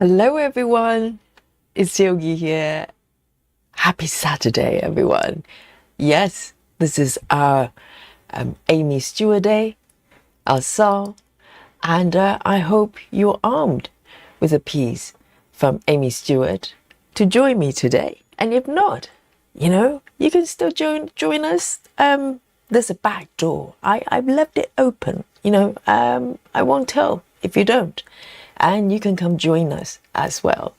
Hello everyone, it's Yogi here. Happy Saturday everyone. Yes, this is our Aimee Stewart Day, our SAL, and I hope you're armed with a piece from Aimee Stewart to join me today. And if not, you can still join us. There's a back door. I've left it open, I won't tell if you don't. And you can come join us as well.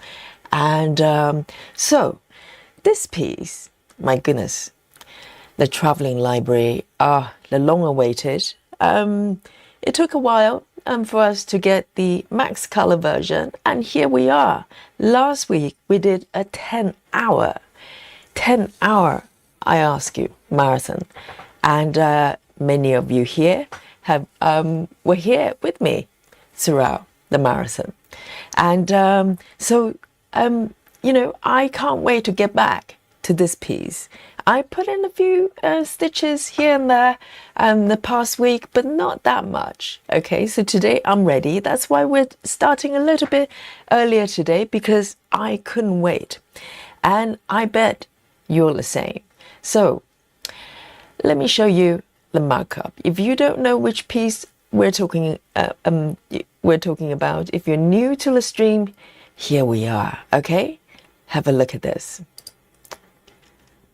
And so this piece, my goodness, the traveling library, the long awaited. It took a while for us to get the max color version, and here we are. Last week we did a 10-hour, I ask you, marathon, and many of you here were here with me throughout the marathon. And so I can't wait to get back to this piece. I put in a few stitches here and there the past week, but not that much. Okay, so today I'm ready. That's why we're starting a little bit earlier today, because I couldn't wait. And I bet you're the same. So let me show you the markup. If you don't know which piece we're talking about, if you're new to the stream, here we are. Okay, have a look at this.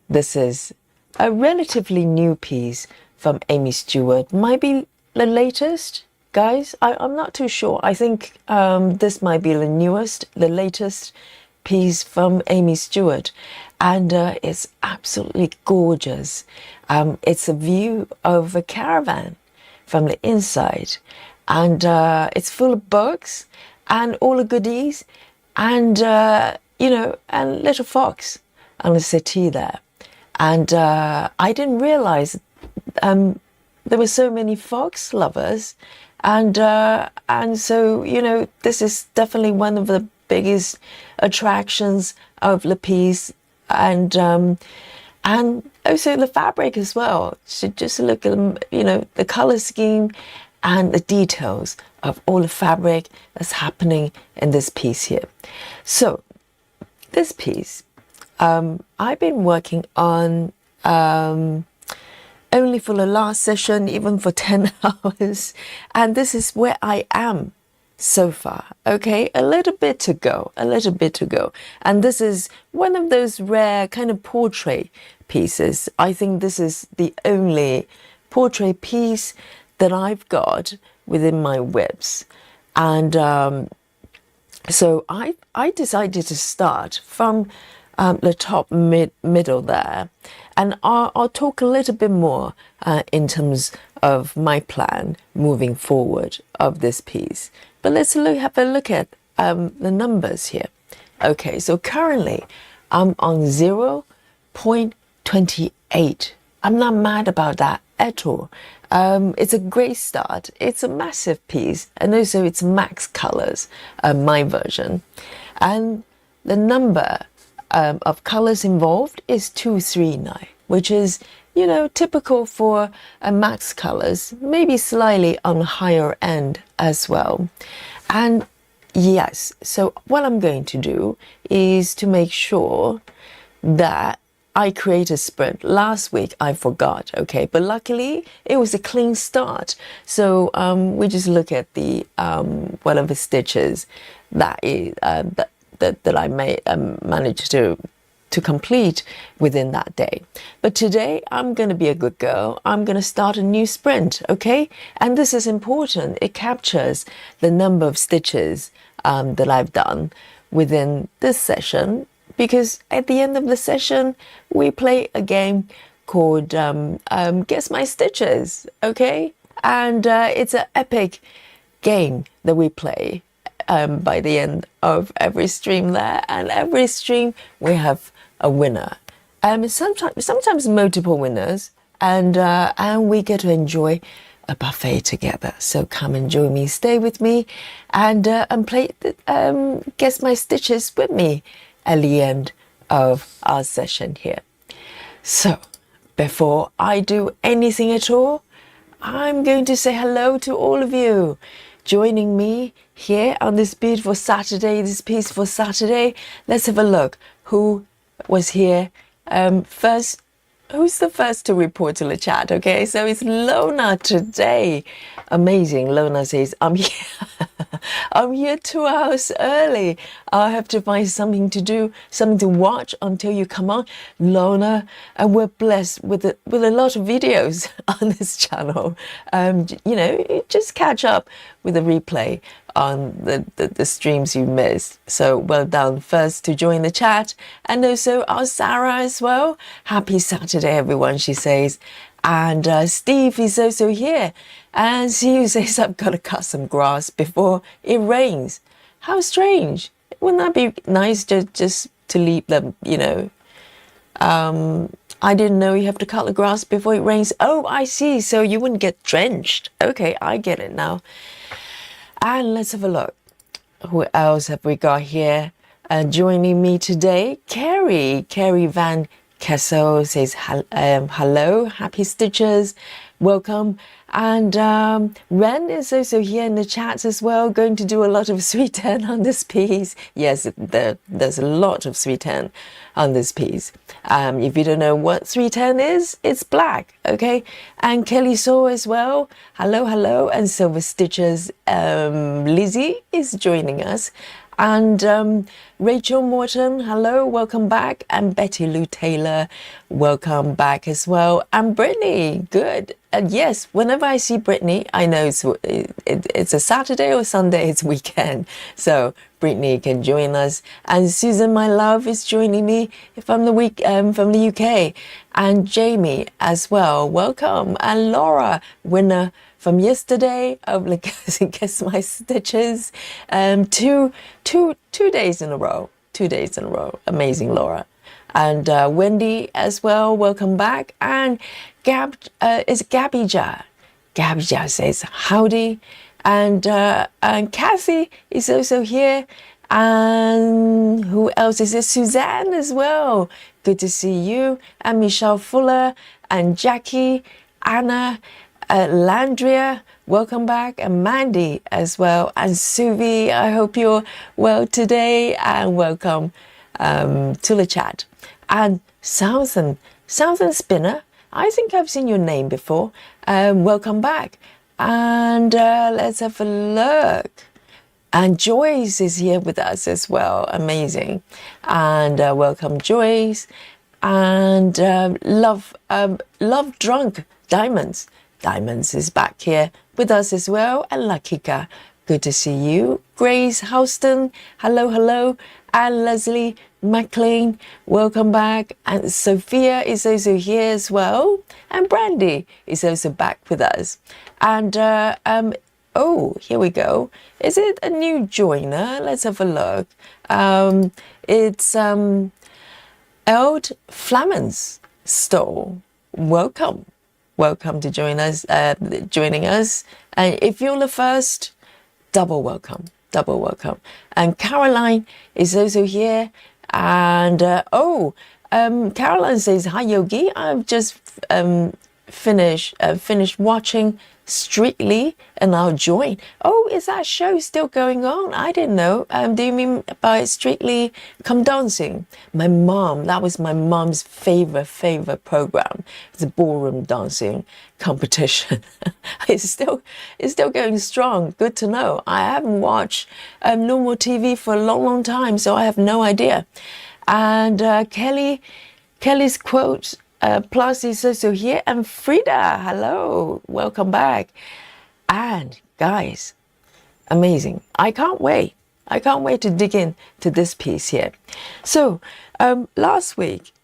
This is a relatively new piece from Aimee Stewart. Might be the latest, guys. I'm not too sure. I think this might be the latest piece from Aimee Stewart, and it's absolutely gorgeous. It's a view of a caravan from the inside, and it's full of books and all the goodies, and and little fox on the settee there. And I didn't realize there were so many fox lovers, and so this is definitely one of the biggest attractions of the piece, and also the fabric as well. So just look at the color scheme and the details of all the fabric that's happening in this piece here. So this piece, I've been working on only for the last session, even for 10 hours, and this is where I am so far. Okay, a little bit to go, and this is one of those rare kind of portrait pieces. I think this is the only portrait piece that I've got within my whips, and so I decided to start from the top middle there, and I'll talk a little bit more in terms of my plan moving forward of this piece. But let's have a look at the numbers here. Okay, so currently I'm on 0.28. I'm not mad about that at all. It's a great start. It's a massive piece, and also it's max colors, my version, and the number of colors involved is 239, which is typical for max colors, maybe slightly on the higher end as well. And yes, so what I'm going to do is to make sure that I create a sprint. Last week I forgot, okay, but luckily it was a clean start. So we just look at the whatever stitches that I may manage to complete within that day. But today I'm going to be a good girl. I'm going to start a new sprint, okay? And this is important. It captures the number of stitches that I've done within this session, because at the end of the session we play a game called Guess My Stitches, okay? And it's an epic game that we play by the end of every stream there, and every stream we have a winner, sometimes multiple winners, and we get to enjoy a buffet together. So come and join me, stay with me, and play Guess My Stitches with me at the end of our session here. So before I do anything at all, I'm going to say hello to all of you joining me here on this beautiful Saturday, this peaceful Saturday. Let's have a look who was here first. Who's the first to report to the chat? Okay, so it's Lona today. Amazing. Lona says, I'm here. I'm here 2 hours early. I have to find something to do, something to watch until you come on. Lona, and we're blessed with a lot of videos on this channel. You know, just catch up with the replay on the streams you missed. So well done first to join the chat, and also our Sarah as well. Happy Saturday everyone, she says. And Steve is also here, and Sue says I've got to cut some grass before it rains. How strange. Wouldn't that be nice just to leave them, you know? I didn't know you have to cut the grass before it rains. Oh, I see, so you wouldn't get drenched. Okay, I get it now. And let's have a look. Who else have we got here? Joining me today, Carrie Van Kessel says hello, happy stitches, welcome. And Ren is also here in the chat as well, going to do a lot of sweet 10 on this piece. Yes, there's a lot of sweet 10 on this piece. If you don't know what 310 is, it's black, okay? And Kelly Saw as well, hello, and Silver Stitches. Lizzie is joining us. And Rachel Morton, hello, welcome back. And Betty Lou Taylor, welcome back as well. And Brittany, good. And yes, whenever I see Brittany, I know it's a Saturday or Sunday, it's weekend. So Brittany can join us. And Susan, my love, is joining me from the UK. And Jamie as well, welcome. And Laura, winner from yesterday of Guess My Stitches. Two days in a row. 2 days in a row. Amazing, Laura. And Wendy as well, welcome back. And it's Gabija. Gabija says howdy. And Kathy is also here. And who else is it? Suzanne as well. Good to see you. And Michelle Fuller and Jackie, Anna, Landria, welcome back, and Mandy as well, and Suvi, I hope you're well today, and welcome to the chat. And Southern Spinner, I think I've seen your name before, welcome back. And let's have a look. And Joyce is here with us as well, amazing. And welcome Joyce. And Love Drunk Diamonds. Diamonds is back here with us as well. And Lakika, good to see you. Grace Houston, hello. And Leslie McLean, welcome back. And Sophia is also here as well. And Brandy is also back with us. And oh, here we go. Is it a new joiner? Let's have a look. It's Eld Flamens Store. Welcome to joining us. And if you're the first, double welcome. And Caroline is also here. And Caroline says, hi Yogi, I've just finished watching Strictly and I'll join. Oh, is that show still going on? I didn't know. Do you mean by Strictly Come Dancing? That was my mom's favorite program. It's a ballroom dancing competition. It's still going strong. Good to know. I haven't watched normal TV for a long time, so I have no idea. And Kelly's quote plus is also here, and Frida, hello, welcome back. And guys, amazing. I can't wait to dig into this piece here. So last week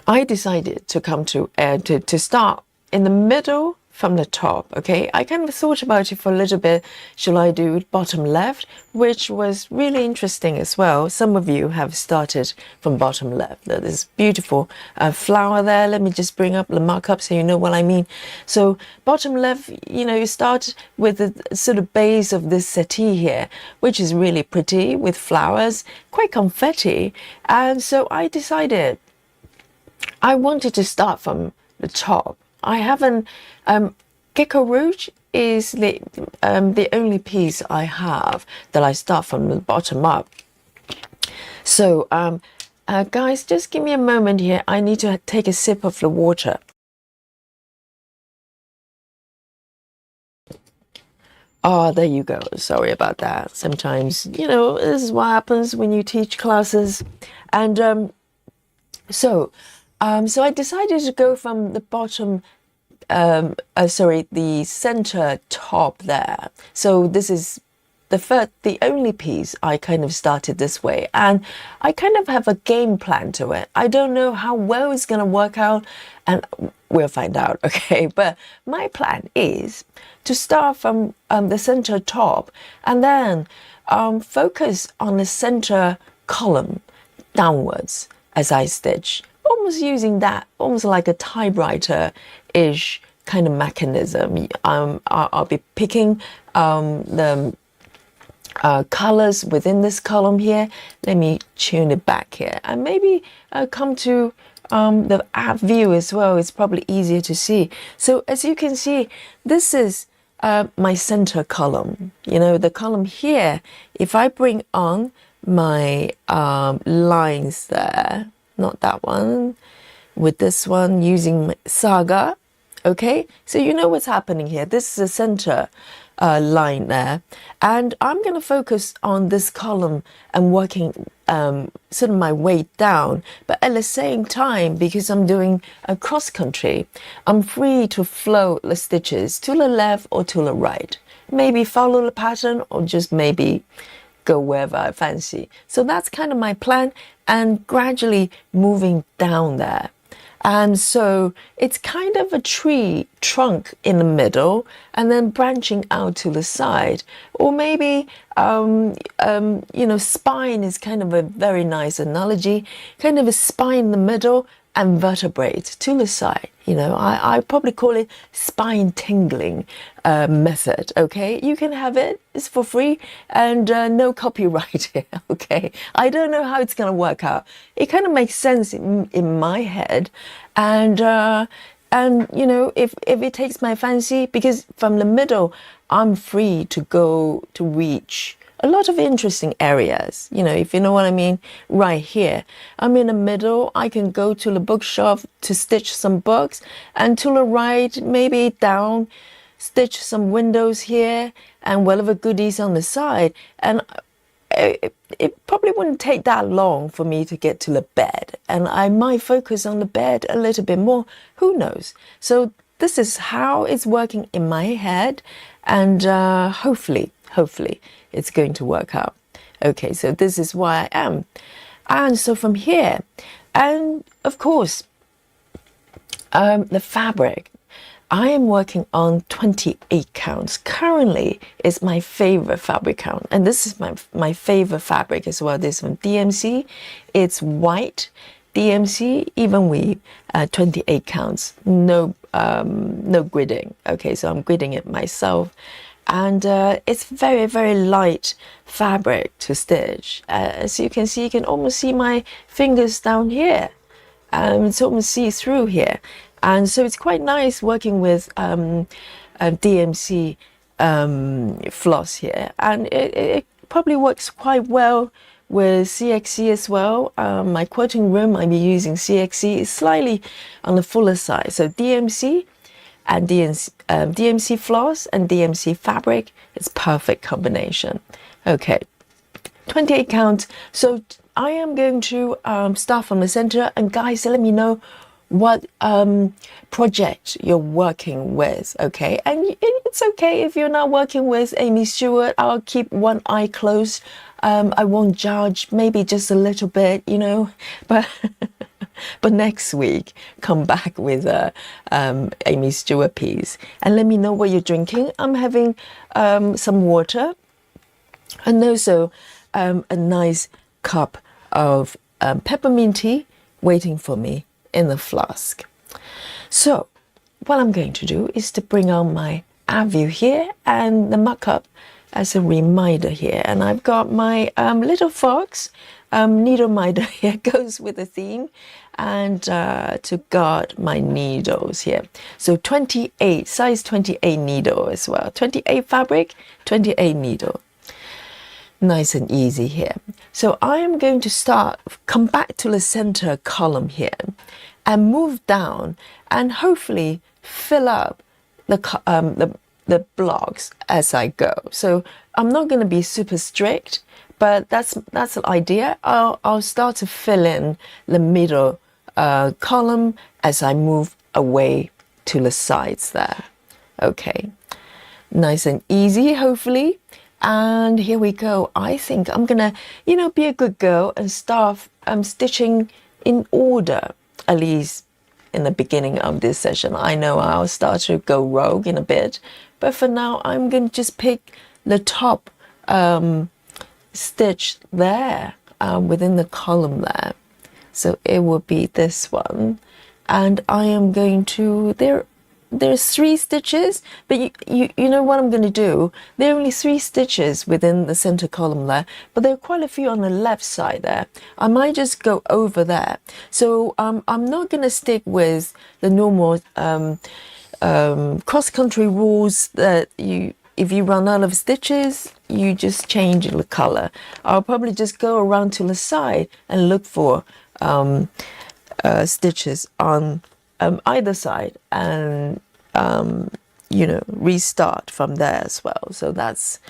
I decided to come to start in the middle from the top, okay? I kind of thought about it for a little bit. Shall I do bottom left? Which was really interesting as well. Some of you have started from bottom left. There's beautiful flower there. Let me just bring up the markup so you know what I mean. So bottom left, you start with the sort of base of this settee here, which is really pretty with flowers, quite confetti. And so I decided I wanted to start from the top. I haven't Gecko Rouge is the only piece I have that I start from the bottom up. So guys, just give me a moment here. I need to take a sip of the water. Oh, there you go. Sorry about that. Sometimes, you know, this is what happens when you teach classes. And so I decided to go from the bottom, the center top there. So this is the only piece I kind of started this way, and I kind of have a game plan to it. I don't know how well it's going to work out, and we'll find out, okay? But my plan is to start from the center top and then focus on the center column downwards as I stitch, almost using that, almost like a typewriter-ish kind of mechanism. I'll be picking the colors within this column here. Let me tune it back here and maybe come to the app view as well. It's probably easier to see. So as you can see, this is my center column. You know, the column here, if I bring on my lines there, not that one, with this one using Saga, okay? So you know what's happening here. This is the center line there, and I'm going to focus on this column and working sort of my way down, but at the same time, because I'm doing a cross country, I'm free to flow the stitches to the left or to the right, maybe follow the pattern or just maybe go wherever I fancy. So that's kind of my plan, and gradually moving down there. And so it's kind of a tree trunk in the middle and then branching out to the side. Or maybe, you know, spine is kind of a very nice analogy, kind of a spine in the middle and vertebrae to the side. You know, I probably call it spine tingling method, okay? You can have it, it's for free, and no copyright here, okay? I don't know how it's going to work out. It kind of makes sense in my head, and you know, if it takes my fancy, because from the middle, I'm free to go to reach a lot of interesting areas, you know, if you know what I mean. Right here, I'm in the middle. I can go to the bookshelf to stitch some books, and to the right, maybe down, stitch some windows here and whatever goodies on the side. And it probably wouldn't take that long for me to get to the bed, and I might focus on the bed a little bit more. Who knows? So this is how it's working in my head, and hopefully it's going to work out. Okay, so this is where I am. And so from here, and of course, the fabric, I am working on 28 counts. Currently, it's my favorite fabric count. And this is my favorite fabric as well. This one, DMC. It's white DMC, even weave, 28 counts. No gridding. Okay, so I'm gridding it myself. And it's very, very light fabric to stitch. As you can see, you can almost see my fingers down here. It's almost see-through here. And so it's quite nice working with DMC floss here. And it probably works quite well with CXC as well. My quilting room, I'll be using CXC. It's slightly on the fuller side. So DMC and DMC floss and DMC fabric, it's perfect combination. Okay, 28 count. So I am going to start from the center, and guys, let me know what project you're working with, okay? And it's okay if you're not working with Aimee Stewart. I'll keep one eye closed. I won't judge, maybe just a little bit, you know, but but next week come back with a Aimee Stewart piece, and let me know what you're drinking. I'm having some water, and also a nice cup of peppermint tea waiting for me in the flask. So what I'm going to do is to bring on my view here and the markup as a reminder here. And I've got my little fox needle minder here, goes with the theme, and to guard my needles here. So 28, size 28 needle as well. 28 fabric, 28 needle. Nice and easy here. So I am going to come back to the center column here and move down and hopefully fill up the blocks as I go. So I'm not going to be super strict, but that's the idea. I'll start to fill in the middle column as I move away to the sides there. Okay, nice and easy, hopefully. And here we go. I think I'm gonna, be a good girl and start stitching in order, at least in the beginning of this session. I know I'll start to go rogue in a bit, but for now I'm going to just pick the top stitch there within the column there. So it will be this one, and I am going to, there's 3 stitches, but you know what I'm going to do? There are only 3 stitches within the center column there, but there are quite a few on the left side there. I might just go over there. So I'm not going to stick with the normal cross-country rules that if you run out of stitches, you just change the color. I'll probably just go around to the side and look for stitches on either side, and restart from there as well. So that's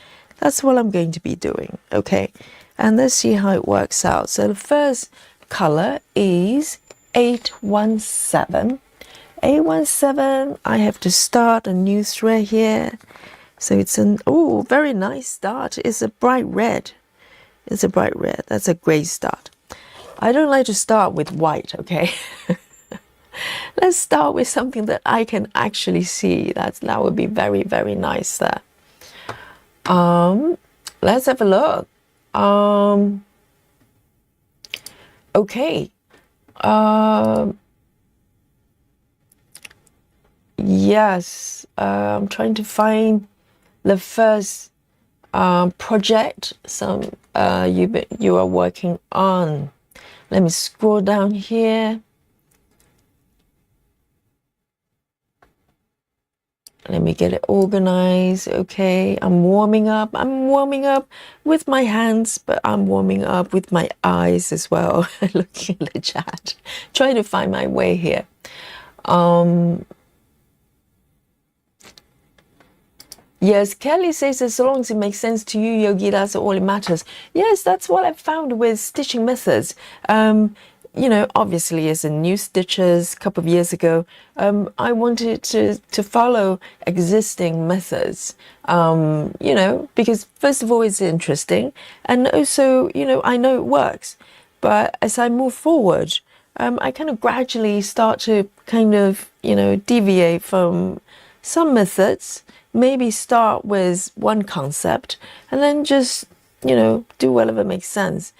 what I'm going to be doing. Okay, and let's see how it works out. So the first color is 817. 817. I have to start a new thread here. So it's very nice start. It's a bright red. It's a bright red. That's a great start. I don't like to start with white, okay? Let's start with something that I can actually see. That would be very, very nice there. Let's have a look. Okay. Yes, I'm trying to find the first project you are working on. Let me scroll down here. Let me get it organized. Okay, I'm warming up. I'm warming up with my hands, but I'm warming up with my eyes as well. Looking at the chat, trying to find my way here. Yes, Kelly says as long as it makes sense to you, Yogi, that's all it matters. Yes, that's what I've found with stitching methods. Obviously as a new stitchers a couple of years ago, I wanted to follow existing methods, because first of all, it's interesting. And also, I know it works. But as I move forward, I kind of gradually start to deviate from some methods, maybe start with one concept and then just, do whatever makes sense.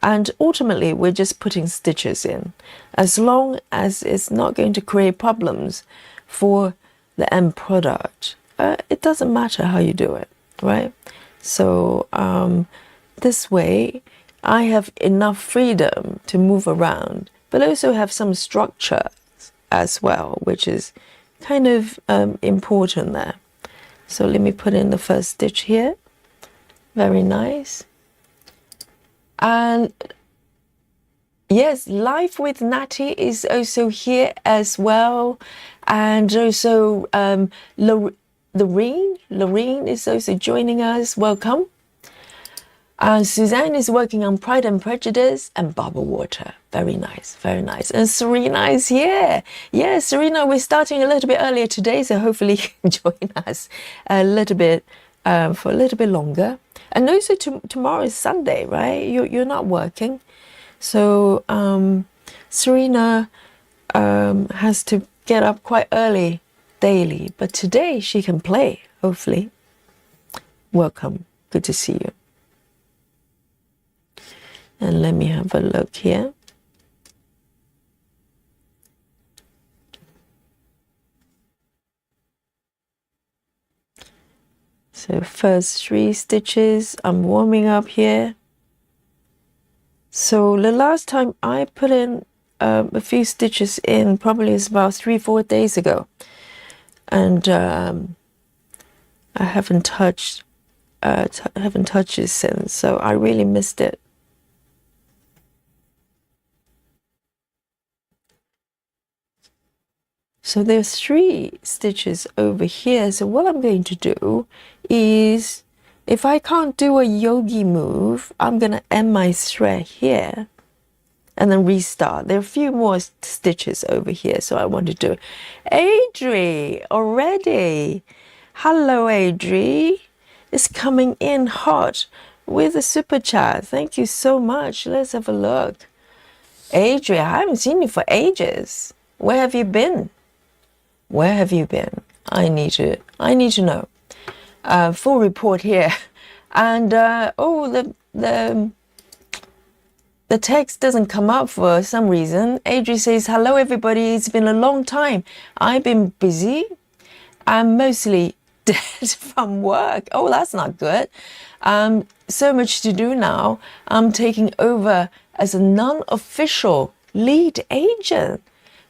And ultimately, we're just putting stitches in, as long as it's not going to create problems for the end product. It doesn't matter how you do it, right? So this way, I have enough freedom to move around, but also have some structure as well, which is kind of important there. So let me put in the first stitch here. Very nice. And yes, Life with Natty is also here as well. And also Lorene is also joining us. Welcome. Suzanne is working on Pride and Prejudice and Bubble Water. Very nice, very nice. And Serena is here. Yeah, Serena, we're starting a little bit earlier today, so hopefully you can join us a little bit for a little bit longer. And also tomorrow is Sunday, right? You're not working. So Serena has to get up quite early daily, but today she can play, hopefully. Welcome. Good to see you. And let me have a look here. So first 3 stitches, I'm warming up here. So the last time I put in a few stitches in probably is about 3-4 days ago, and I haven't touched it since, so I really missed it. So there's 3 stitches over here. So what I'm going to do is, if I can't do a yogi move, I'm gonna end my thread here and then restart. There are a few more stitches over here, so I want to do. Adri already. Hello, Adri. It's coming in hot with a super chat. Thank you so much. Let's have a look. Adri, I haven't seen you for ages. Where have you been? Where have you been? I need to know. Full report here. And oh, the text doesn't come up for some reason. Adri says, hello everybody, it's been a long time. I've been busy. I'm mostly dead from work. Oh, that's not good. So much to do now. I'm taking over as a non-official lead agent.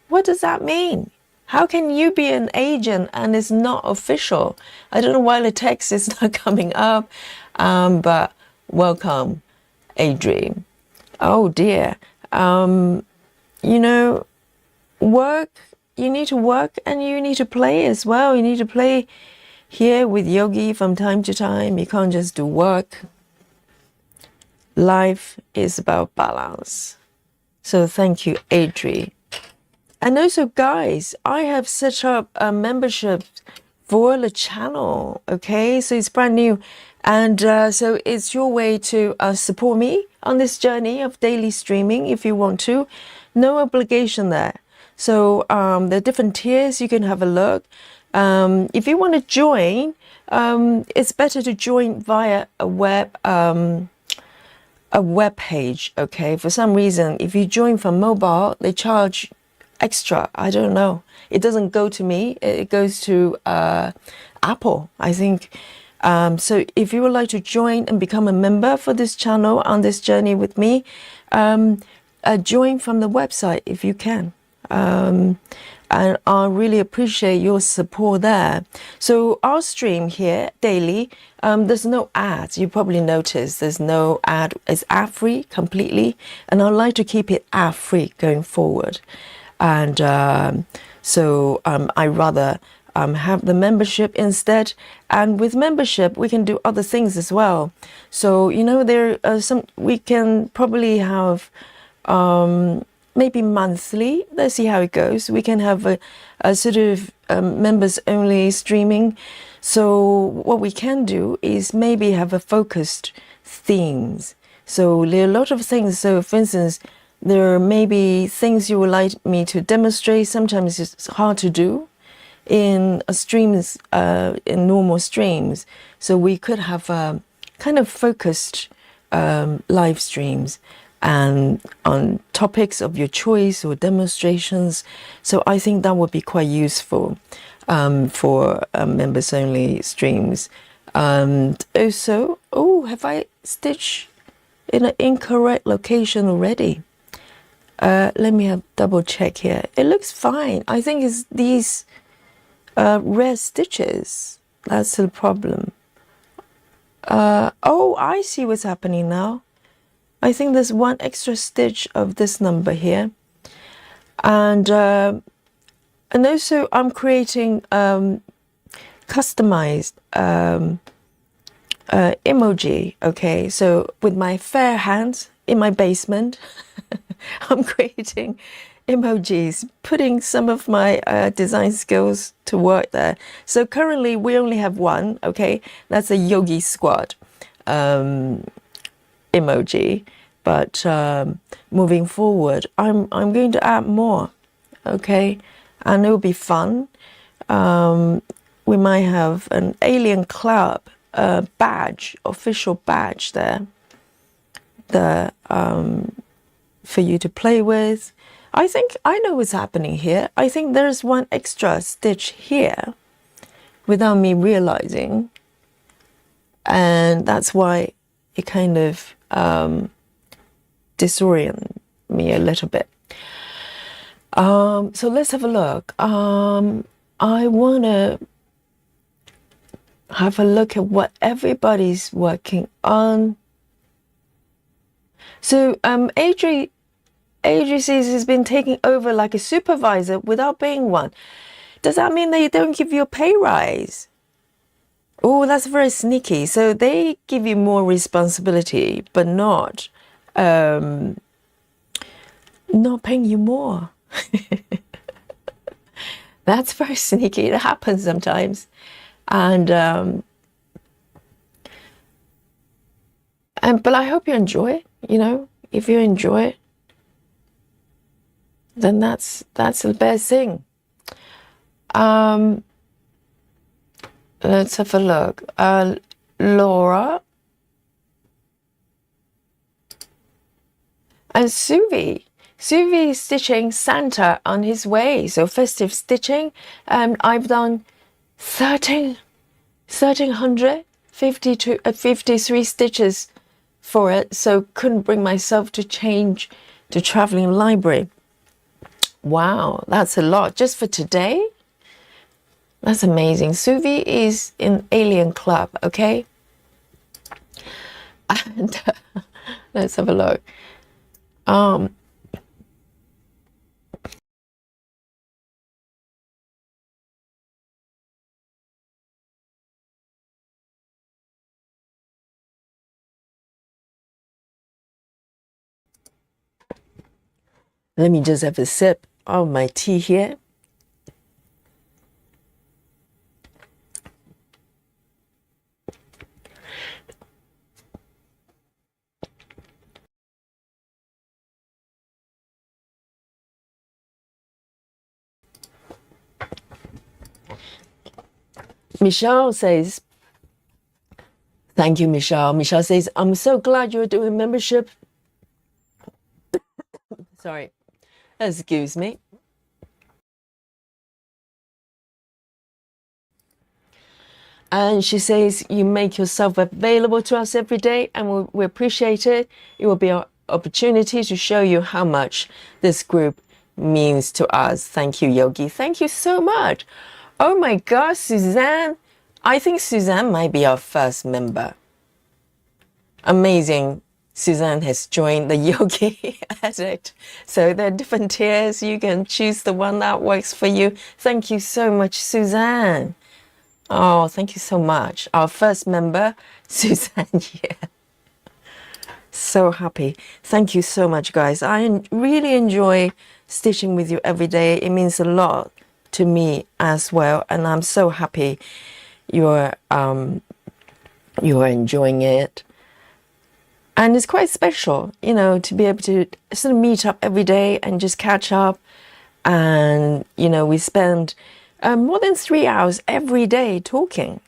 What does that mean? How can you be an agent and it's not official? I don't know why the text is not coming up, but welcome, Adri. Oh dear. You know, work, you need to work and you need to play as well. You need to play here with Yogi from time to time. You can't just do work. Life is about balance. So thank you, Adri. And also, guys, I have set up a membership for the channel, okay? So it's brand new. And so it's your way to support me on this journey of daily streaming if you want to. No obligation there. So there are different tiers. You can have a look. If you want to join, it's better to join via a web page, okay? For some reason, if you join from mobile, they charge extra. I don't know. It doesn't go to me. It goes to Apple, I think. So if you would like to join and become a member for this channel on this journey with me, join from the website if you can. And I really appreciate your support there. So our stream here daily, there's no ads. You probably noticed there's no ad. It's ad-free completely. And I'd like to keep it ad-free going forward. And so I rather have the membership instead. And with membership, we can do other things as well. So, you know, there are we can probably have maybe monthly. Let's see how it goes. We can have a sort of members only streaming. So what we can do is maybe have a focused themes. So there are a lot of things. So for instance, there may be things you would like me to demonstrate. Sometimes it's hard to do in streams, in normal streams. So we could have kind of focused live streams and on topics of your choice or demonstrations. So I think that would be quite useful for members only streams. And also, oh, have I stitched in an incorrect location already? Let me have double check here. It looks fine. I think it's these red stitches. That's the problem. Oh, I see what's happening now. I think there's one extra stitch of this number here. And also I'm creating customized emoji. Okay, so with my fair hands in my basement, I'm creating emojis, putting some of my design skills to work there. So currently we only have one, okay? That's a yogi squat emoji. But moving forward, I'm going to add more, okay? And it will be fun. We might have an Alien Club badge, official badge there. For you to play with. I think I know what's happening here. I think there's one extra stitch here without me realizing. And that's why it kind of disorient me a little bit. So let's have a look. I want to have a look at what everybody's working on. So Adri says he's been taking over like a supervisor without being one. Does that mean they don't give you a pay rise? Oh, that's very sneaky. So they give you more responsibility, but not paying you more. That's very sneaky. It happens sometimes. And but I hope you enjoy it. You know, if you enjoy it, then that's the best thing. Let's have a look. Laura and Suvi. Suvi is stitching Santa on his way. So festive stitching. I've done 1,353 stitches for it. So couldn't bring myself to change to traveling library. Wow, that's a lot just for today. That's amazing. Suvi is in Alien Club, okay? And let's have a look. Let me just have a sip of my tea here. Michelle says, thank you, Michelle. Michelle says, I'm so glad you're doing membership. Sorry, excuse me. And she says, you make yourself available to us every day, and we appreciate it. It will be an opportunity to show you how much this group means to us. Thank you, Yogi. Thank you so much. Oh my gosh, Suzanne. I think Suzanne might be our first member. Amazing. Suzanne has joined the Yogi Addict. So there are different tiers. You can choose the one that works for you. Thank you so much, Suzanne. Oh, thank you so much. Our first member, Suzanne. Yeah. So happy. Thank you so much, guys. I really enjoy stitching with you every day. It means a lot to me as well, and I'm so happy you're enjoying it. And it's quite special, you know, to be able to sort of meet up every day and just catch up. And you know, we spend more than 3 hours every day talking.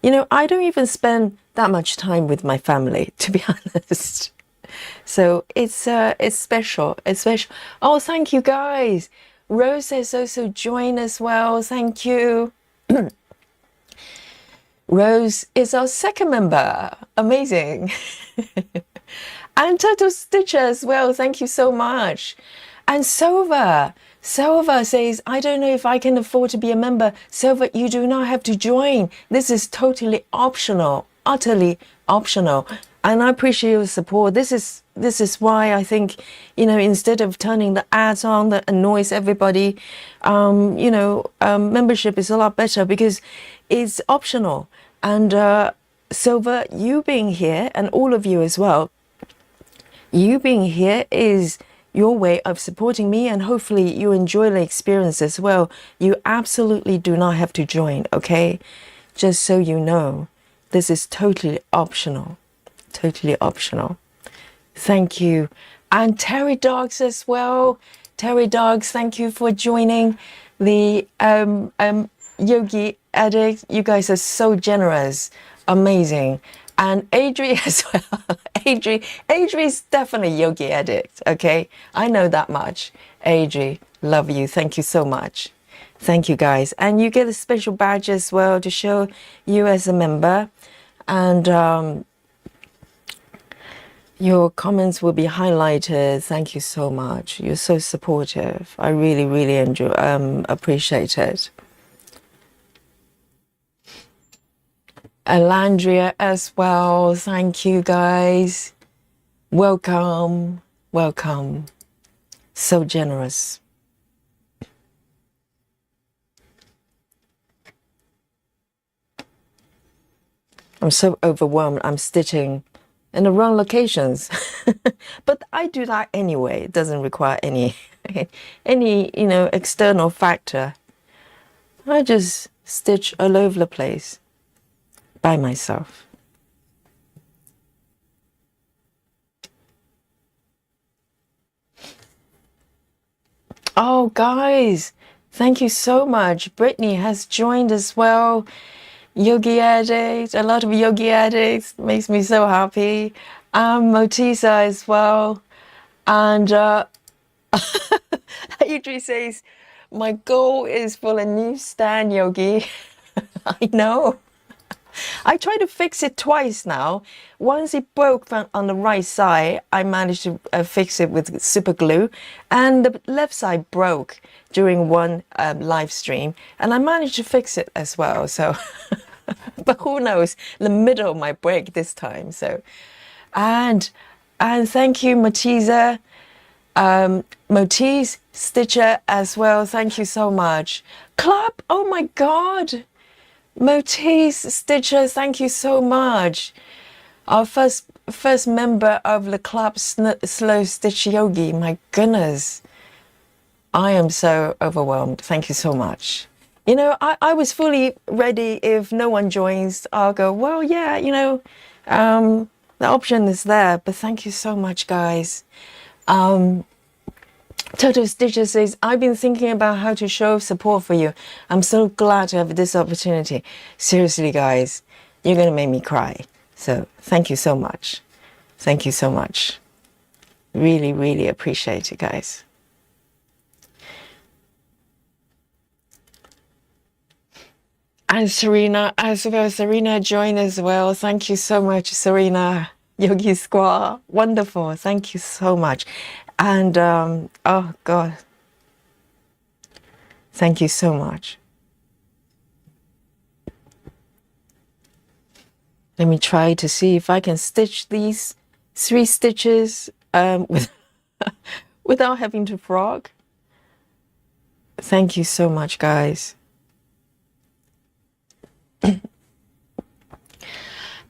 You know, I don't even spend that much time with my family, to be honest. So it's special. It's special. Oh, thank you, guys. Rose has also joined as well. Thank you. Rose is our second member. Amazing. And Turtle Stitcher as well. Thank you so much. And Silva says, I don't know if I can afford to be a member. Silva, you do not have to join. This is totally optional, utterly optional. And I appreciate your support. This is why I think, you know, instead of turning the ads on that annoys everybody, you know, membership is a lot better because it's optional. And Silva, you being here, and all of you as well, you being here is your way of supporting me, and hopefully you enjoy the experience as well. You absolutely do not have to join, okay? Just so you know, this is totally optional. Totally optional. Thank you. And Terry Dogs as well. Terry Dogs, thank you for joining the Yogi Addict. You guys are so generous. Amazing. And Adri as well. Adri is definitely Yogi Addict, okay? I know that much. Adri, love you. Thank you so much. Thank you, guys. And you get a special badge as well to show you as a member. And your comments will be highlighted. Thank you so much. You're so supportive. I really, really enjoy, appreciate it. Alandria as well. Thank you, guys. Welcome. Welcome. So generous. I'm so overwhelmed. I'm stitching in the wrong locations. But I do that anyway. It doesn't require any external factor. I just stitch all over the place by myself. Oh, guys, thank you so much. Brittany has joined as well. Yogi Addict, a lot of Yogi Addicts, makes me so happy. Motisa as well. And Adri says, my goal is for a new stand, Yogi. I know. I tried to fix it twice now. Once it broke on the right side, I managed to fix it with super glue, and the left side broke during one live stream, and I managed to fix it as well. So, but who knows? The middle might break this time. So, and thank you, Matiza, Motis Stitcher as well. Thank you so much. Clap! Oh my God! Motis Stitcher, thank you so much. Our first member of the club, Slow Stitch Yogi. My goodness, I am so overwhelmed. Thank you so much. You know, I was fully ready. If no one joins, I'll go, well, yeah, the option is there. But thank you so much, guys. Total Stitcher says, I've been thinking about how to show support for you. I'm so glad to have this opportunity. Seriously, guys, you're going to make me cry. So thank you so much. Thank you so much. Really, really appreciate it, guys. And Serena as well. Serena joined as well. Thank you so much, Serena. Yogi Squaw. Wonderful. Thank you so much. And, oh God, thank you so much. Let me try to see if I can stitch these 3 stitches without having to frog. Thank you so much, guys.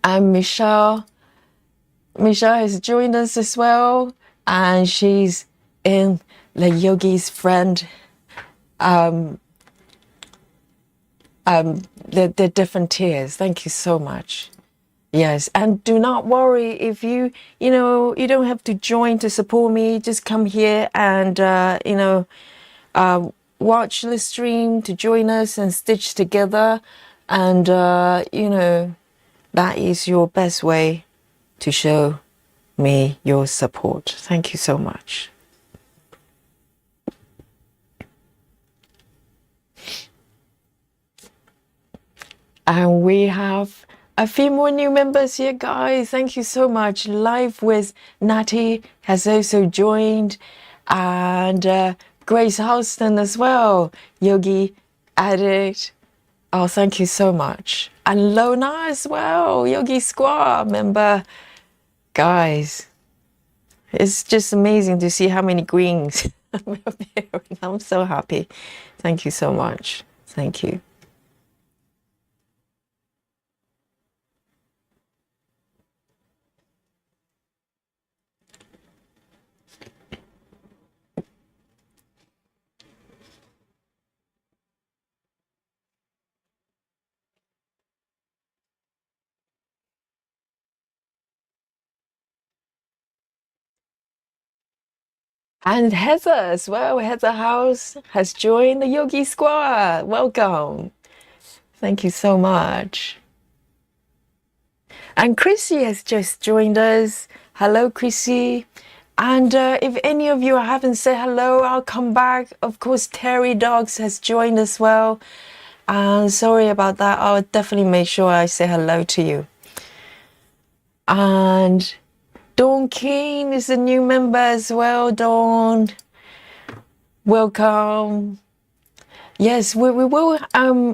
And Michelle has joined us as well. And she's in the Yogi's friend, the different tiers. Thank you so much. Yes, and do not worry if you don't have to join to support me. Just come here and watch the stream to join us and stitch together, and that is your best way to show me your support. Thank you so much. And we have a few more new members here, guys. Thank you so much. Live with Natty has also joined, and Grace Houston as well. Yogi Addict. Oh, thank you so much. And Lona as well. Yogi Squaw member. Guys, it's just amazing to see how many greens I'm appearing. I'm so happy. Thank you so much. Thank you. And Heather as well. Heather House has joined the Yogi Squad. Welcome. Thank you so much. And Chrissy has just joined us. Hello, Chrissy. And if any of you haven't said hello, I'll come back. Of course, Terry Dogs has joined as well. Sorry about that. I'll definitely make sure I say hello to you. And Dawn King is a new member as well. Dawn, welcome. Yes, we will.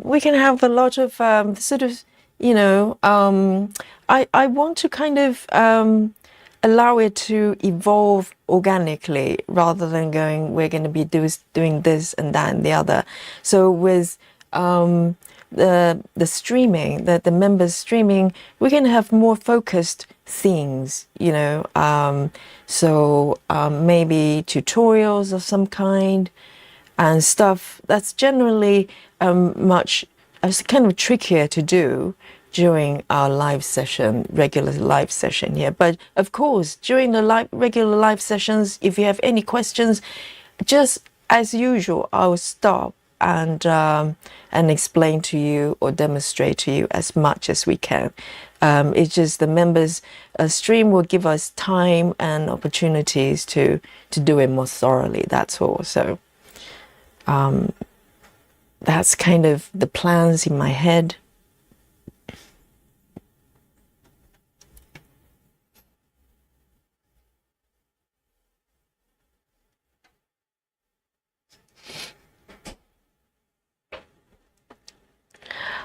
We can have a lot of sort of, you know. I want to kind of allow it to evolve organically rather than going. We're going to be doing this and that and the other. So with the streaming, the members streaming, we can have more focused themes. You know, maybe tutorials of some kind. And stuff that's generally much kind of trickier to do during our live session, regular live session here. But of course, during the regular live sessions, if you have any questions, just as usual, I will stop and explain to you or demonstrate to you as much as we can. It's just the members stream will give us time and opportunities to do it more thoroughly. That's all. So. That's kind of the plans in my head.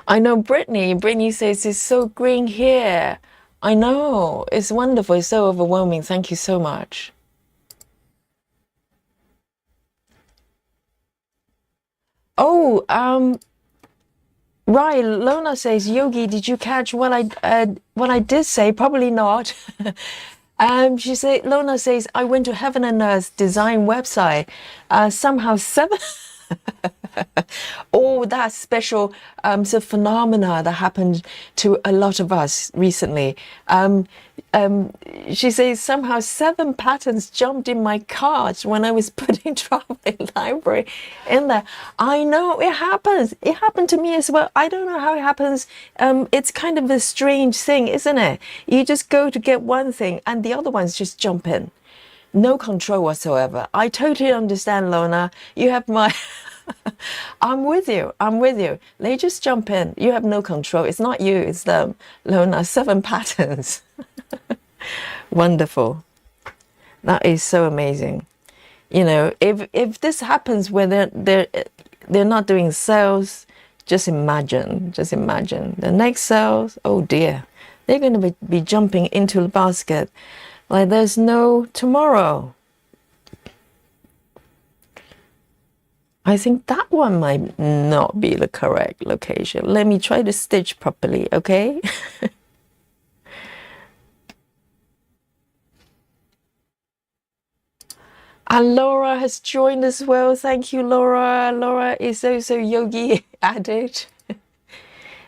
I know Brittany. Brittany says it's so green here. I know. It's wonderful. It's so overwhelming. Thank you so much. Oh, right. Lona says, Yogi, did you catch what I did say? Probably not. She said, Lona says, I went to Heaven and Earth design website. Somehow seven. Oh, that special sort of phenomena that happened to a lot of us recently. She says somehow 7 patterns jumped in my cart when I was putting traveling library in there. I know it happens. It happened to me as well. I don't know how it happens. It's kind of a strange thing, isn't it? You just go to get one thing and the other ones just jump in. No control whatsoever. I totally understand, Lona. You have my... I'm with you. I'm with you. They just jump in. You have no control. It's not you. It's them. Lona, 7 patterns. Wonderful. That is so amazing. You know, if this happens where they're not doing sales, just imagine. Just imagine the next sales. Oh dear, they're going to be jumping into the basket like there's no tomorrow. I think that one might not be the correct location. Let me try to stitch properly, okay? And Laura has joined as well. Thank you, Laura. Laura is also yogi addict.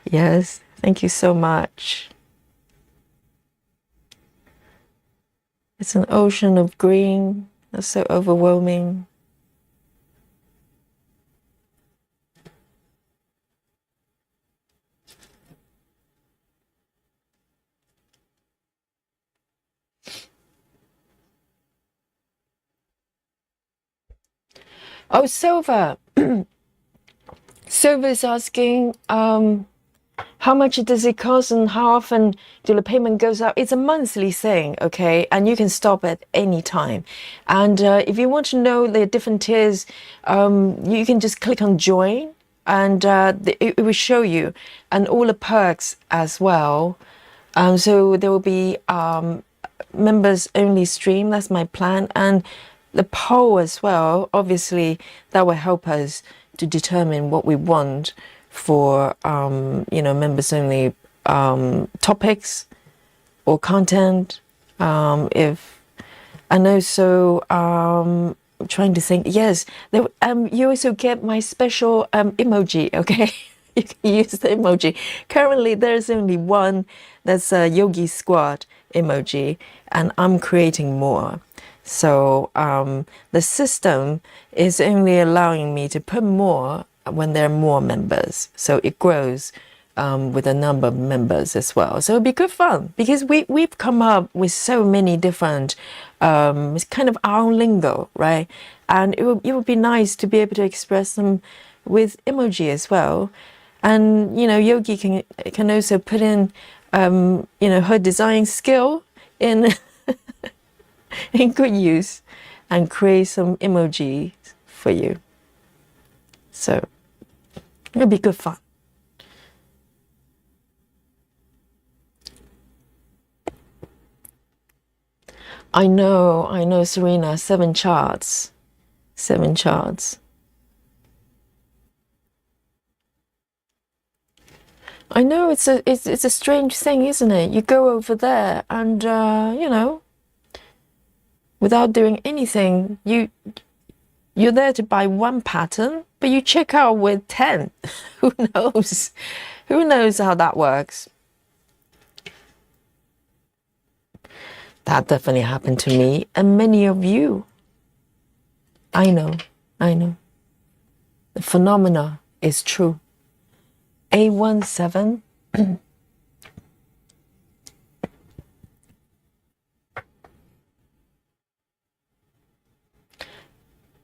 Yes, thank you so much. It's an ocean of green. That's so overwhelming. Oh, Silver. Silver is asking, how much does it cost and how often do the payment goes out? It's a monthly thing, okay? And you can stop at any time. And if you want to know the different tiers, you can just click on join and it will show you and all the perks as well. So there will be members only stream. That's my plan. And the poll as well, obviously, that will help us to determine what we want for, members only topics or content. And also, I'm trying to think, yes, you also get my special emoji, okay? You can use the emoji. Currently, there's only one that's a Yogi Squad emoji, and I'm creating more. So the system is only allowing me to put more when there are more members. So it grows with a number of members as well. So it'll be good fun because we've come up with so many different, it's kind of our own lingo, right? And it would be nice to be able to express them with emoji as well. And, you know, Yogi can also put in you know, her design skill in in good use and create some emojis for you. So it'll be good fun. I know, Serena, 7 charts. 7 charts. I know it's a strange thing, isn't it? You go over there and you know, without doing anything, you're there to buy one pattern, but you check out with 10. Who knows? Who knows how that works? That definitely happened to me and many of you. I know. The phenomena is true. A17.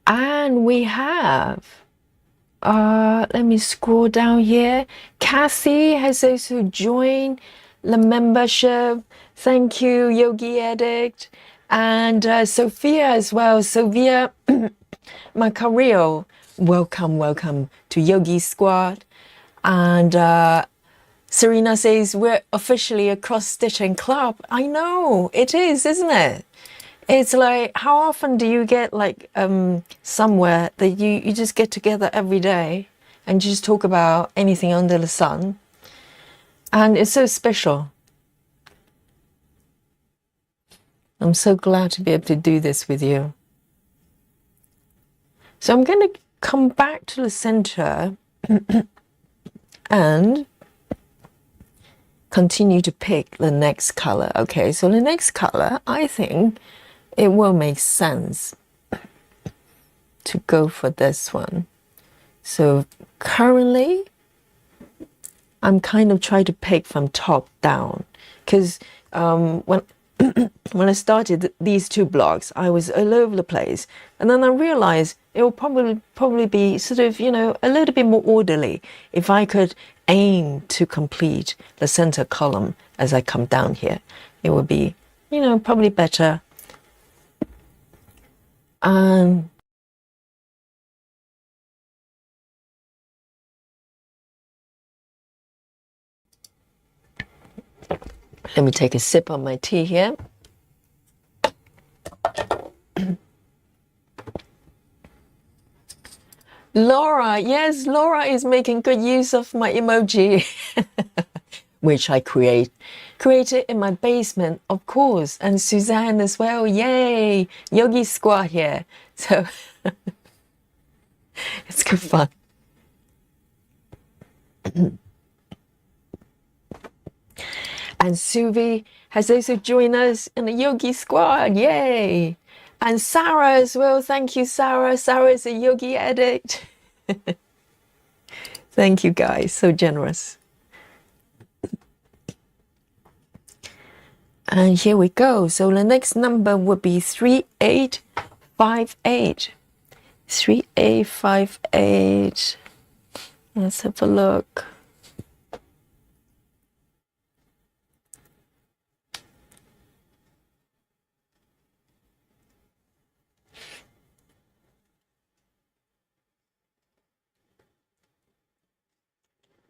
And we have, let me scroll down here. Kathy has also joined the membership. Thank you, Yogi Addict. And Sophia as well. Sophia Macario, welcome to Yogi Squad. And Serena says, we're officially a cross-stitching club. I know, it is, isn't it? It's like, how often do you get like somewhere that you just get together every day and just talk about anything under the sun? And it's so special. I'm so glad to be able to do this with you. So I'm going to come back to the center and continue to pick the next color. Okay, so the next color, I think it will make sense to go for this one. So currently, I'm kind of trying to pick from top down, because when when I started these 2 blogs, I was all over the place, and then I realized it will probably be sort of, you know, a little bit more orderly if I could aim to complete the center column as I come down here. It would be, you know, probably better. Let me take a sip of my tea here. Laura, yes, Laura is making good use of my emoji, which I created in my basement, of course, and Suzanne as well. Yay, Yogi Squad here. So it's good fun. And Suvi has also joined us in the Yogi Squad. Yay! And Sarah as well. Thank you, Sarah. Sarah is a Yogi Addict. Thank you, guys. So generous. And here we go. So the next number would be 3858. 3858. Let's have a look.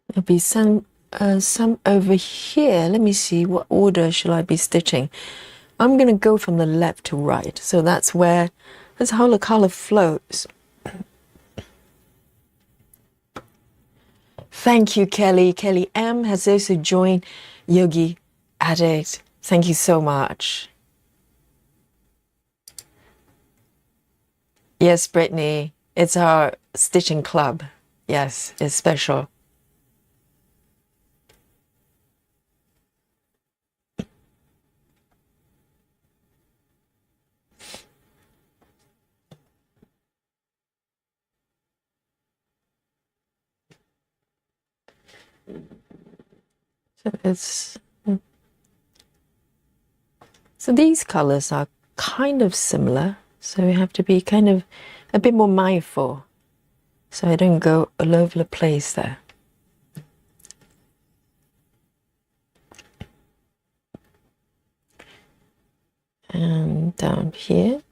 There'll be some over here. Let me see, what order shall I be stitching? I'm going to go from the left to right. So that's how the color flows. Thank you, Kelly. Kelly M has also joined Yogi Addict. Thank you so much. Yes, Brittany, it's our stitching club. Yes, it's special. So these colors are kind of similar, so we have to be kind of a bit more mindful so I don't go all over the place there. And down here,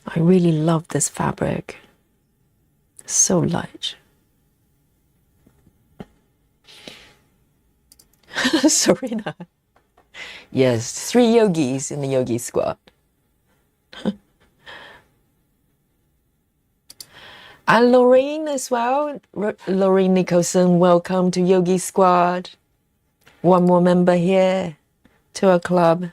I really love this fabric. It's so light. Serena. Yes, 3 yogis in the yogi squad. And Lorraine as well. Lorraine Nicholson, welcome to Yogi Squad. One more member here to our club.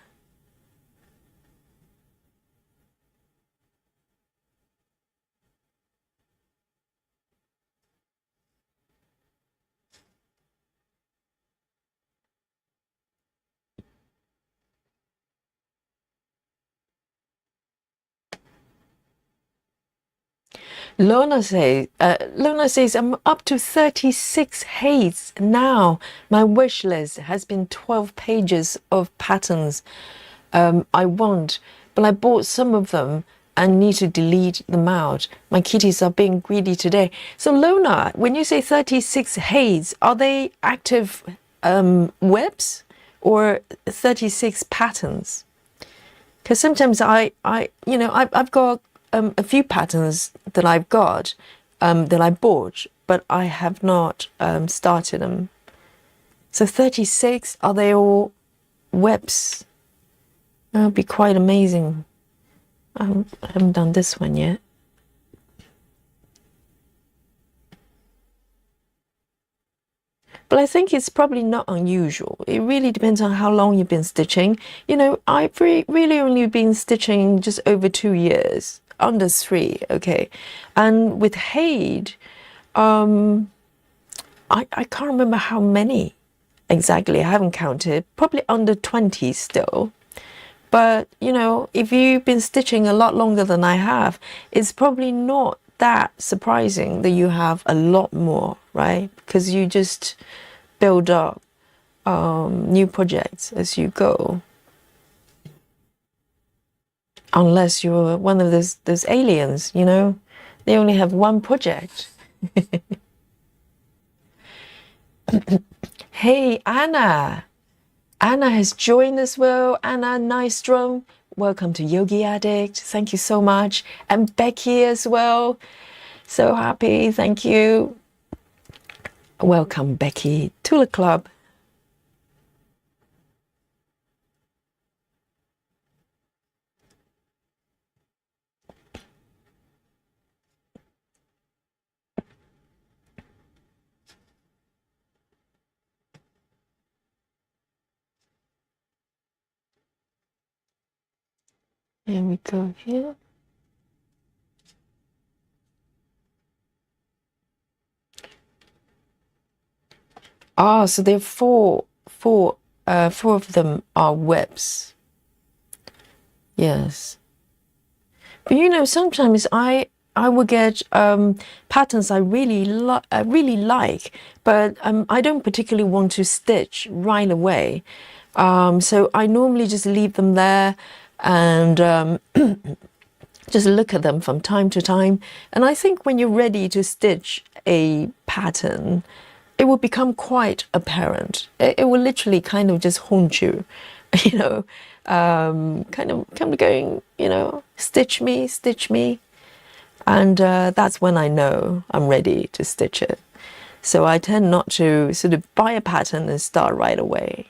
Lona says, I'm up to 36 heights now. My wish list has been 12 pages of patterns I want, but I bought some of them and need to delete them out. My kitties are being greedy today. So Lona, when you say 36 heights, are they active webs or 36 patterns? Because sometimes I've got a few patterns that I've got that I bought, but I have not started them. So 36, are they all webs? That would be quite amazing. I haven't done this one yet. But I think it's probably not unusual. It really depends on how long you've been stitching. You know, I've really only been stitching just over 2 years, under 3, okay. And with Haid, I can't remember how many exactly. I haven't counted. Probably under 20 still. But, you know, if you've been stitching a lot longer than I have, it's probably not that surprising that you have a lot more, right? Because you just build up new projects as you go. Unless you're one of those aliens, you know, they only have one project. Hey, Anna. Anna has joined as well. Anna Nystrom, welcome to Yogi Addict. Thank you so much. And Becky as well. So happy. Thank you. Welcome, Becky, to the club. Here we go here. Ah, so there are four of them are webs. Yes. But you know, sometimes I will get patterns I really like, but I don't particularly want to stitch right away. So I normally just leave them there and just look at them from time to time. And I think when you're ready to stitch a pattern, it will become quite apparent. It will literally kind of just haunt you, you know, kind of going, you know, stitch me. And that's when I know I'm ready to stitch it. So I tend not to sort of buy a pattern and start right away.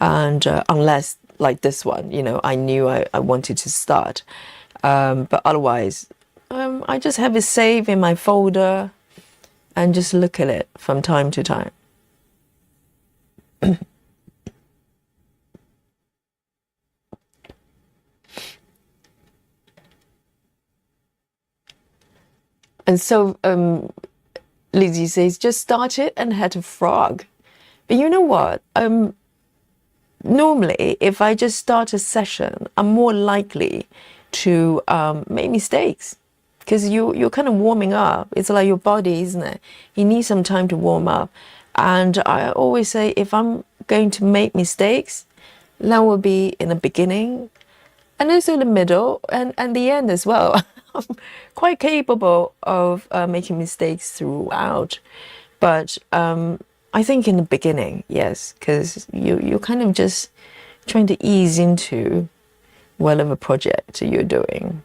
And unless like this one, you know, I knew I wanted to start. But otherwise, I just have it saved in my folder and just look at it from time to time. And so Lizzie says, just started and had a frog. But you know what? Normally, if I just start a session, I'm more likely to make mistakes because you're kind of warming up. It's like your body, isn't it? You need some time to warm up. And I always say, if I'm going to make mistakes, that will be in the beginning and also in the middle and the end as well. I'm quite capable of making mistakes throughout. But I think in the beginning, yes, because you kind of just trying to ease into whatever project you're doing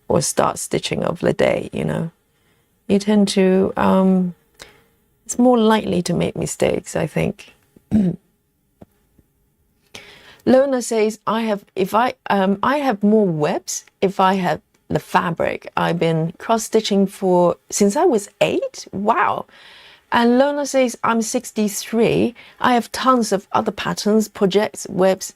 or start stitching of the day, you know, you tend to, it's more likely to make mistakes, I think. Lona says, I have more webs if I have the fabric. I've been cross-stitching since I was 8. Wow. And Lona says, I'm 63. I have tons of other patterns, projects, webs,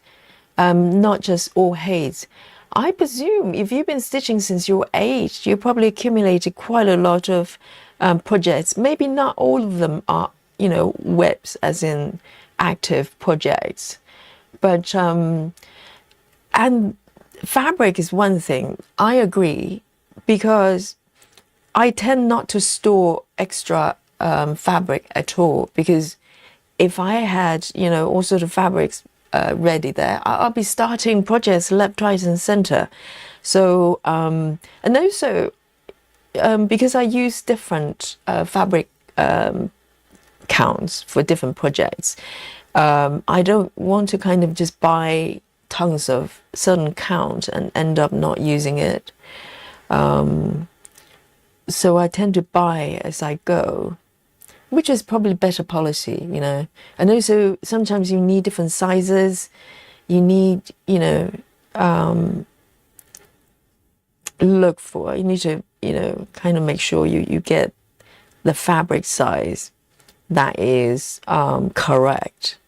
not just all Hayes. I presume if you've been stitching since you're 8, you probably accumulated quite a lot of projects. Maybe not all of them are, you know, webs as in active projects. But, and fabric is one thing, I agree, because I tend not to store extra fabric at all, because if I had, you know, all sort of fabrics ready there, I'll be starting projects left, right and center. So, and also, because I use different fabric counts for different projects, I don't want to kind of just buy tons of certain count and end up not using it. So I tend to buy as I go, which is probably better policy, you know. And also sometimes you need different sizes. You need, you know, you need to, you know, kind of make sure you get the fabric size that is correct.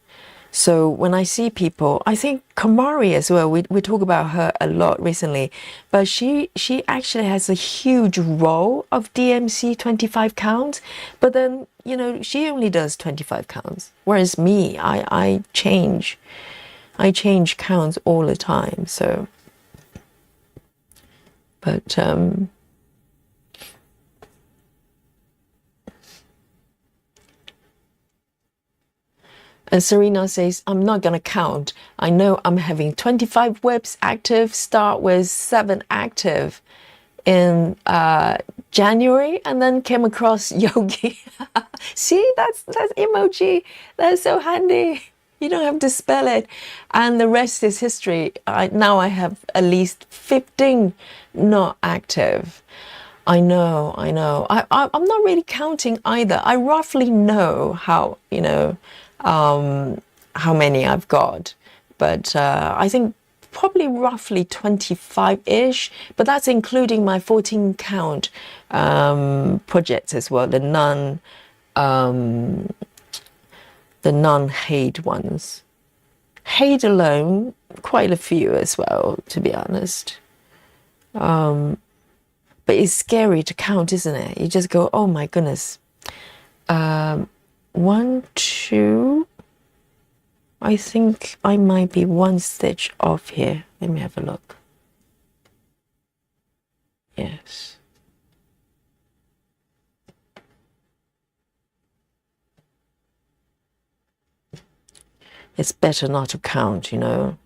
So when I see people, I think Kamari as well, we talk about her a lot recently, but she actually has a huge roll of DMC 25 counts, but then, you know, she only does 25 counts, whereas me, I change counts all the time. So, but and Serena says, I'm not going to count. I know I'm having 25 webs active, start with 7 active in January, and then came across Yogi. See, that's emoji. That's so handy. You don't have to spell it. And the rest is history. Now I have at least 15 not active. I know. I'm not really counting either. I roughly know how, you know, how many I've got, but I think probably roughly 25-ish, but that's including my 14 count projects as well, the non-Haid ones. Haid alone, quite a few as well, to be honest. But it's scary to count, isn't it? You just go, oh my goodness. 1, 2, I think I might be 1 stitch off here. Let me have a look. Yes. It's better not to count, you know.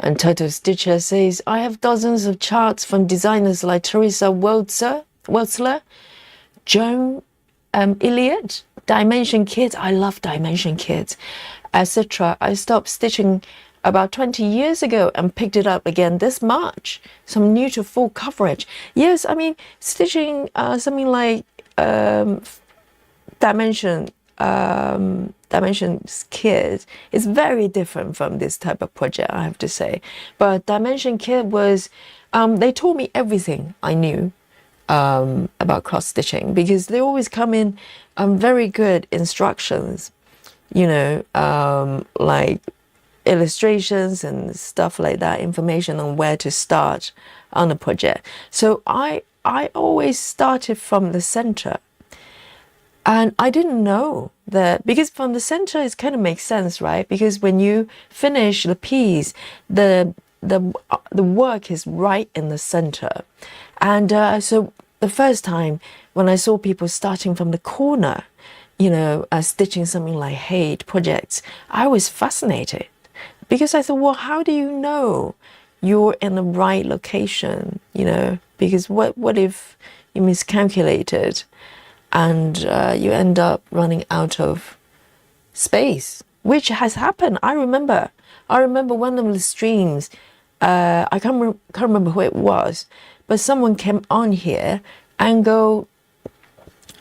And Toto Stitcher says, I have dozens of charts from designers like Teresa Weltzler, Joan Elliott, Dimension Kids. I love Dimension Kids, etc. I stopped stitching about 20 years ago and picked it up again this March. So I'm new to full coverage. Yes, I mean, stitching something like Dimensions Kid is very different from this type of project, I have to say. But Dimension Kid was, they taught me everything I knew about cross stitching, because they always come in very good instructions, you know, like illustrations and stuff like that, information on where to start on a project. So I always started from the center. And I didn't know that, because from the center it kind of makes sense, right? Because when you finish the piece, the the work is right in the center. And so the first time when I saw people starting from the corner, stitching something like hate projects, I was fascinated because I thought, well, how do you know you're in the right location? Because what if you miscalculated and you end up running out of space, which has happened. I remember one of the streams. I can't remember who it was, but someone came on here and go,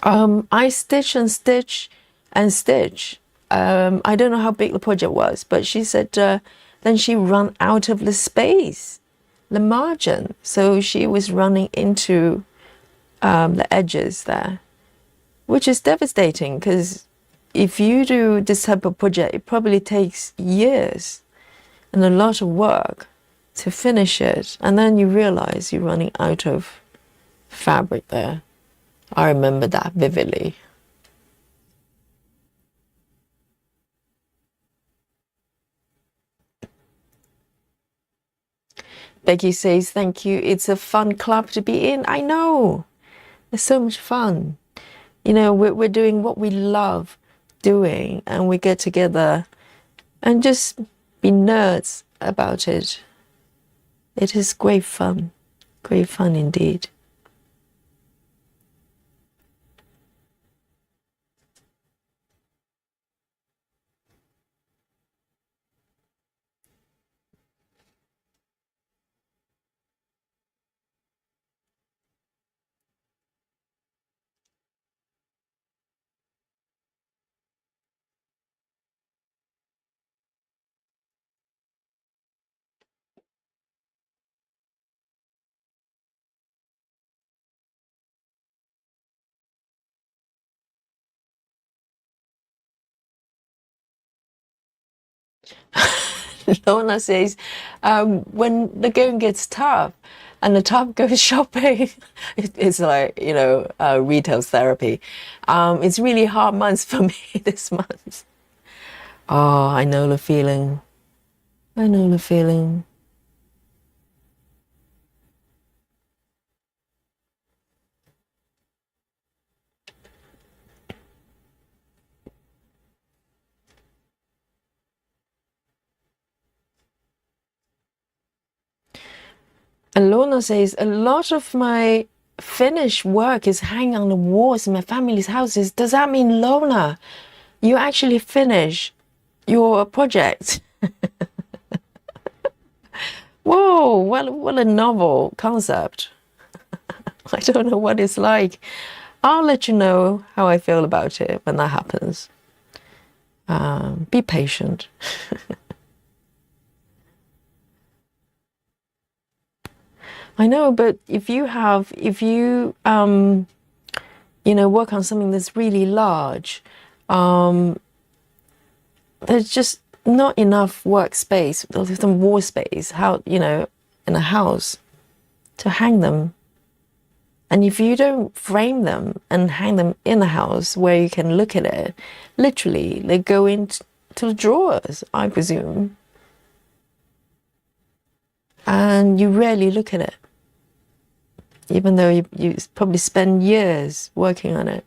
I stitch and stitch and stitch. I don't know how big the project was, but she said then she ran out of the space, the margin. So she was running into the edges there, which is devastating because if you do this type of project, it probably takes years and a lot of work to finish it. And then you realize you're running out of fabric there. I remember that vividly. Becky says, thank you. It's a fun club to be in. I know. It's so much fun. We're doing what we love doing, and we get together and just be nerds about it. It is great fun indeed. Lorna says, when the going gets tough and the top goes shopping, it's like, retail therapy. It's really hard months for me this month. Oh, I know the feeling. I know the feeling. And Lorna says, a lot of my finished work is hanging on the walls in my family's houses. Does that mean, Lorna, you actually finish your project? Whoa, what a novel concept. I don't know what it's like. I'll let you know how I feel about it when that happens. Be patient. I know, but if you work on something that's really large, there's just not enough workspace, there's some wall space, in a house to hang them. And if you don't frame them and hang them in the house where you can look at it, literally, they go into the drawers, I presume. And you rarely look at it, even though you probably spend years working on it.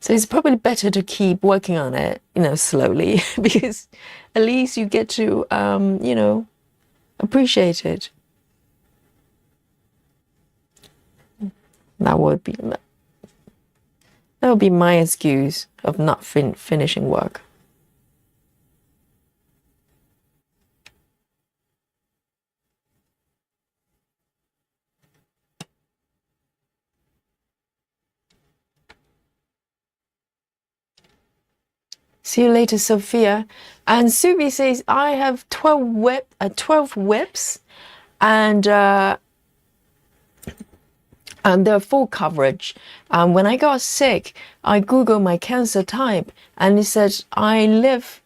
So it's probably better to keep working on it, slowly, because at least you get to, appreciate it. That would be my excuse of not finishing work. See you later, Sophia. And Subi says, I have 12 whips, and they're full coverage. When I got sick, I Googled my cancer type, and it said I live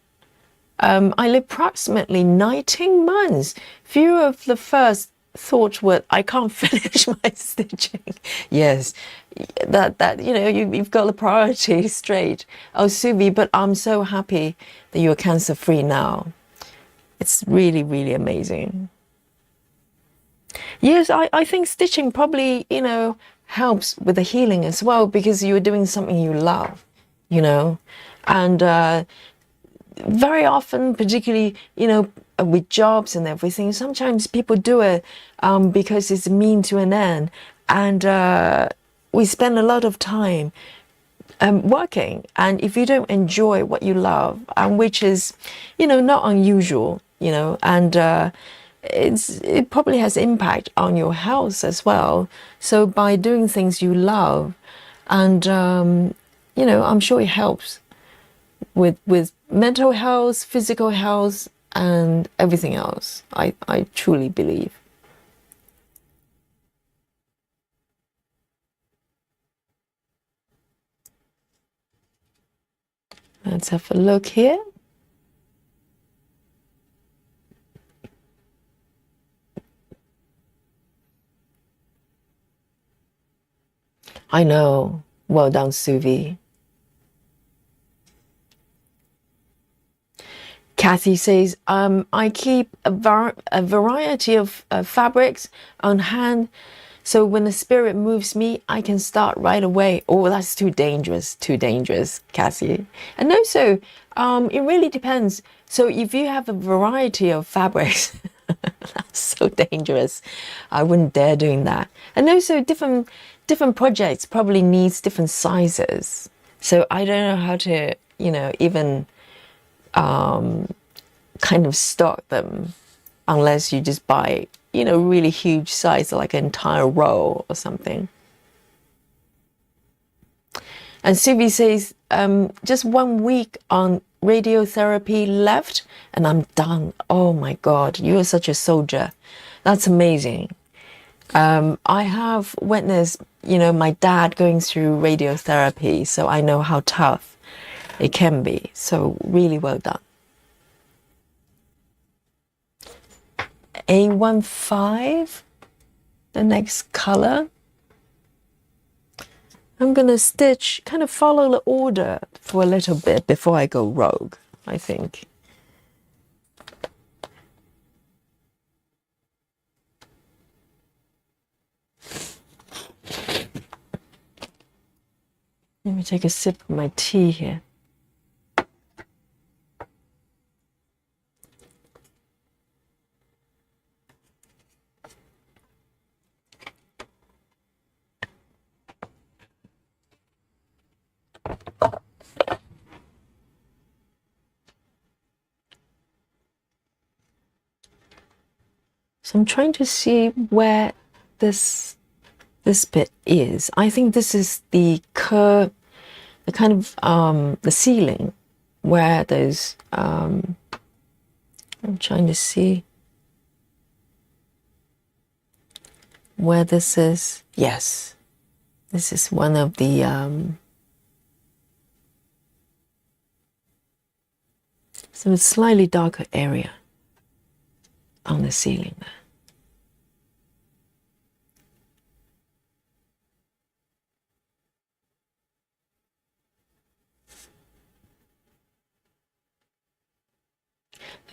approximately 19 months. Few of the first thought were, I can't finish my stitching. Yes, you've got the priority straight. Oh, Suvi, but I'm so happy that you're cancer free now. It's really, really amazing. Yes, I think stitching probably, helps with the healing as well because you're doing something you love, you know, and very often, particularly, with jobs and everything, sometimes people do it because it's a mean to an end, and we spend a lot of time working, and if you don't enjoy what you love, and which is, not unusual, and it probably has impact on your health as well. So by doing things you love, and I'm sure it helps with mental health, physical health, and everything else. I truly believe. Let's have a look here. I know. Well done, Suvi. Kathy says, I keep a variety of fabrics on hand, so when the spirit moves me, I can start right away. Oh, that's too dangerous, Kathy. And also, it really depends. So if you have a variety of fabrics, that's so dangerous. I wouldn't dare doing that. And also, different projects probably needs different sizes. So I don't know how to, even kind of stock them unless you just buy, really huge size, like an entire roll or something. And Sylvie says, just 1 week on radiotherapy left and I'm done. Oh my God, you're such a soldier. That's amazing. I have witnessed, my dad going through radiotherapy, so I know how tough it can be. So really well done. A15, the next color. I'm gonna stitch, kind of follow the order for a little bit before I go rogue, I think. Let me take a sip of my tea here. So I'm trying to see where this bit is. I think this is the curve, the kind of the ceiling where there's I'm trying to see where this is. Yes, this is one of the so it's slightly darker area on the ceiling there.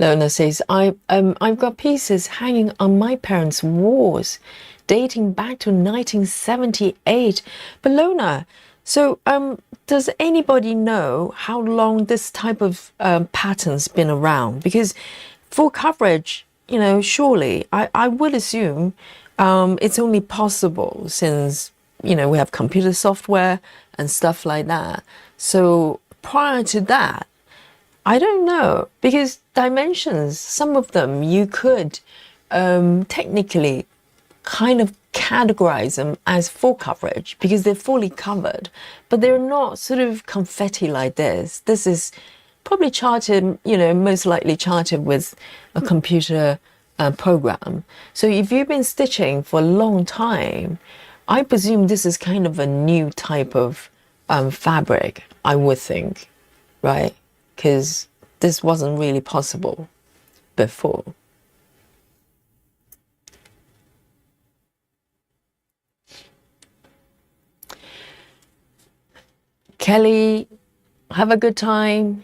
Lona says, I've got pieces hanging on my parents' walls dating back to 1978. But Lona, so does anybody know how long this type of pattern's been around? Because full coverage, surely I would assume it's only possible since, we have computer software and stuff like that. So prior to that, I don't know, because dimensions, some of them you could technically kind of categorize them as full coverage because they're fully covered, but they're not sort of confetti like this. This is probably charted, most likely charted with a computer program. So if you've been stitching for a long time, I presume this is kind of a new type of fabric, I would think, right? Because this wasn't really possible before. Kelly, have a good time.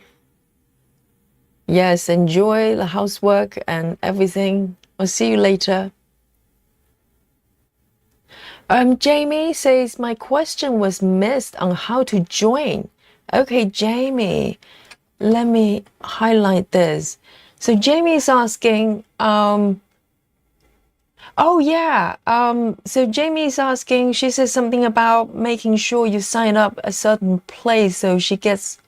Yes, enjoy the housework and everything. I'll see you later. Jamie says my question was missed on how to join. Okay, Jamie, let me highlight this. So Jamie is asking, oh yeah, so Jamie is asking, she says something about making sure you sign up a certain place so she gets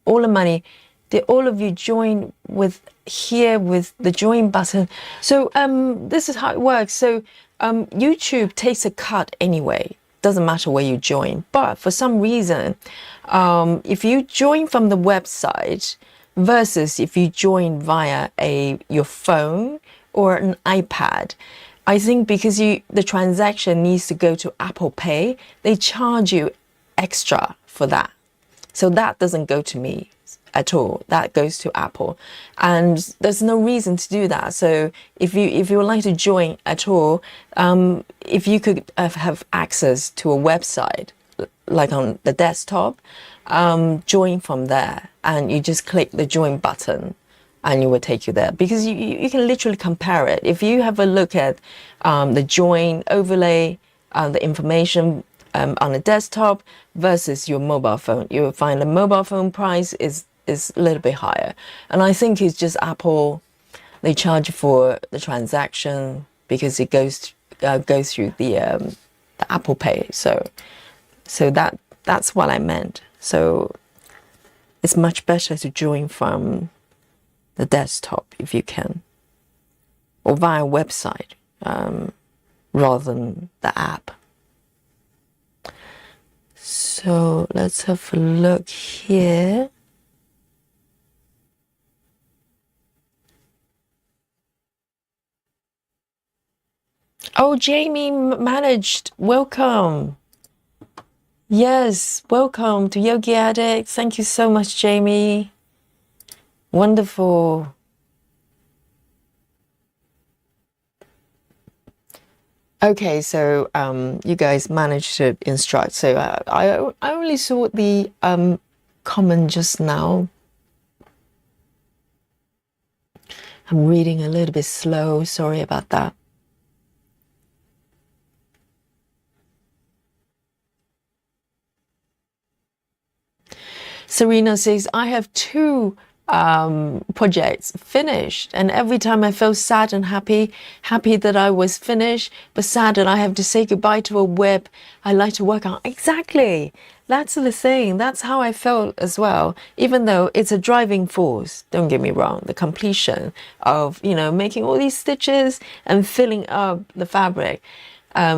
all the money. Did all of you join with here with the join button? So this is how it works. So YouTube takes a cut anyway. Doesn't matter where you join. But for some reason, if you join from the website versus if you join via your phone or an iPad, I think because the transaction needs to go to Apple Pay, they charge you extra for that. So that doesn't go to me at all. That goes to Apple, and there's no reason to do that. So if you would like to join at all, if you could have access to a website like on the desktop, join from there, and you just click the join button, and it will take you there, because you can literally compare it. If you have a look at the join overlay, the information on the desktop versus your mobile phone, you will find the mobile phone price is a little bit higher. And I think it's just Apple, they charge for the transaction because it goes through the Apple Pay. So that's what I meant. So it's much better to join from the desktop if you can, or via a website rather than the app. So let's have a look here. Oh, Jamie managed. Welcome. Yes, welcome to Yogi Addict. Thank you so much, Jamie. Wonderful. Okay, so you guys managed to instruct. So I only saw the comment just now. I'm reading a little bit slow. Sorry about that. Serena says, I have 2 projects finished, and every time I felt sad and happy that I was finished, but sad that I have to say goodbye to a web I like to work on. Exactly. That's the thing. That's how I felt as well, even though it's a driving force. Don't get me wrong. The completion of, making all these stitches and filling up the fabric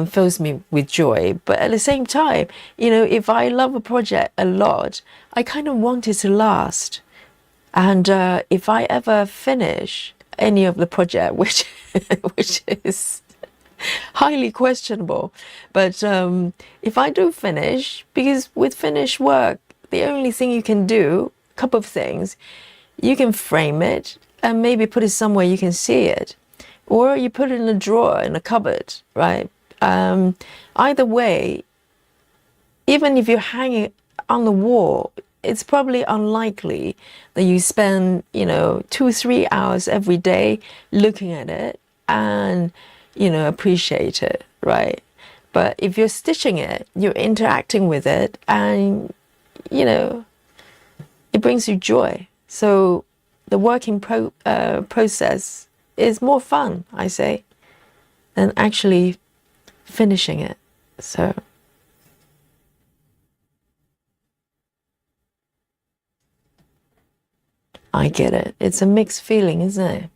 fills me with joy. But at the same time, if I love a project a lot, I kind of want it to last. And if I ever finish any of the project, which is highly questionable, but if I do finish, because with finished work, the only thing you can do, a couple of things, you can frame it and maybe put it somewhere you can see it, or you put it in a drawer in a cupboard, right? Either way, even if you hang it on the wall, it's probably unlikely that you spend, 2-3 hours every day looking at it and, appreciate it, right? But if you're stitching it, you're interacting with it, and, it brings you joy. So the working process is more fun, I say, than actually finishing it. So I get it. It's a mixed feeling, isn't it?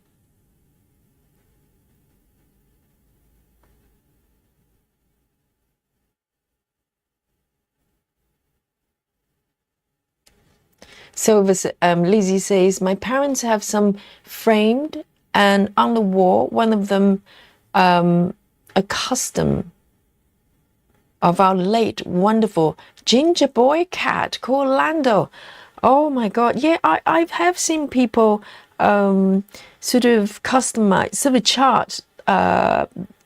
So Lizzie says, my parents have some framed and on the wall, one of them a custom of our late wonderful ginger boy cat called Lando. Oh my God. Yeah, I have seen people sort of customize, sort of chart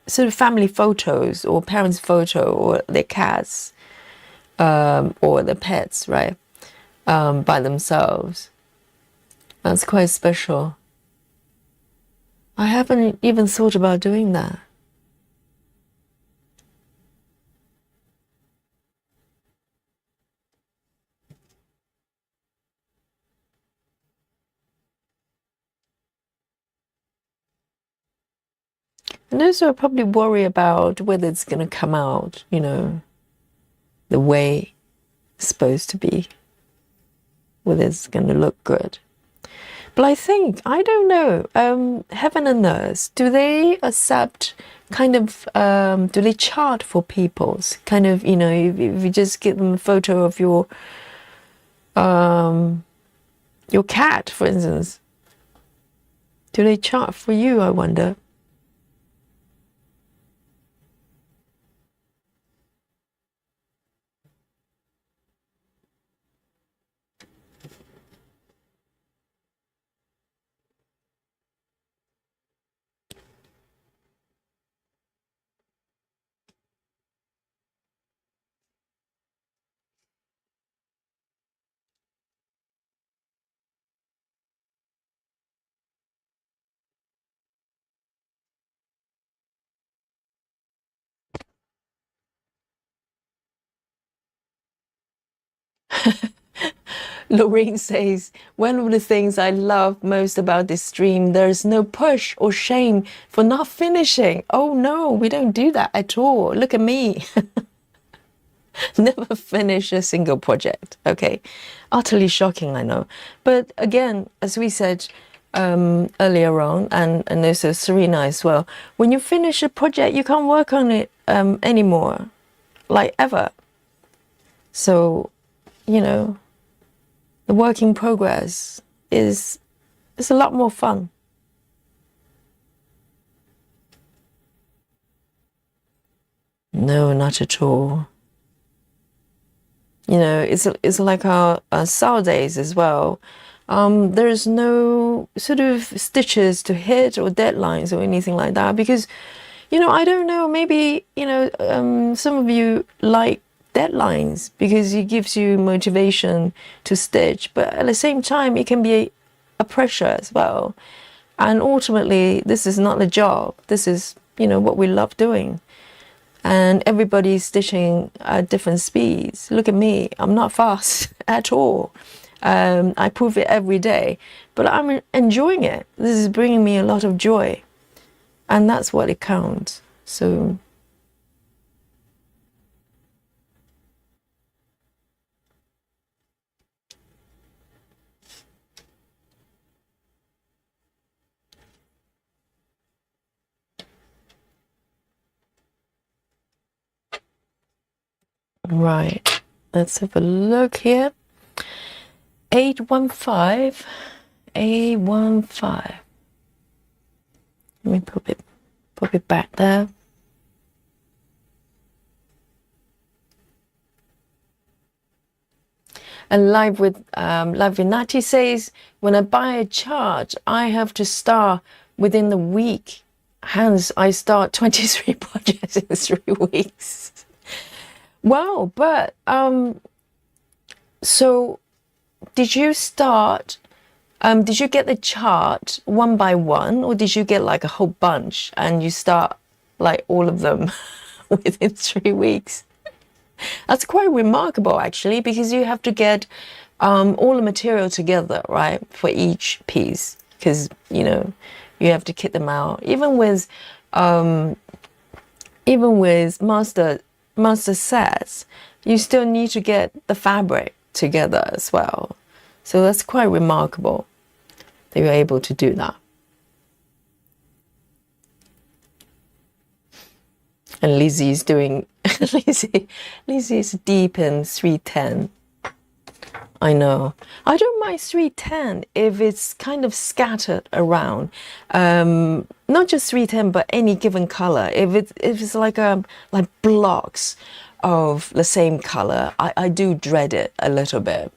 sort of family photos or parents' photo or their cats or their pets, right, by themselves. That's quite special. I haven't even thought about doing that. And also I probably worry about whether it's going to come out, the way it's supposed to be, whether it's going to look good. But I think, I don't know, heaven and earth, do they accept do they chart for people's kind of, if you just give them a photo of your cat, for instance, do they chart for you, I wonder? Lorraine says, one of the things I love most about this stream, there's no push or shame for not finishing. Oh no, we don't do that at all. Look at me. Never finish a single project. Okay. Utterly shocking, I know. But again, as we said earlier on, and also Serena as well, when you finish a project, you can't work on it anymore, like ever. So, the work in progress is a lot more fun. No, not at all. It's like our SAL days as well. There's no sort of stitches to hit or deadlines or anything like that because, I don't know, maybe, some of you like deadlines because it gives you motivation to stitch, but at the same time it can be a pressure as well, and ultimately this is not a job, this is what we love doing, and everybody's stitching at different speeds. Look at me, I'm not fast at all. I prove it every day, but I'm enjoying it. This is bringing me a lot of joy, and that's what it counts. So right, let's have a look here. 815, A15. Let me pop it back there. And live with Nati says, when I buy a chart, I have to start within the week. Hence, I start 23 projects in 3 weeks. Wow, but so did you start? Did you get the chart one by one, or did you get like a whole bunch and you start like all of them within 3 weeks? That's quite remarkable, actually, because you have to get all the material together, right, for each piece, because you have to kit them out. Even with master sets, you still need to get the fabric together as well. So that's quite remarkable that you're able to do that. And Lizzie is doing Lizzie is deep in 310. I know. I don't mind 310 if it's kind of scattered around. Not just 310, but any given color. If it's like blocks of the same color, I do dread it a little bit.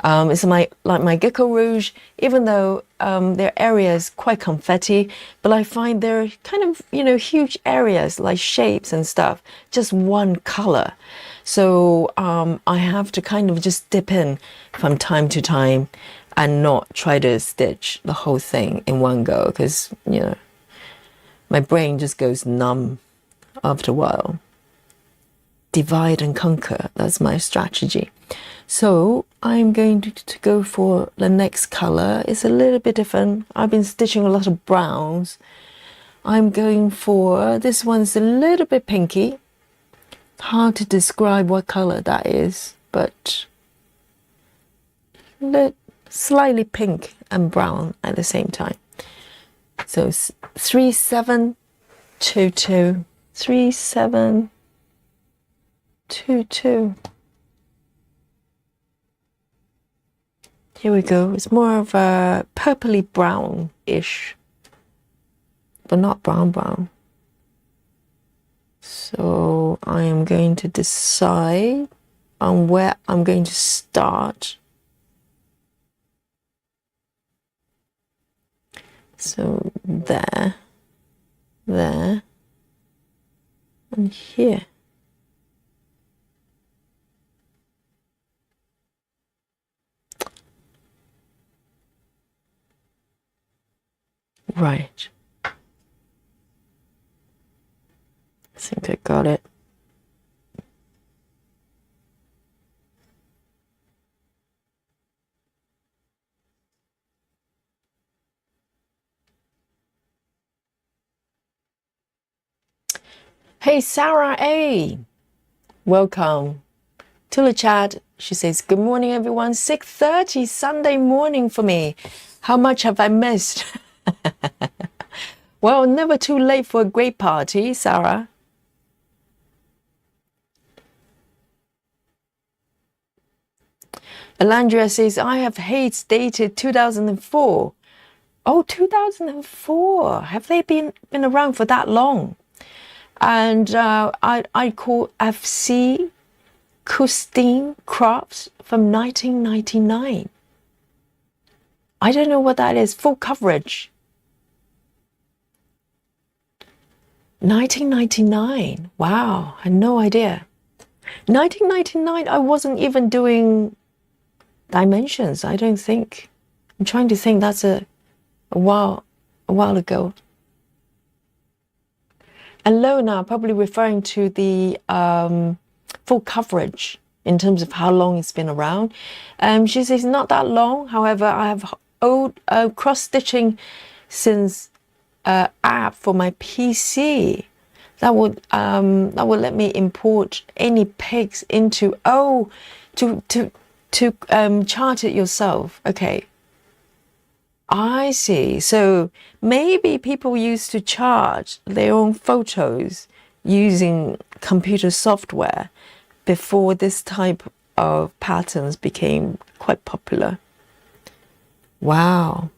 It's my Gecko Rouge, even though their area is quite confetti, but I find they're kind of, huge areas like shapes and stuff, just one color. So I have to kind of just dip in from time to time and not try to stitch the whole thing in one go, because, you know, my brain just goes numb after a while. Divide and conquer, that's my strategy. So I'm going to go for the next color. It's a little bit different. I've been stitching a lot of browns. I'm going for, this one's a little bit pinky. Hard to describe what color that is, but slightly pink and brown at the same time. So 3722, 3722. Here we go. It's more of a purpley brown-ish, but not brown. So I am going to decide on where I'm going to start. So there, and here. Right. I think I got it. Hey, Sarah A. Welcome to the chat. She says, good morning, everyone. 6:30 Sunday morning for me. How much have I missed? Well, never too late for a great party, Sarah. Alandria says, I have hates dated 2004. Oh, 2004. Have they been around for that long? And I call FC Custine Crafts from 1999. I don't know what that is. Full coverage. 1999. Wow, I had no idea. 1999, I wasn't even doing dimensions, I don't think. I'm trying to think, that's a while ago. And Lona, probably referring to the full coverage in terms of how long it's been around. She says not that long. However, I have old cross-stitching since app for my PC. That would let me import any pics into to chart it yourself. Okay. I see. So maybe people used to chart their own photos using computer software before this type of patterns became quite popular. Wow.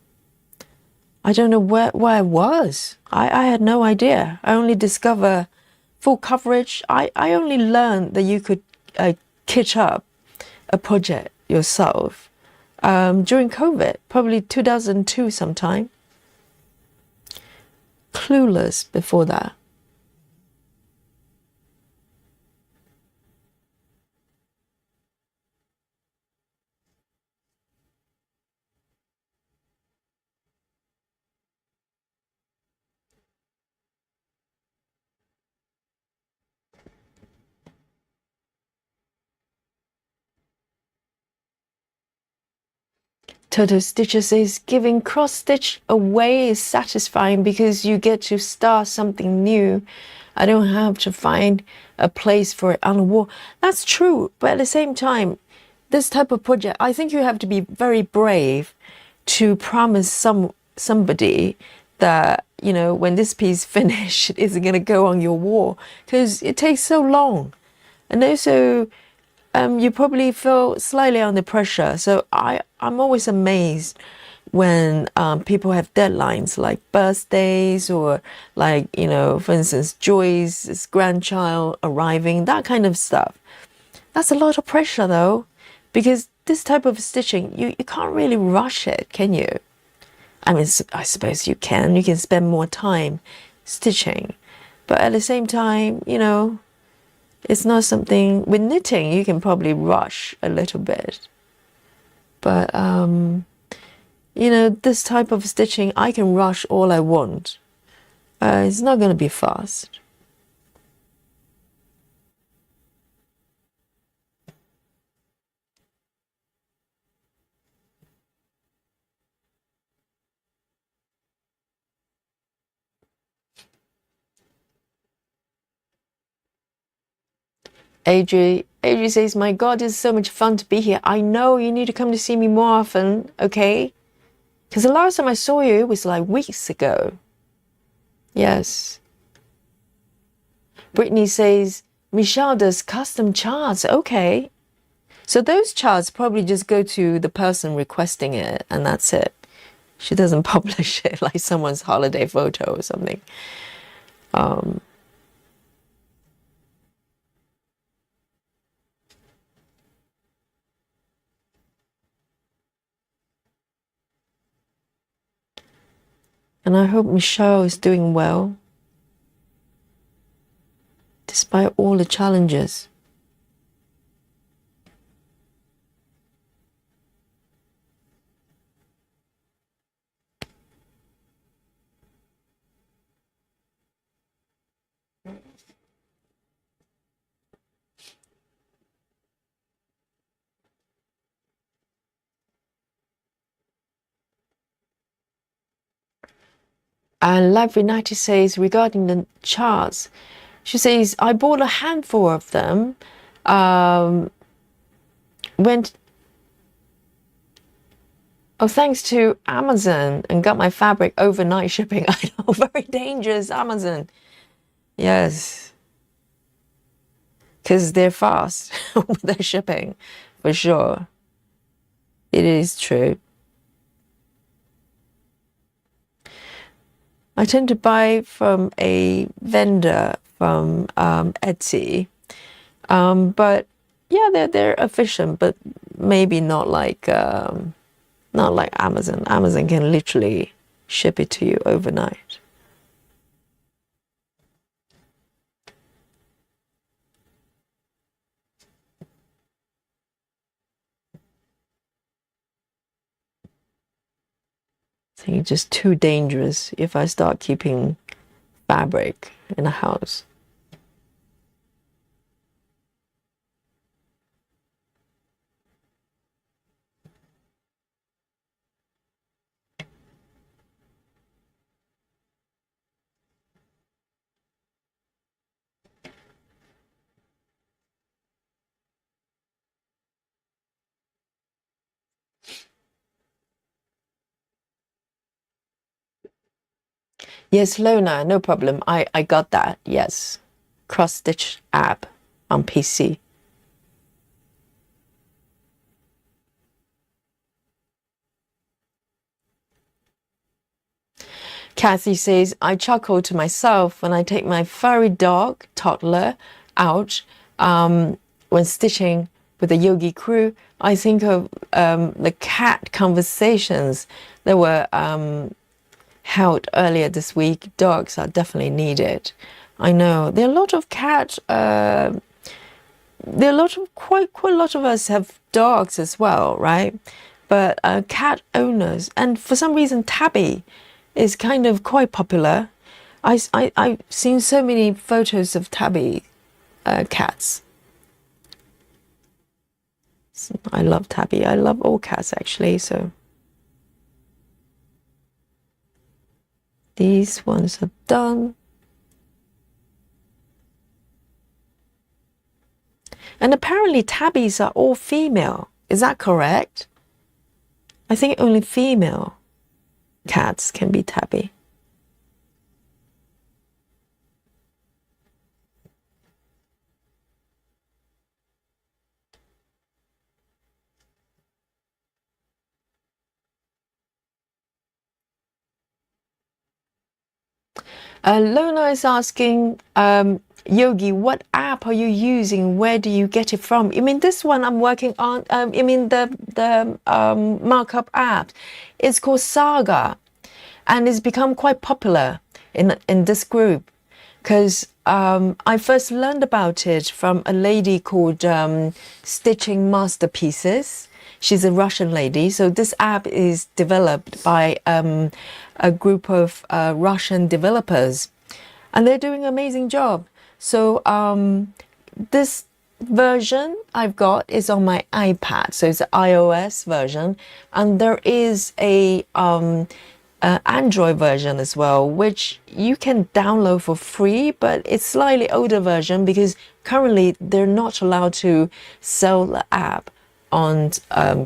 I don't know where I was. I had no idea. I only discovered full coverage. I only learned that you could kit up a project yourself during COVID, probably 2002 sometime. Clueless before that. Toto Stitcher says, giving cross stitch away is satisfying because you get to start something new. I don't have to find a place for it on the wall. That's true, but at the same time, this type of project, I think you have to be very brave to promise somebody that, you know, when this piece finished, it isn't going to go on your wall, because it takes so long. And also, you probably feel slightly under pressure. So I'm always amazed when people have deadlines like birthdays or like, you know, for instance, Joy's grandchild arriving, that kind of stuff. That's a lot of pressure though, because this type of stitching, you can't really rush it, can you? I mean, I suppose you can spend more time stitching, but at the same time, you know, it's not something, with knitting, you can probably rush a little bit. But you know, this type of stitching, I can rush all I want. It's not going to be fast. Adri says, my God, it's so much fun to be here. I know, you need to come to see me more often, okay? Because the last time I saw you was like weeks ago. Yes. Brittany says, Michelle does custom charts. Okay. So those charts probably just go to the person requesting it, and that's it. She doesn't publish it like someone's holiday photo or something. And I hope Michelle is doing well, despite all the challenges. And Life United says, regarding the charts, she says, I bought a handful of them. Went, thanks to Amazon, and got my fabric overnight shipping. I know, very dangerous, Amazon. Yes. Because they're fast with their shipping, for sure. It is true. I tend to buy from a vendor from Etsy, but yeah, they're efficient, but maybe not like Amazon. Amazon can literally ship it to you overnight. I think it's just too dangerous if I start keeping fabric in a house. Yes, Lona, no problem. I got that. Yes. Cross stitch app on PC. Kathy says, I chuckle to myself when I take my furry dog, toddler, out when stitching with the yogi crew. I think of the cat conversations that were held earlier this week. Dogs are definitely needed. I know there are a lot of cat. There are a lot of quite a lot of us have dogs as well, right? But cat owners, and for some reason, Tabby is kind of quite popular. I've seen so many photos of Tabby cats. I love Tabby. I love all cats actually. So these ones are done. And apparently tabbies are all female. Is that correct? I think only female cats can be tabby. Lona is asking, Yogi, what app are you using? Where do you get it from? You mean this one I'm working on? You mean the markup app? It's called Saga, and it's become quite popular in this group because I first learned about it from a lady called Stitching Masterpieces. She's a Russian lady. So this app is developed by a group of Russian developers, and they're doing an amazing job. So this version I've got is on my iPad, so it's an iOS version, and there is a Android version as well, which you can download for free, but it's slightly older version because currently they're not allowed to sell the app on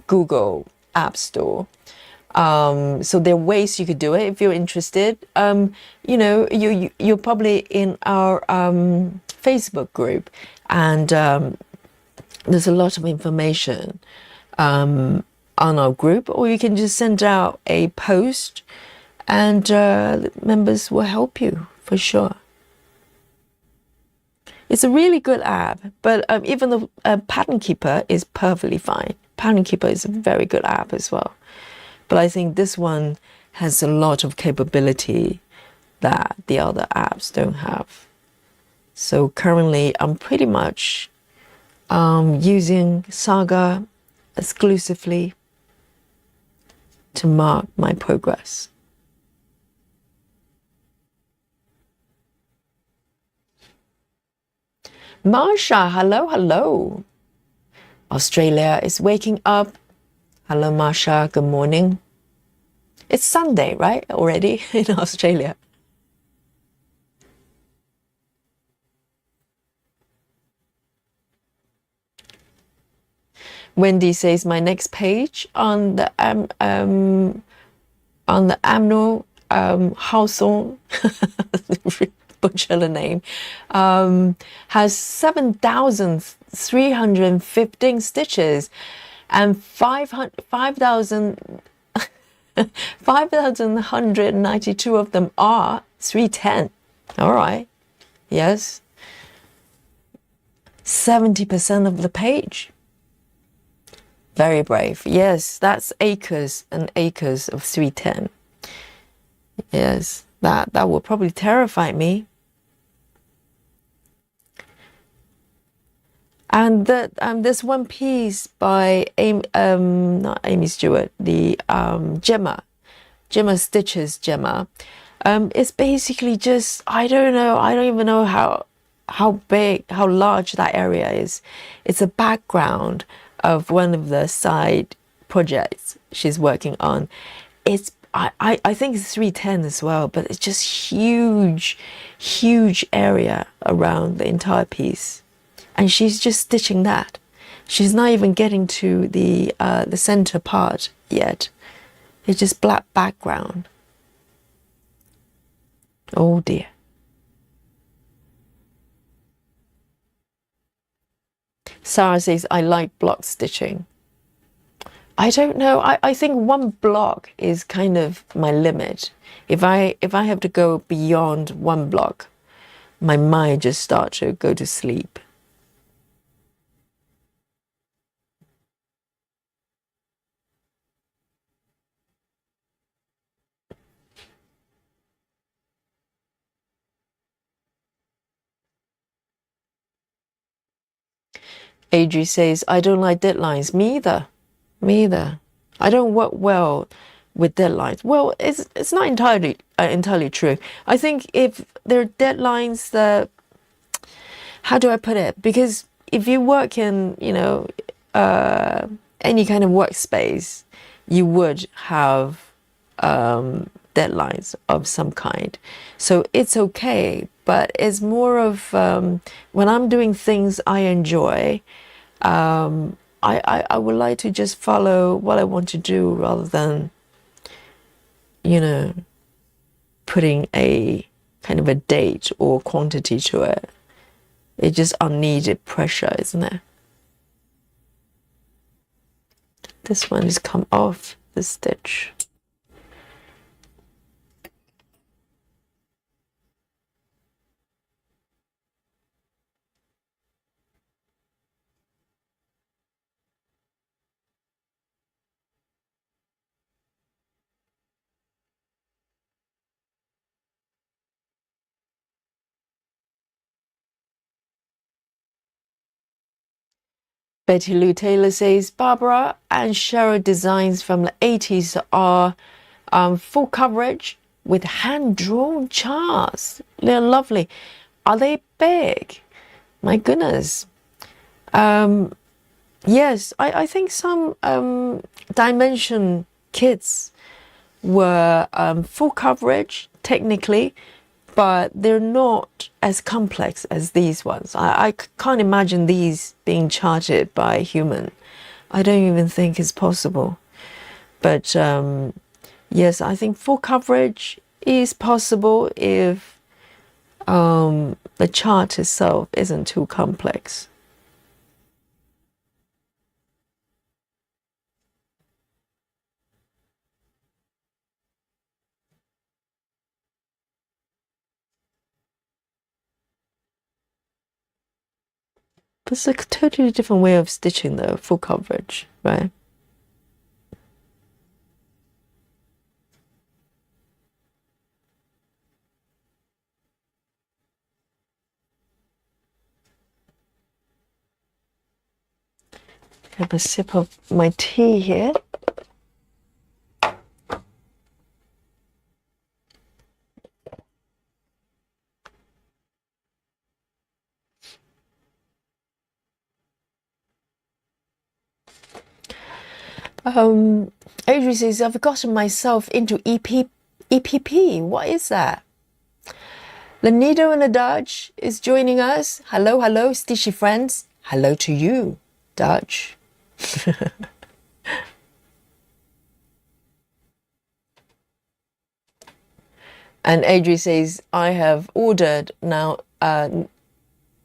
Google App Store. So there are ways you could do it if you're interested. You're probably in our Facebook group, and there's a lot of information on our group, or you can just send out a post, and members will help you for sure. It's a really good app, but even the Pattern Keeper is perfectly fine. Pattern Keeper is a very good app as well. But I think this one has a lot of capability that the other apps don't have. So currently, I'm pretty much using Saga exclusively to mark my progress. Marsha, hello, hello. Australia is waking up. Hello, Marsha, good morning. It's Sunday, right? Already in Australia. Wendy says my next page on the annual household butcher the name has 7,315 stitches and 5,192 of them are 310. All right. Yes. 70% of the page. Very brave. Yes, that's acres and acres of 310. Yes, that will probably terrify me. And that this one piece by not Aimee Stewart, the Gemma Stitches Gemma. It's basically just, I don't even know how big, how large that area is. It's a background of one of the side projects she's working on. I think it's 310 as well, but it's just huge area around the entire piece. And she's just stitching that. She's not even getting to the center part yet. It's just black background. Oh dear. Sarah says, I like block stitching. I don't know. I think one block is kind of my limit. If I have to go beyond one block, my mind just starts to go to sleep. Adri says, I don't like deadlines. Me either. Me either. I don't work well with deadlines. Well, it's not entirely true. I think if there are deadlines that, how do I put it? Because if you work in, any kind of workspace, you would have deadlines of some kind. So it's okay, but it's more of when I'm doing things I enjoy, I would like to just follow what I want to do rather than, putting a kind of a date or quantity to it. It's just unneeded pressure, isn't it? This one has come off the stitch. Betty Lou Taylor says, Barbara and Cheryl designs from the 80s are full coverage with hand-drawn charts. They're lovely. Are they big? My goodness. Yes, I think some dimension kits were full coverage technically, but they're not as complex as these ones. I can't imagine these being charted by a human. I don't even think it's possible. But yes, I think full coverage is possible if the chart itself isn't too complex. But it's a totally different way of stitching though, full coverage, right? Have a sip of my tea here. Adri says, I've gotten myself into EPP. What is that? Lanido and the Dutch is joining us. Hello, hello, stitchy friends. Hello to you, Dutch. And Adri says, I have ordered now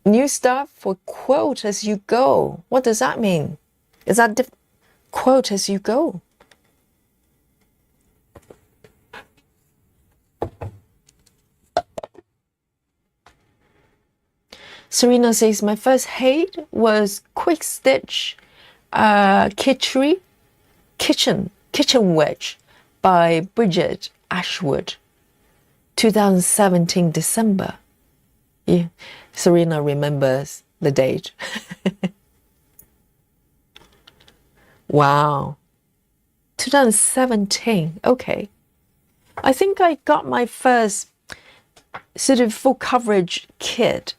new stuff for quote as you go. What does that mean? Is that quote as you go? Serena says, my first hate was quick stitch kitchen wedge by Bridget Ashwood, 2017 December. Yeah, Serena remembers the date. Wow, 2017. Okay, I think I got my first sort of full coverage kit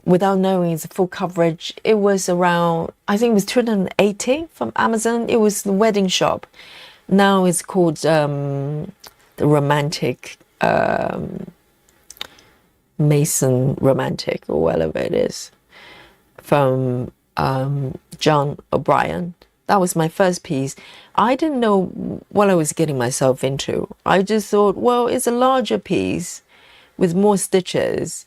without knowing it's full coverage. It was around, I think it was 2018 from Amazon. It was the wedding shop. Now it's called the Romantic Mason Romantic or whatever it is, from John O'Brien. That was my first piece. I didn't know what I was getting myself into. I just thought, well, it's a larger piece with more stitches,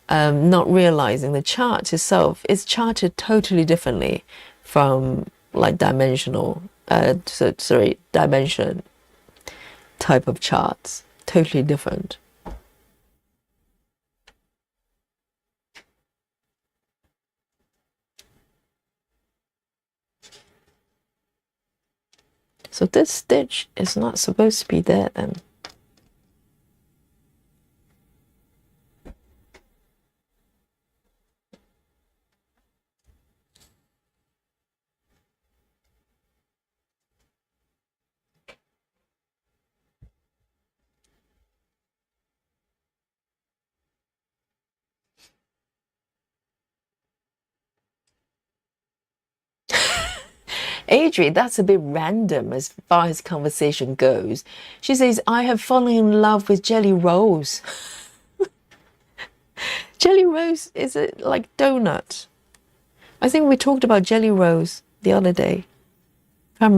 not realizing the chart itself is charted totally differently from like dimension type of charts. Totally different. So this stitch is not supposed to be there then. Adri, that's a bit random as far as conversation goes. She says, I have fallen in love with Jelly Rolls. Jelly Rolls, is it like donut? I think we talked about Jelly Rolls the other day. Can't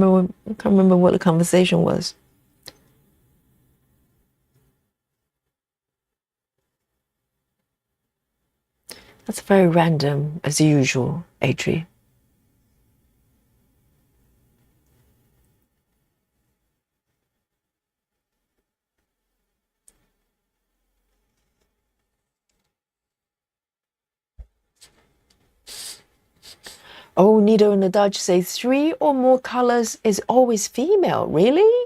remember what the conversation was. That's very random as usual, Adri. Oh, Nido and the Dutch say 3 or more colors is always female. Really?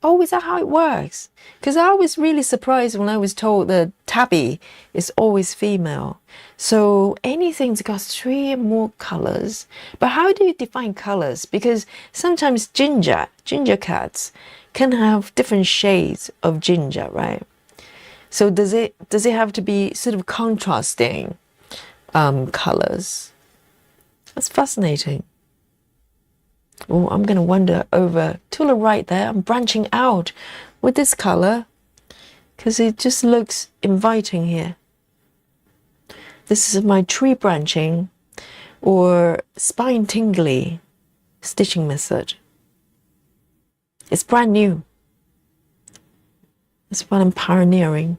Oh, is that how it works? Because I was really surprised when I was told that tabby is always female. So anything's got 3 or more colors. But how do you define colors? Because sometimes ginger cats can have different shades of ginger, right? So does it have to be sort of contrasting colors? That's fascinating. Oh, I'm going to wander over to the right there. I'm branching out with this color because it just looks inviting here. This is my tree branching or spine tingly stitching method. It's brand new. That's what I'm pioneering.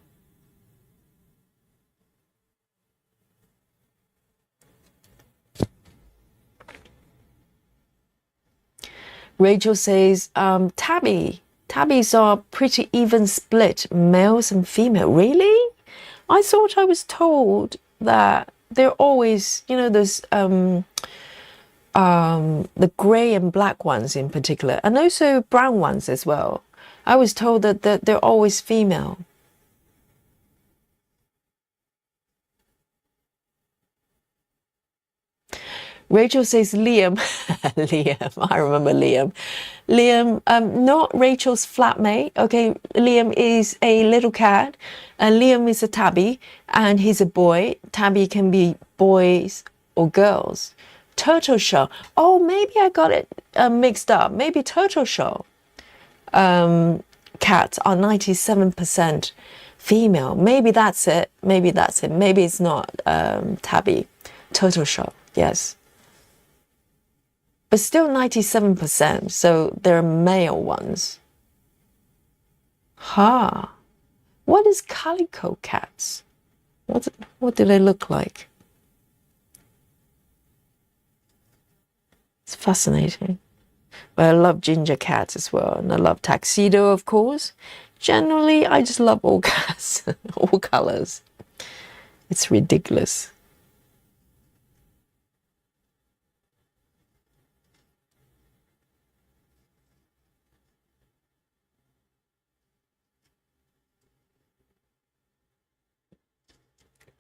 Rachel says, tabbies are pretty even split, males and female. Really? I thought I was told that they're always, those the grey and black ones in particular, and also brown ones as well. I was told that they're always female. Rachel says Liam. Liam, I remember Liam. Liam, not Rachel's flatmate. Okay, Liam is a little cat, and Liam is a tabby, and he's a boy. Tabby can be boys or girls. Turtle shell. Oh, maybe I got it mixed up. Maybe turtle shell cats are 97% female. Maybe that's it. Maybe that's it. Maybe it's not tabby. Turtle shell. Yes. But still 97%, so they're male ones. Ha! What is calico cats? What do they look like? It's fascinating. But I love ginger cats as well, and I love tuxedo, of course. Generally, I just love all cats, all colors. It's ridiculous.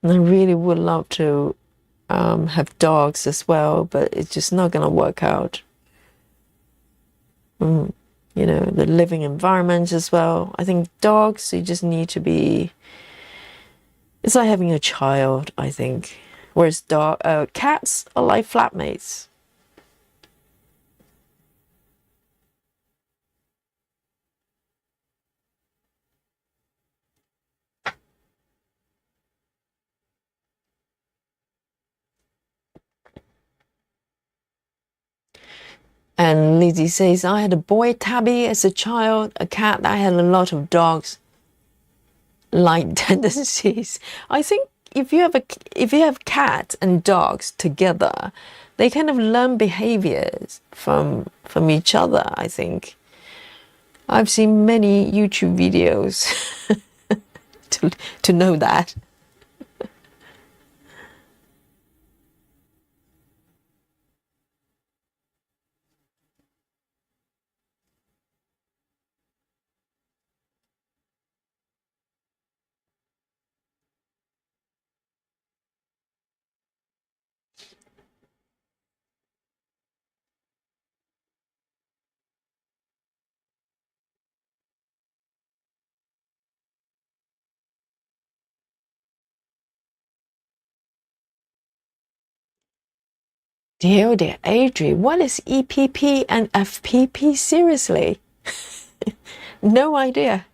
And I really would love to have dogs as well, but it's just not going to work out. The living environment as well. I think dogs, you just need to be. It's like having a child, I think. Whereas cats are like flatmates. And Lizzie says, I had a boy tabby as a child, a cat that had a lot of dogs like tendencies. I think if you have cats and dogs together, they kind of learn behaviors from each other, I think. I've seen many YouTube videos to know that. Dear Adri, what is EPP and FPP? Seriously? No idea.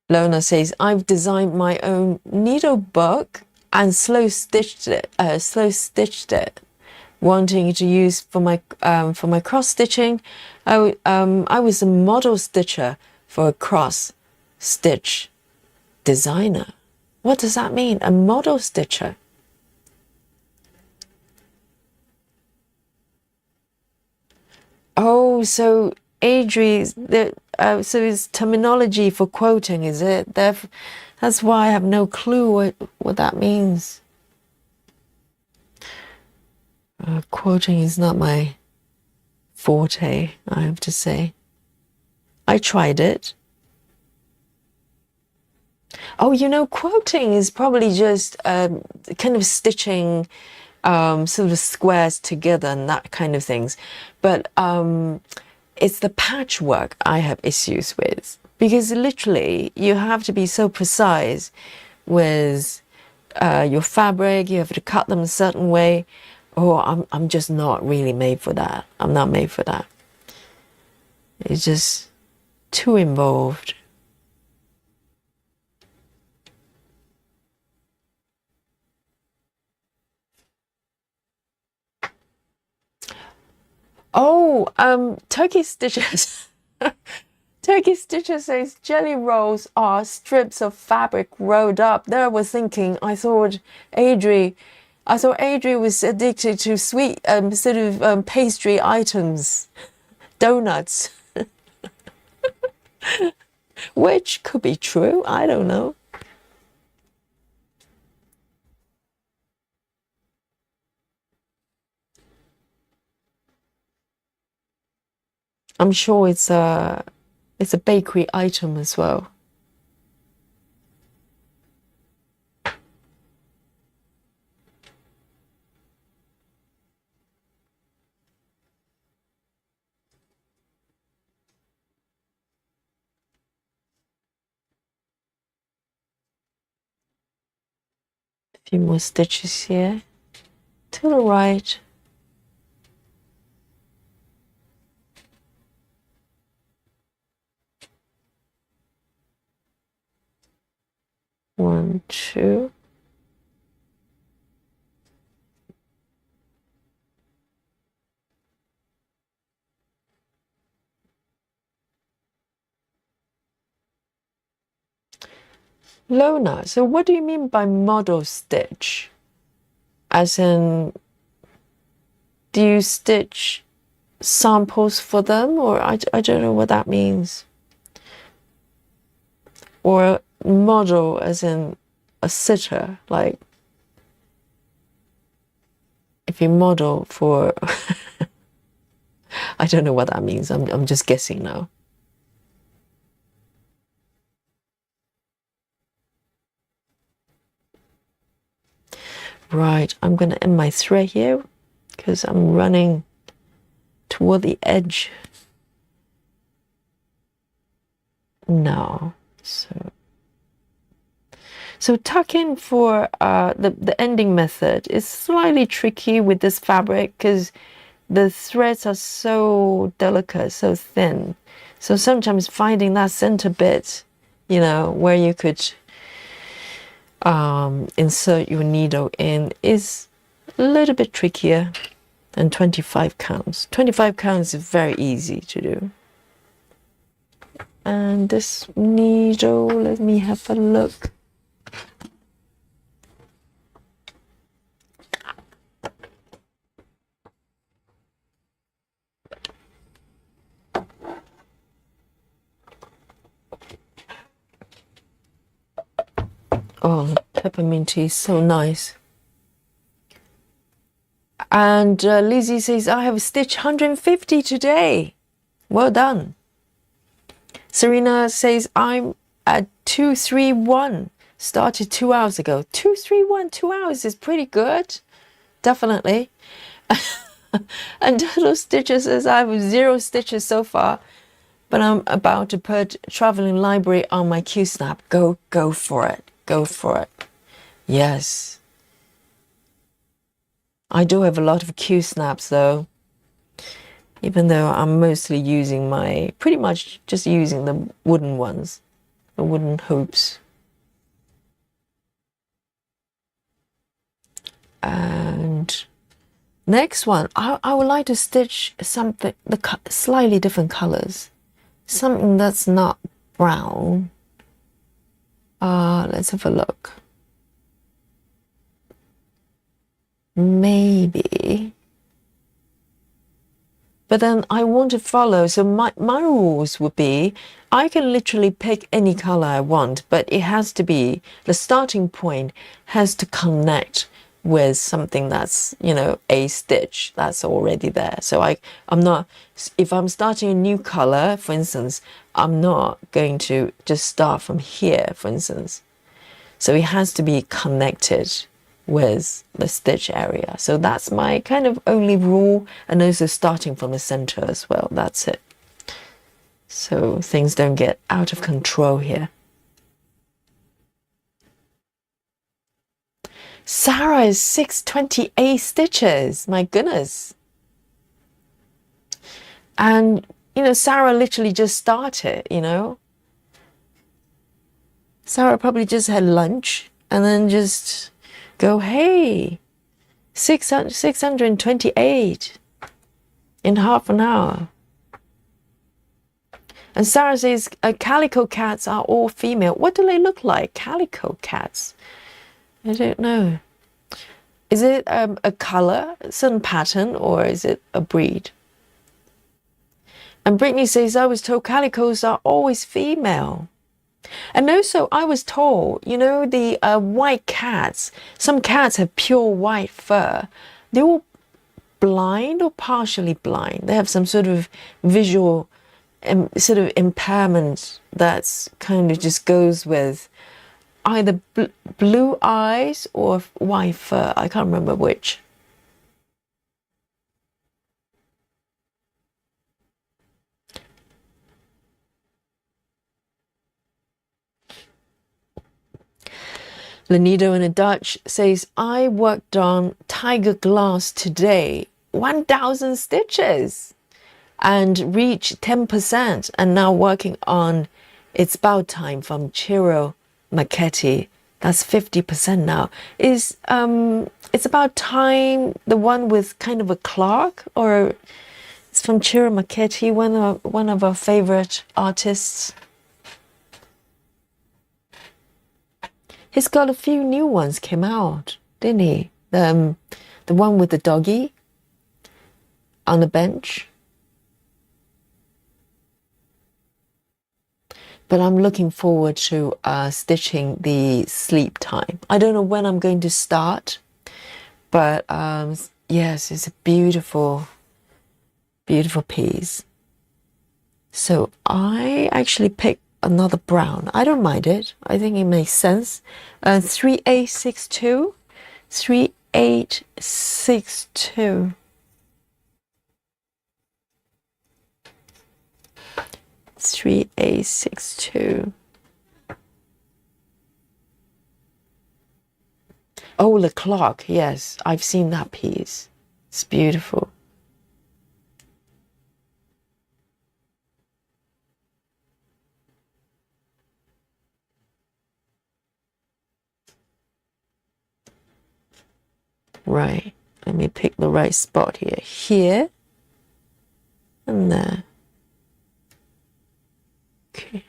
Lona says, I've designed my own needle book and slow stitched it, wanting to use for my cross stitching. I was a model stitcher for a cross stitch designer. What does that mean? A model stitcher? Oh, so Adri, so it's terminology for quoting, is it? That's why I have no clue what that means. Quoting is not my forte, I have to say. I tried it. Oh, you know, quilting is probably just kind of stitching sort of squares together and that kind of things. But it's the patchwork I have issues with, because literally you have to be so precise with your fabric. You have to cut them a certain way. Oh, I'm just not really made for that. I'm not made for that. It's just too involved. Oh, turkey stitches. Turkey stitches says jelly rolls are strips of fabric rolled up. There I was thinking, I thought Adri was addicted to sweet sort of pastry items, donuts, which could be true. I don't know. I'm sure it's a bakery item as well. A few more stitches here to the right. One, two. Lona, so what do you mean by model stitch? As in, do you stitch samples for them, or I don't know what that means. Or model as in a sitter, like if you model for I don't know what that means. I'm just guessing now. Right, I'm gonna end my thread here because I'm running toward the edge now. So tuck in for the ending method is slightly tricky with this fabric because the threads are so delicate, so thin. So sometimes finding that center bit, you know, where you could insert your needle in is a little bit trickier than 25 counts. 25 counts is very easy to do. And this needle, let me have a look. Oh, peppermint tea is so nice. And Lizzie says, I have stitched 150 today. Well done. Serena says, I'm at 231. Started 2 hours ago. 231, 2 hours is pretty good. Definitely. And Turtle Stitches says, I have 0 stitches so far, but I'm about to put Traveling Library on my Q-snap. Go for it. Go for it. Yes. I do have a lot of Q-snaps though, even though I'm mostly using pretty much just using the wooden ones, the wooden hoops. And next one, I would like to stitch something, slightly different colors, something that's not brown. Let's have a look. Maybe. But then I want to follow, so my rules would be, I can literally pick any color I want, but it has to be, the starting point has to connect with something that's, you know, a stitch that's already there. So I'm not, if I'm starting a new color, for instance, I'm not going to just start from here, for instance. So it has to be connected with the stitch area. So that's my kind of only rule, and also starting from the center as well. That's it. So things don't get out of control here. Sarah is 628 stitches. My goodness. And, you know, Sarah literally just started, you know. Sarah probably just had lunch and then just go, hey, 628 in half an hour. And Sarah says, calico cats are all female. What do they look like? Calico cats? I don't know. Is it a color, some pattern, or is it a breed? And Brittany says, I was told calicos are always female. And also, I was told, you know, the white cats, some cats have pure white fur. They're all blind or partially blind. They have some sort of visual sort of impairment that's kind of just goes with either blue eyes or white fur. I can't remember which. Lenido in a Dutch says, I worked on tiger glass today, 1,000 stitches, and reached 10%, and now working on It's About Time from Ciro Marchetti. That's 50% now. Is It's About Time the one with kind of a clock, or it's from Ciro Marchetti, one of our favorite artists? He's got a few new ones came out, didn't he? The one with the doggy on the bench. But I'm looking forward to stitching the Sleep Time. I don't know when I'm going to start, but yes, it's a beautiful, beautiful piece. So I actually picked another brown. I don't mind it. I think it makes sense. 3862. 3862. Three A62. Oh, the clock. Yes, I've seen that piece. It's beautiful. Right. Let me pick the right spot here. Here and there. Okay.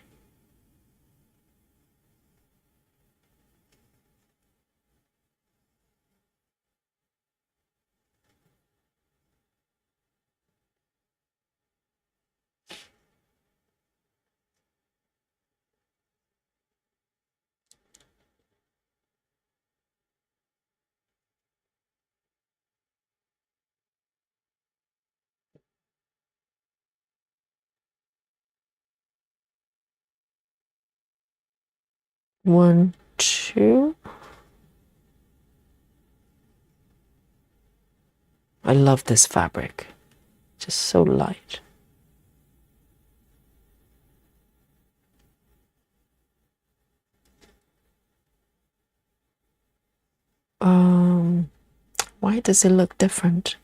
One, two. I love this fabric. Just so light. Why does it look different?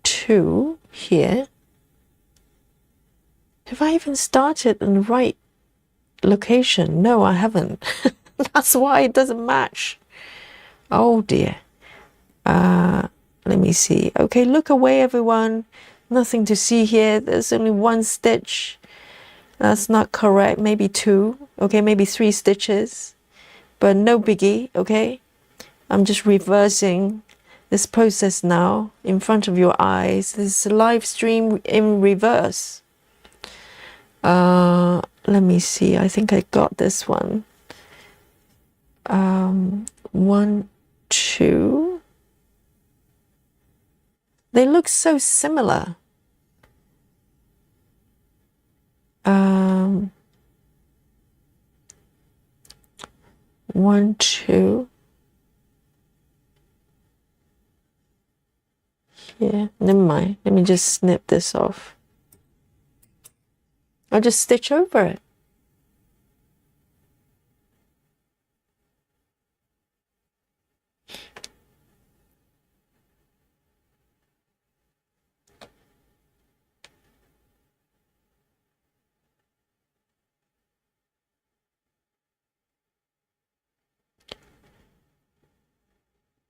Two here. Have I even started in the right location? No, I haven't. That's why it doesn't match. Oh dear. Let me see. Okay, look away, everyone. Nothing to see here. There's only one stitch. That's not correct. Maybe two. Okay, maybe 3 stitches. But no biggie, okay? I'm just reversing this process now in front of your eyes. This is a live stream in reverse. Let me see. I think I got this one. 1, 2. They look so similar. One, two. Here. Never mind. Let me just snip this off. I'll just stitch over it.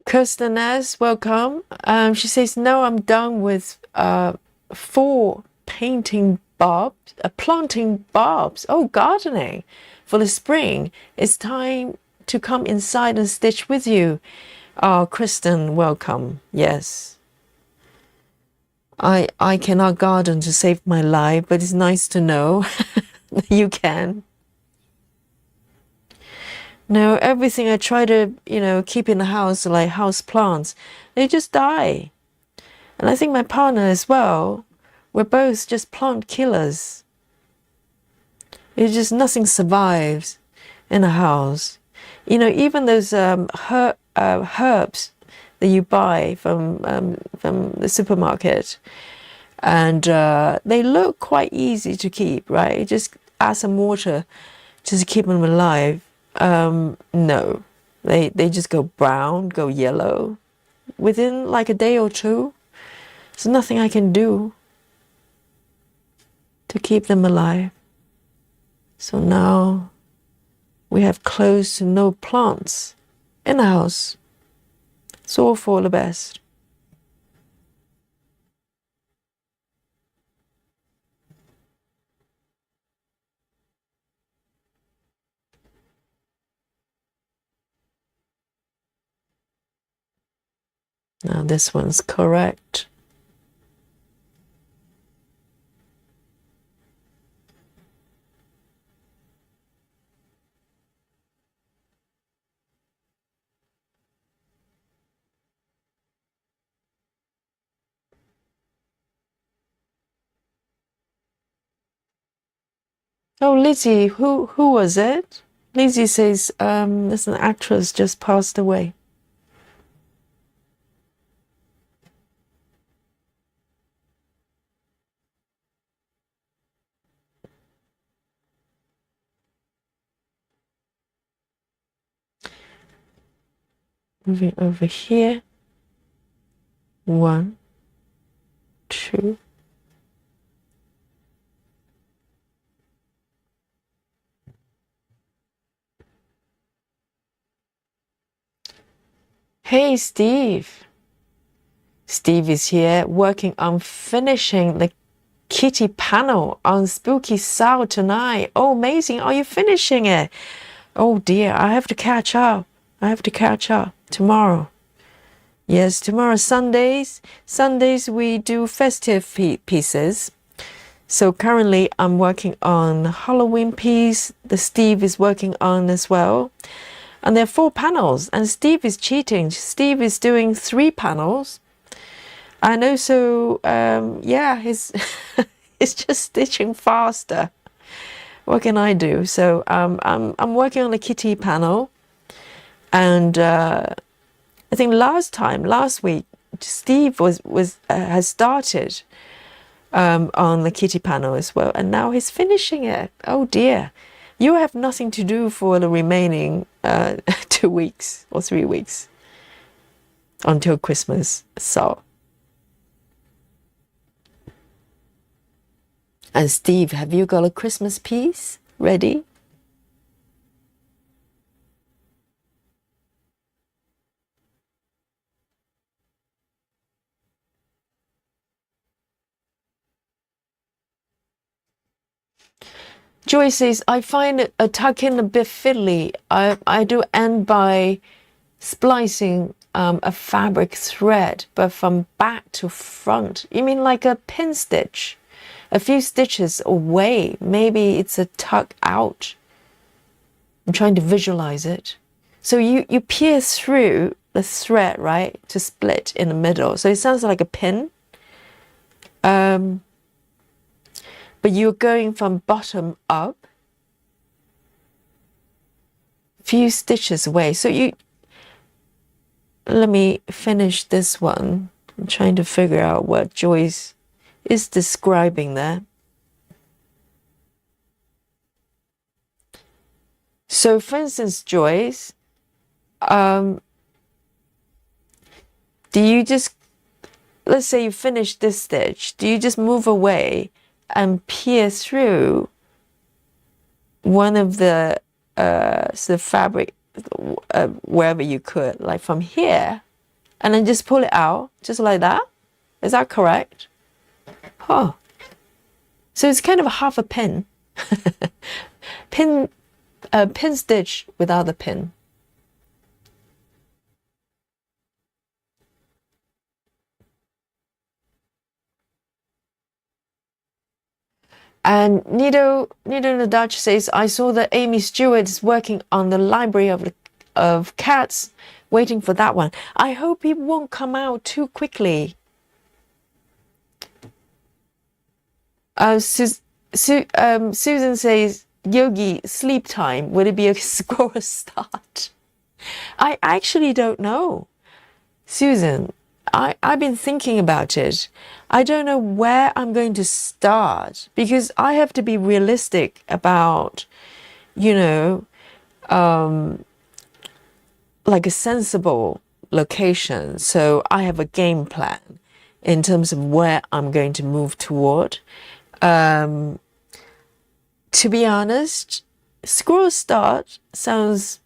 Kirsten S, welcome. She says, no, I'm done with 4 planting bulbs. Oh, gardening for the spring. It's time to come inside and stitch with you. Oh, Kristen, welcome. Yes. I cannot garden to save my life, but it's nice to know you can. No, everything I try to, keep in the house, like house plants, they just die. And I think my partner as well, we're both just plant killers. It's just nothing survives in a house. Even those herbs that you buy from the supermarket, and they look quite easy to keep, right? You just add some water just to keep them alive. No, they just go brown, go yellow within like a day or two. There's nothing I can do to keep them alive. So now we have close to no plants in the house. It's all for the best. Now this one's correct. Oh, Lizzie, who was it? Lizzie says there's an actress just passed away. Moving over here. 1, 2. Hey, Steve. Steve is here working on finishing the kitty panel on Spooky SAL tonight. Oh, amazing. Are you finishing it? Oh dear, I have to catch up. Tomorrow. Yes, tomorrow Sundays. Sundays we do festive pieces. So currently I'm working on Halloween piece. The Steve is working on as well. And there are 4 panels, and Steve is cheating. Steve is doing 3 panels. And also, he's he's just stitching faster. What can I do? So I'm working on the kitty panel, and I think last week, Steve has started on the kitty panel as well, and now he's finishing it. Oh dear, you have nothing to do for the remaining 2 weeks or 3 weeks until Christmas. So. And Steve, have you got a Christmas piece ready? Joy says, I find a tuck-in a bit fiddly. I do end by splicing a fabric thread, but from back to front. You mean like a pin stitch? A few stitches away. Maybe it's a tuck out. I'm trying to visualize it. So you pierce through the thread, right, to split in the middle. So it sounds like a pin. But you're going from bottom up, few stitches away. So let me finish this one. I'm trying to figure out what Joyce is describing there. So for instance, Joyce, do you just, let's say you finish this stitch, do you just move away and pierce through one of the fabric wherever you could, like from here, and then just pull it out, just like that? Is that correct? Oh, so it's kind of half a pin. Pin stitch without the pin. And Nido in the Dutch says, I saw that Aimee Stewart is working on the library of cats, waiting for that one. I hope it won't come out too quickly. Susan says, Yogi, sleep time. Would it be a score start? I actually don't know. Susan, I've been thinking about it. I don't know where I'm going to start because I have to be realistic about, like a sensible location. So I have a game plan in terms of where I'm going to move toward. To be honest, squirrel start sounds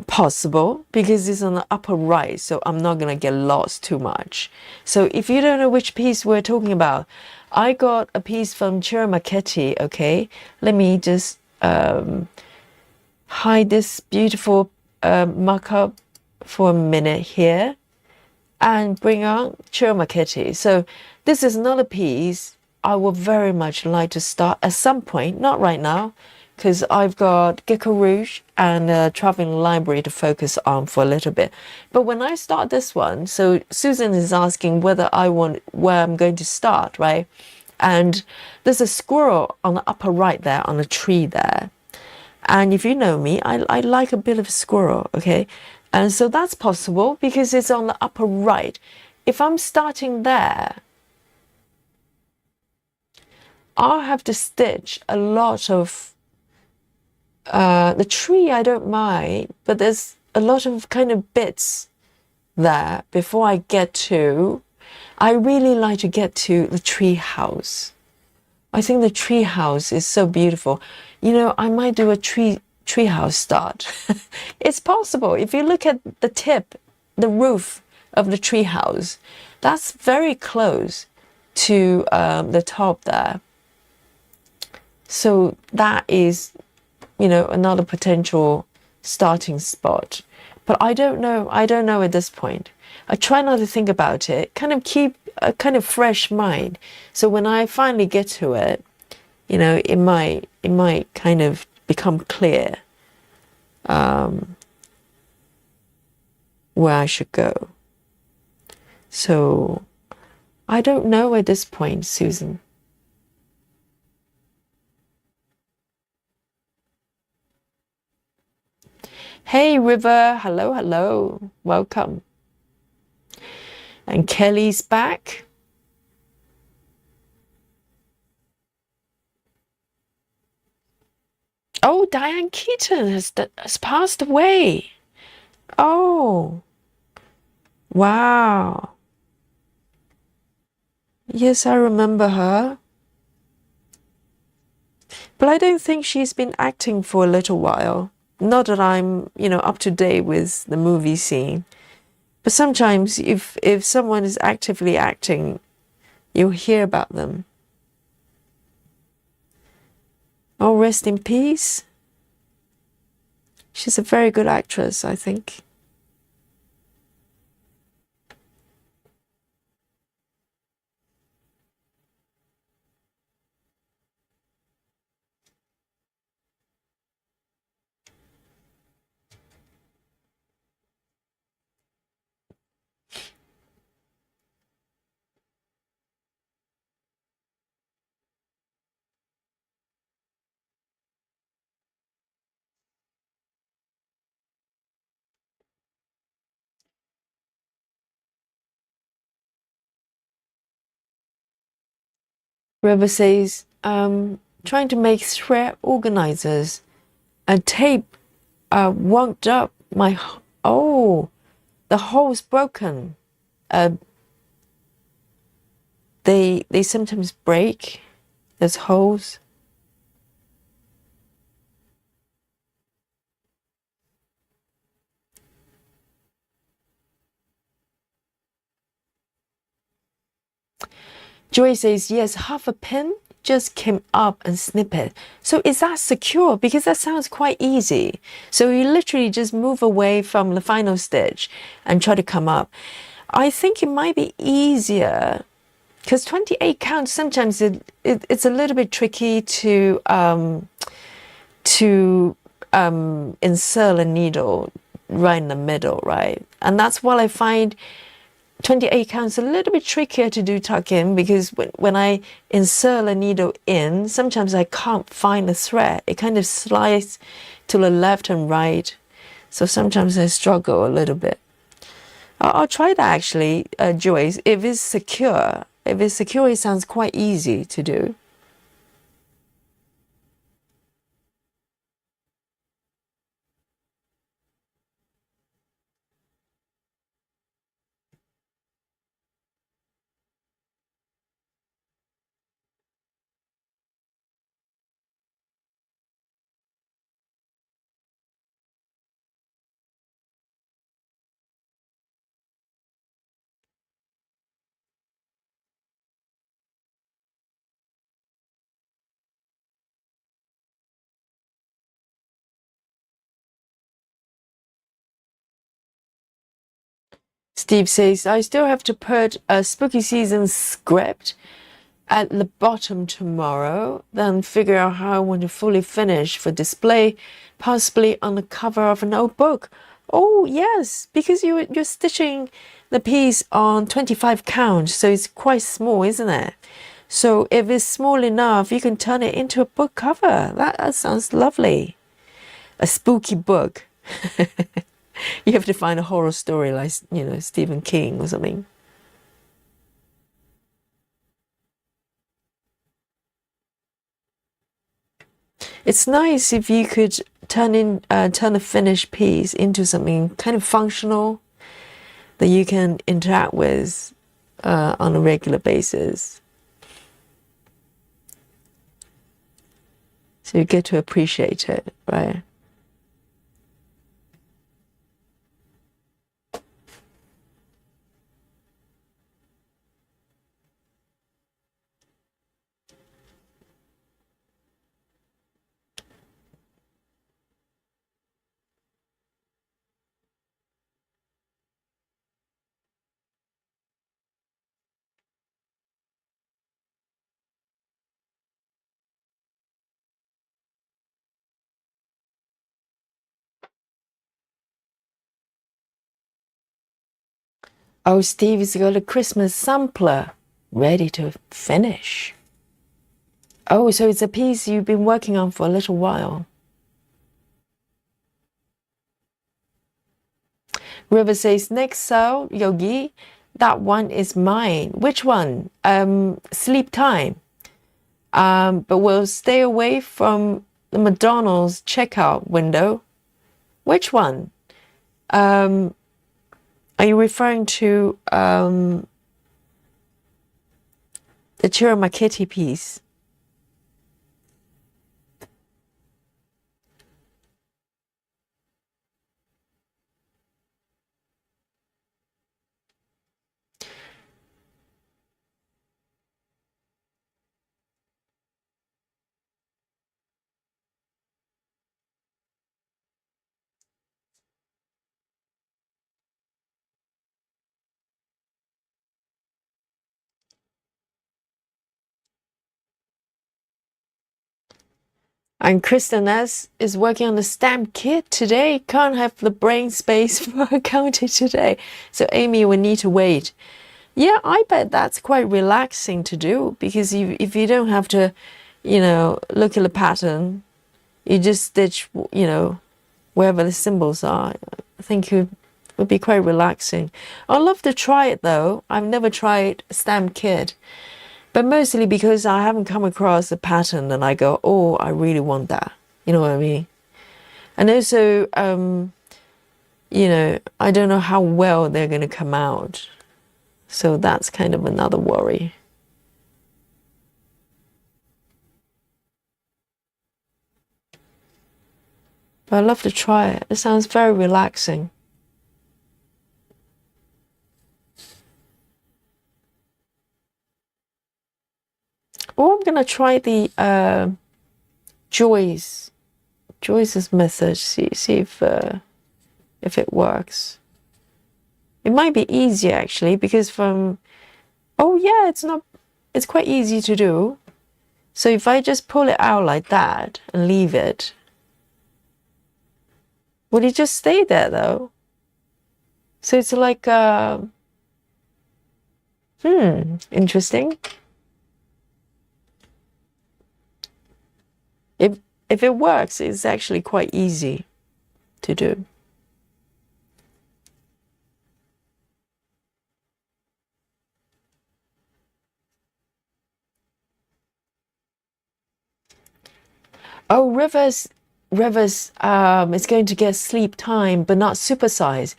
possible because it's on the upper right, so I'm not gonna get lost too much. So if you don't know which piece we're talking about, I got a piece from Chiramachetti. Okay, let me just hide this beautiful mock-up for a minute here and bring on Chiramachetti. So this is another piece I would very much like to start at some point, not right now, because I've got Gecko Rouge and Traveling Library to focus on for a little bit. But when I start this one, so Susan is asking whether I want where I'm going to start, right? And there's a squirrel on the upper right there, on a tree there. And if you know me, I like a bit of a squirrel, okay? And so that's possible because it's on the upper right. If I'm starting there, I'll have to stitch a lot of the tree. I don't mind, but there's a lot of kind of bits there before I get to. I really like to get to the tree house. I think the tree house is so beautiful. I might do a tree house start. It's possible. If you look at the tip, the roof of the tree house, that's very close to the top there. So that is, another potential starting spot. But I don't know at this point. I try not to think about it, kind of keep a kind of fresh mind. So when I finally get to it, it might kind of become clear where I should go. So I don't know at this point, Susan. Hey, River. Hello. Welcome. And Kelly's back. Oh, Diane Keaton has passed away. Oh, wow. Yes, I remember her. But I don't think she's been acting for a little while. Not that I'm, up to date with the movie scene. But sometimes if someone is actively acting, you'll hear about them. Oh, rest in peace. She's a very good actress, I think. River says, trying to make thread organizers and tape wound up my, oh, the hole's broken. Uh, they sometimes break. There's holes. Joy says, yes, half a pin just came up and snip it. So is that secure? Because that sounds quite easy. So you literally just move away from the final stitch and try to come up. I think it might be easier because 28 counts, sometimes it's a little bit tricky to insert a needle right in the middle, right? And that's what I find 28 counts a little bit trickier to do tuck in, because when I insert a needle in, sometimes I can't find the thread. It kind of slides to the left and right. So sometimes I struggle a little bit. I'll try that actually, Joyce. If it's secure, it sounds quite easy to do. Steve says, I still have to put a spooky season script at the bottom tomorrow, then figure out how I want to fully finish for display, possibly on the cover of an old book. Oh yes, because you're stitching the piece on 25 count, so it's quite small, isn't it? So if it's small enough, you can turn it into a book cover. That sounds lovely. A spooky book. You have to find a horror story like, Stephen King or something. It's nice if you could turn a finished piece into something kind of functional that you can interact with on a regular basis. So you get to appreciate it, right? Oh, Steve has got a Christmas sampler ready to finish. Oh, so it's a piece you've been working on for a little while. River says, next SAL, Yogi, that one is mine. Which one? Sleep time. But we'll stay away from the McDonald's checkout window. Which one? Are you referring to the Chiramakitty piece? And Kristen S is working on the stamp kit today. Can't have the brain space for accounting today. So Aimee will need to wait. Yeah, I bet that's quite relaxing to do, because if you don't have to, look at the pattern, you just stitch, wherever the symbols are. I think it would be quite relaxing. I'd love to try it though. I've never tried a stamp kit. But mostly because I haven't come across a pattern and I go, oh, I really want that. You know what I mean? And also, you know, I don't know how well they're going to come out. So that's kind of another worry. But I'd love to try it. It sounds very relaxing. Or I'm going to try the Joyce's method. See if it works. It might be easier actually because oh yeah, it's quite easy to do. So if I just pull it out like that and leave it, would it just stay there though? So it's like, interesting. If it works, it's actually quite easy to do. Oh, Rivers, is going to get sleep time, but not supersize.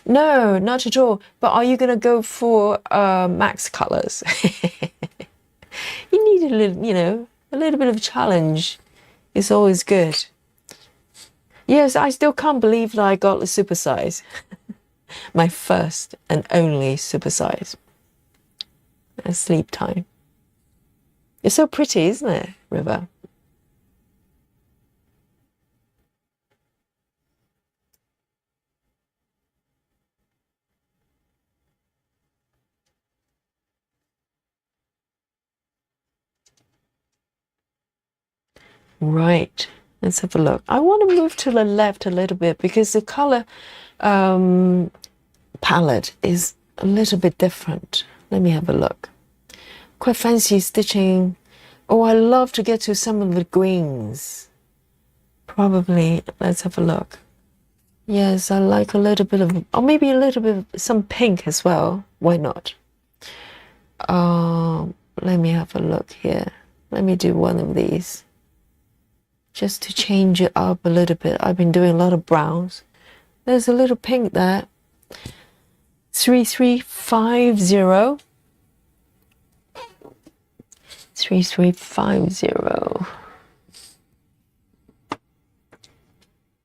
No, not at all. But are you going to go for max colors? You need a little, you know, a little bit of challenge. It's always good. Yes, I still can't believe that I got the supersize. My first and only supersize. Sleep time. It's so pretty, isn't it, River? Right. Let's have a look. I want to move to the left a little bit because the color palette is a little bit different. Let me have a look. Quite fancy stitching. Oh, I love to get to some of the greens. Probably, let's have a look. Yes, I like a little bit of, or maybe a little bit of some pink as well. Why not? Let me have a look here. Let me do one of these. Just to change it up a little bit. I've been doing a lot of browns. There's a little pink there. 3350. 3350.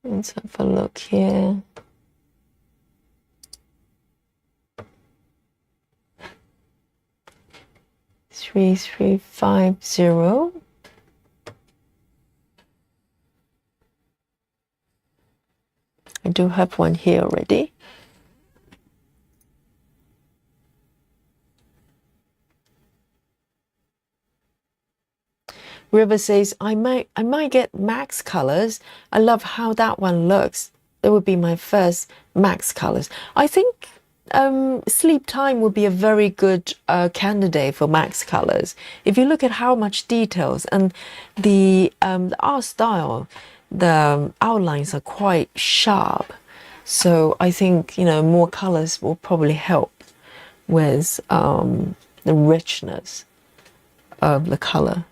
Let's have a look here. Three, 3350. I do have one here already. River says, I might get max colors. I love how that one looks. That would be my first max colors. I think sleep time would be a very good candidate for max colors. If you look at how much details and the art style, the outlines are quite sharp. So I think, you know, more colors will probably help with the richness of the color.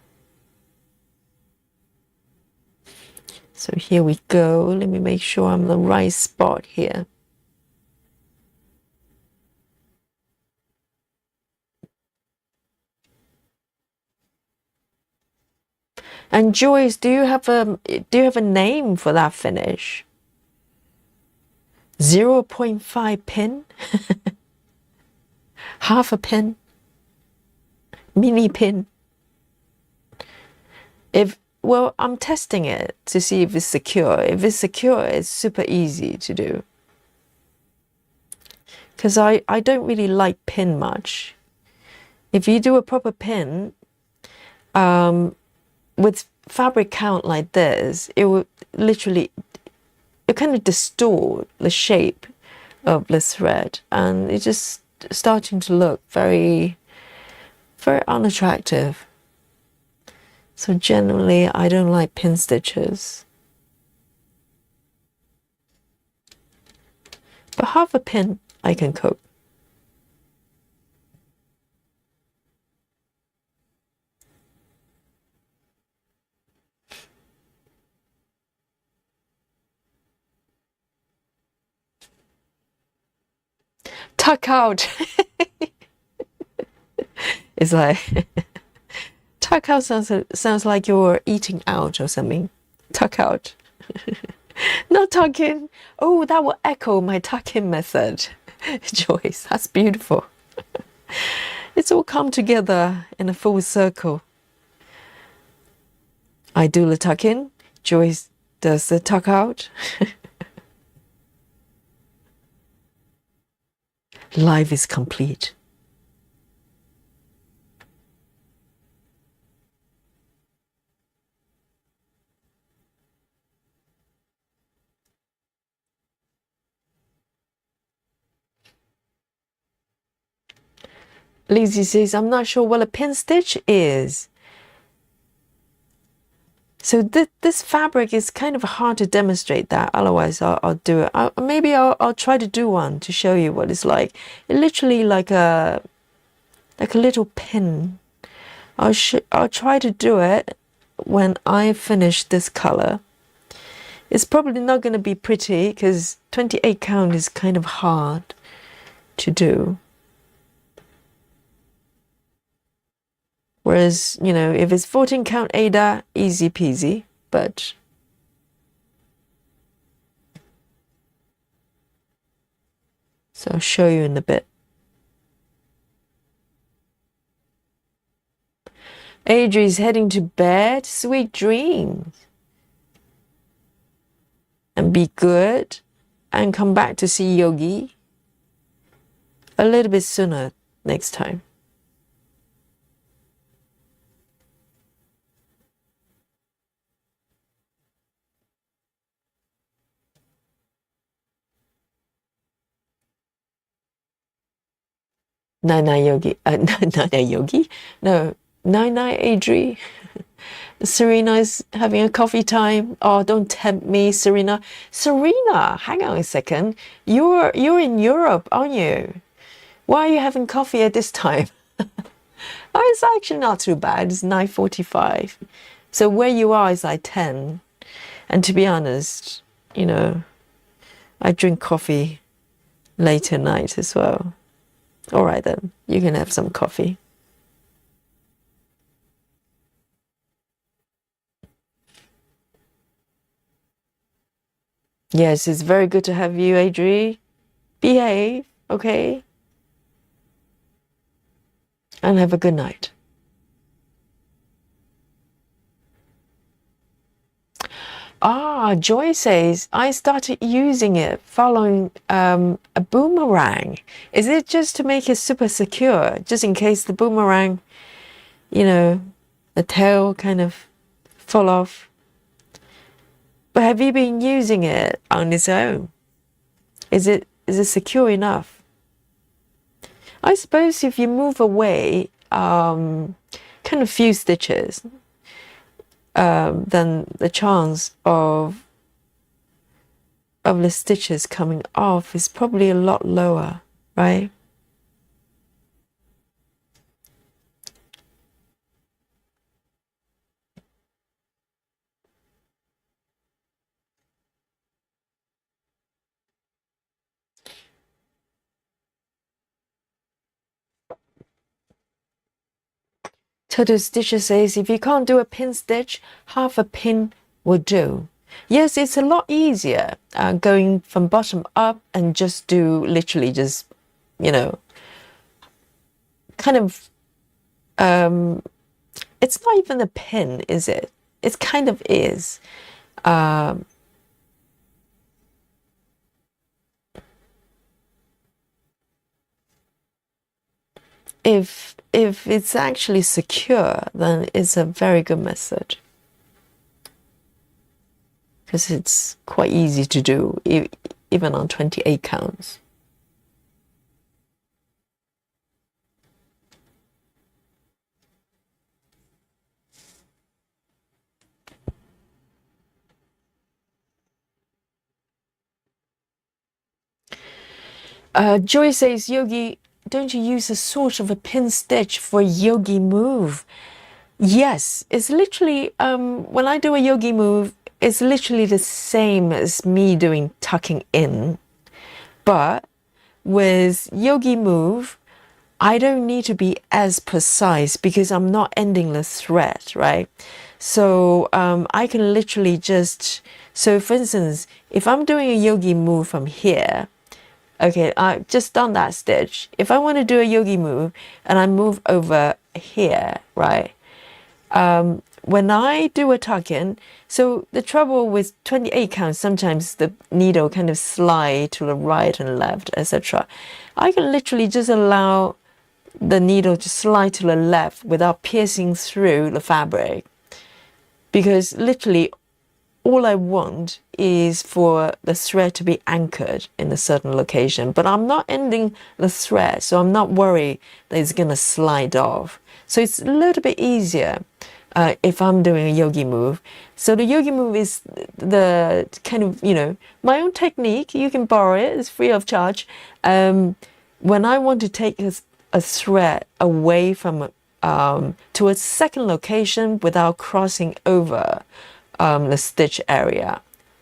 So here we go. Let me make sure I'm in the right spot here. And Joyce, do you have a name for that finish? 0.5 pin? Half a pin? Mini pin? Well, I'm testing it to see if it's secure. If it's secure, it's super easy to do. Because I don't really like pin much. If you do a proper pin, with fabric count like this, it would literally, it kind of distort the shape of the thread, and it's just starting to look very, very unattractive. So generally, I don't like pin stitches. But half a pin, I can cope. tuck out. It's like tuck out sounds like you're eating out or something. Tuck out. Not tuck in. Oh, that will echo my tuck in method. Joyce, that's beautiful. It's all come together in a full circle. I do the tuck in, Joyce does the tuck out. Life is complete. Lizzie says, I'm not sure what a pin stitch is. So this fabric is kind of hard to demonstrate that. Otherwise, I'll do it. Maybe I'll try to do one to show you what it's like. It's literally like a little pin. I'll try to do it when I finish this color. It's probably not going to be pretty because 28 count is kind of hard to do. Whereas, you know, if it's 14 count Ada, easy peasy, but so I'll show you in a bit. Adri's heading to bed. Sweet dreams. And be good and come back to see Yogi a little bit sooner next time. Nana Yogi, Nana Yogi? No, Nana Adri. Serena is having a coffee time. Oh, don't tempt me, Serena. Serena, hang on a second. You're in Europe, aren't you? Why are you having coffee at this time? Oh, it's actually not too bad. It's 9:45. So where you are is like 10. And to be honest, you know, I drink coffee late at night as well. All right then, you can have some coffee. Yes, it's very good to have you, Adri. Behave, okay? And have a good night. Ah, Joy says, I started using it following a boomerang. Is it just to make it super secure, just in case the boomerang, you know, the tail kind of fall off? But have you been using it on its own? Is it secure enough? I suppose if you move away kind of few stitches, then the chance of the stitches coming off is probably a lot lower, right? Turtle Stitcher says, if you can't do a pin stitch, half a pin will do. Yes, it's a lot easier going from bottom up and just do literally just, you know, kind of, it's not even a pin, is it? It kind of is. If it's actually secure, then it's a very good method. Because it's quite easy to do, even on 28 counts. Joy says, Yogi, don't you use a sort of a pin stitch for a yogi move? Yes, it's literally, when I do a yogi move, it's literally the same as me doing tucking in. But with yogi move, I don't need to be as precise because I'm not ending the thread, right? So I can literally just, so for instance, if I'm doing a yogi move from here, okay, I just done that stitch. If I want to do a yogi move and I move over here, right? When I do a tuck in, so the trouble with 28 counts, sometimes the needle kind of slide to the right and left, etc. I can literally just allow the needle to slide to the left without piercing through the fabric, because literally all I want is for the thread to be anchored in a certain location, but I'm not ending the thread, so I'm not worried that it's going to slide off. So it's a little bit easier if I'm doing a yogi move. So the yogi move is the kind of, my own technique. You can borrow it, it's free of charge. When I want to take a thread away from to a second location without crossing over the stitch area,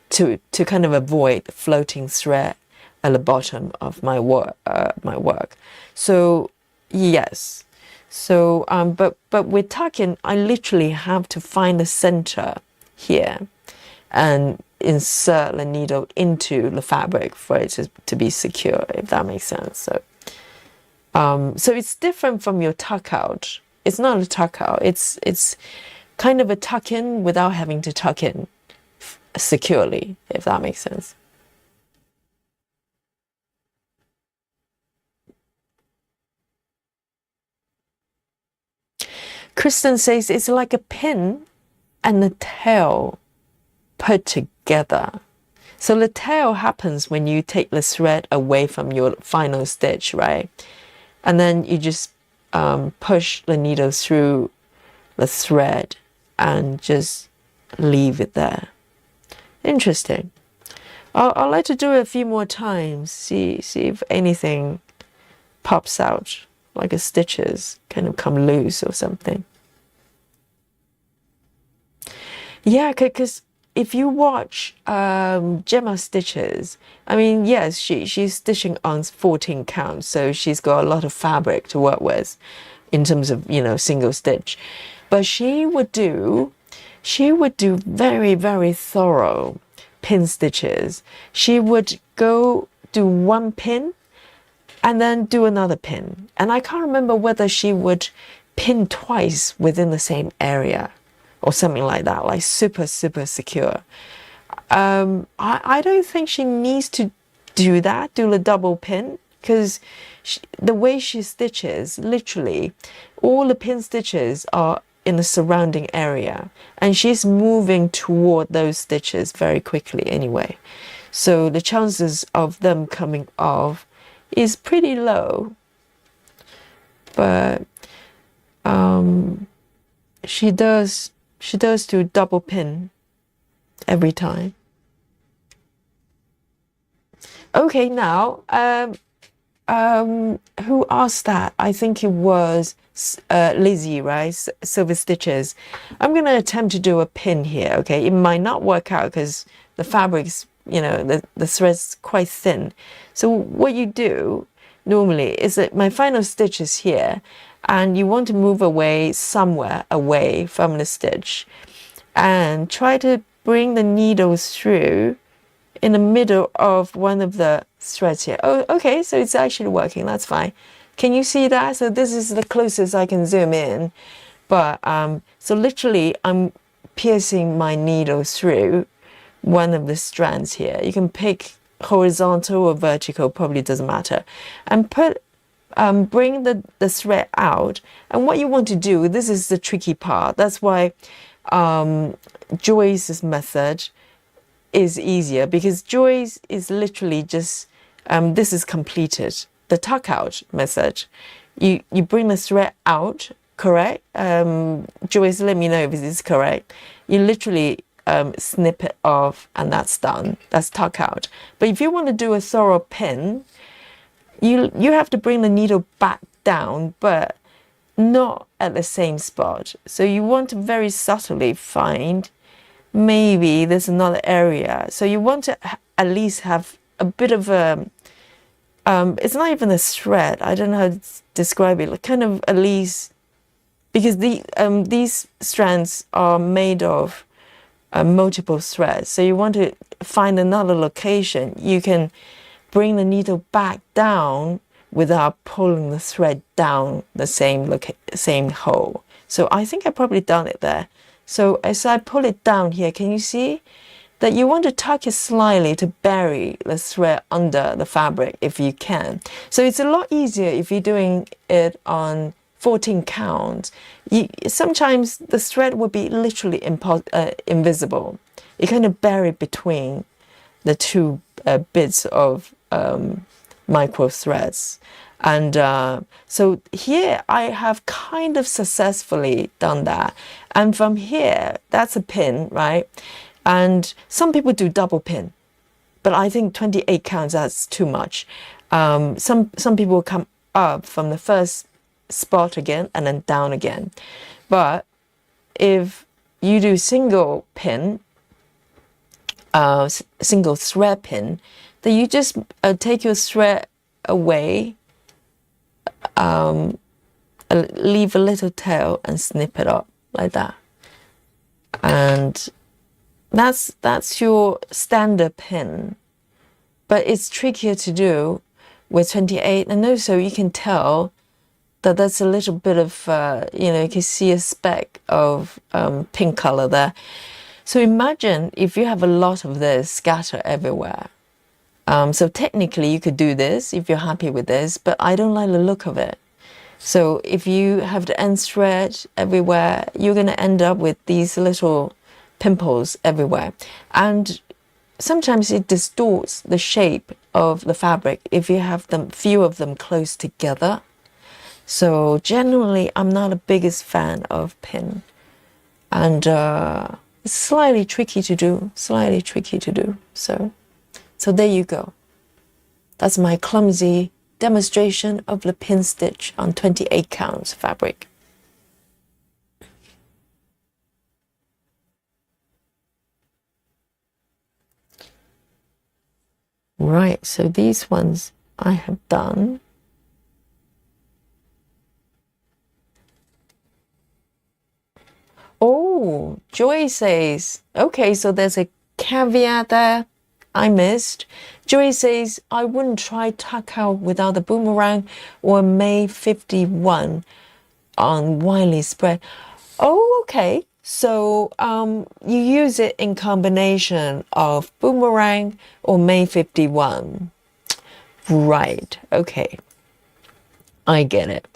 to kind of avoid floating thread at the bottom of my work. So yes, so but with tucking, I literally have to find the center here and insert the needle into the fabric for it to be secure, if that makes sense. So so it's different from your tuck out. It's not a tuck out. It's kind of a tuck in without having to tuck in securely, if that makes sense. Kristen says it's like a pin and the tail put together. So the tail happens when you take the thread away from your final stitch, right? And then you just push the needle through the thread and just leave it there. Interesting. I'll like to do it a few more times, see if anything pops out, like a stitches kind of come loose or something. Yeah, because if you watch Gemma stitches, I mean, yes, she's stitching on 14 counts, so she's got a lot of fabric to work with in terms of, single stitch. But she would do very, very thorough pin stitches. She would go do one pin and then do another pin. And I can't remember whether she would pin twice within the same area or something like that, like super, super secure. I don't think she needs to do the double pin, because the way she stitches, literally, all the pin stitches are in the surrounding area, and she's moving toward those stitches very quickly anyway. So the chances of them coming off is pretty low. But she does do double pin every time. Okay, now who asked that? I think it was Lizzie, right? Silver Stitches. I'm going to attempt to do a pin here, okay? It might not work out because the fabric's, the thread's quite thin. So what you do normally is that my final stitch is here, and you want to move away somewhere away from the stitch and try to bring the needle through in the middle of one of the threads here. Oh, okay, so it's actually working. That's fine. Can you see that? So this is the closest I can zoom in. But so literally I'm piercing my needle through one of the strands here. You can pick horizontal or vertical, probably doesn't matter. And bring the thread out. And what you want to do, this is the tricky part. That's why Joyce's method is easier, because Joyce is literally just, this is completed. The tuck out method, you bring the thread out, correct? Joyce, let me know if this is correct. You literally snip it off and that's done. That's tuck out. But if you want to do a thorough pin, you have to bring the needle back down, but not at the same spot. So you want to very subtly find maybe there's another area. So you want to at least have a bit of a it's not even a thread. I don't know how to describe it. Like kind of at least because these strands are made of multiple threads. So you want to find another location. You can bring the needle back down without pulling the thread down the same hole. So I think I probably done it there. So as I pull it down here, can you see that you want to tuck it slightly to bury the thread under the fabric if you can. So it's a lot easier if you're doing it on 14 count. Sometimes the thread will be literally invisible. You kind of bury between the two bits of micro threads. And so here I have kind of successfully done that. And from here, that's a pin, right? And some people do double pin, but I think 28 counts, that's too much. Some people come up from the first spot again and then down again. But if you do single pin, single thread pin, then you just take your thread away, leave a little tail and snip it up like that. And that's your standard pin, but it's trickier to do with 28. And also you can tell that that's a little bit of, you can see a speck of pink color there. So imagine if you have a lot of this scattered everywhere. So technically you could do this if you're happy with this, but I don't like the look of it. So if you have the end thread everywhere, you're going to end up with these little pimples everywhere. And sometimes it distorts the shape of the fabric if you have few of them close together. So generally, I'm not the biggest fan of pin. And it's slightly tricky to do, So there you go. That's my clumsy demonstration of the pin stitch on 28 counts fabric. Right, so these ones I have done. Oh, Joy says, okay, so there's a caveat there I missed. Joy says, I wouldn't try tuck out without the boomerang or May 51 on Wiley spread. Oh, okay. So you use it in combination of boomerang or May 51. Right, okay. I get it.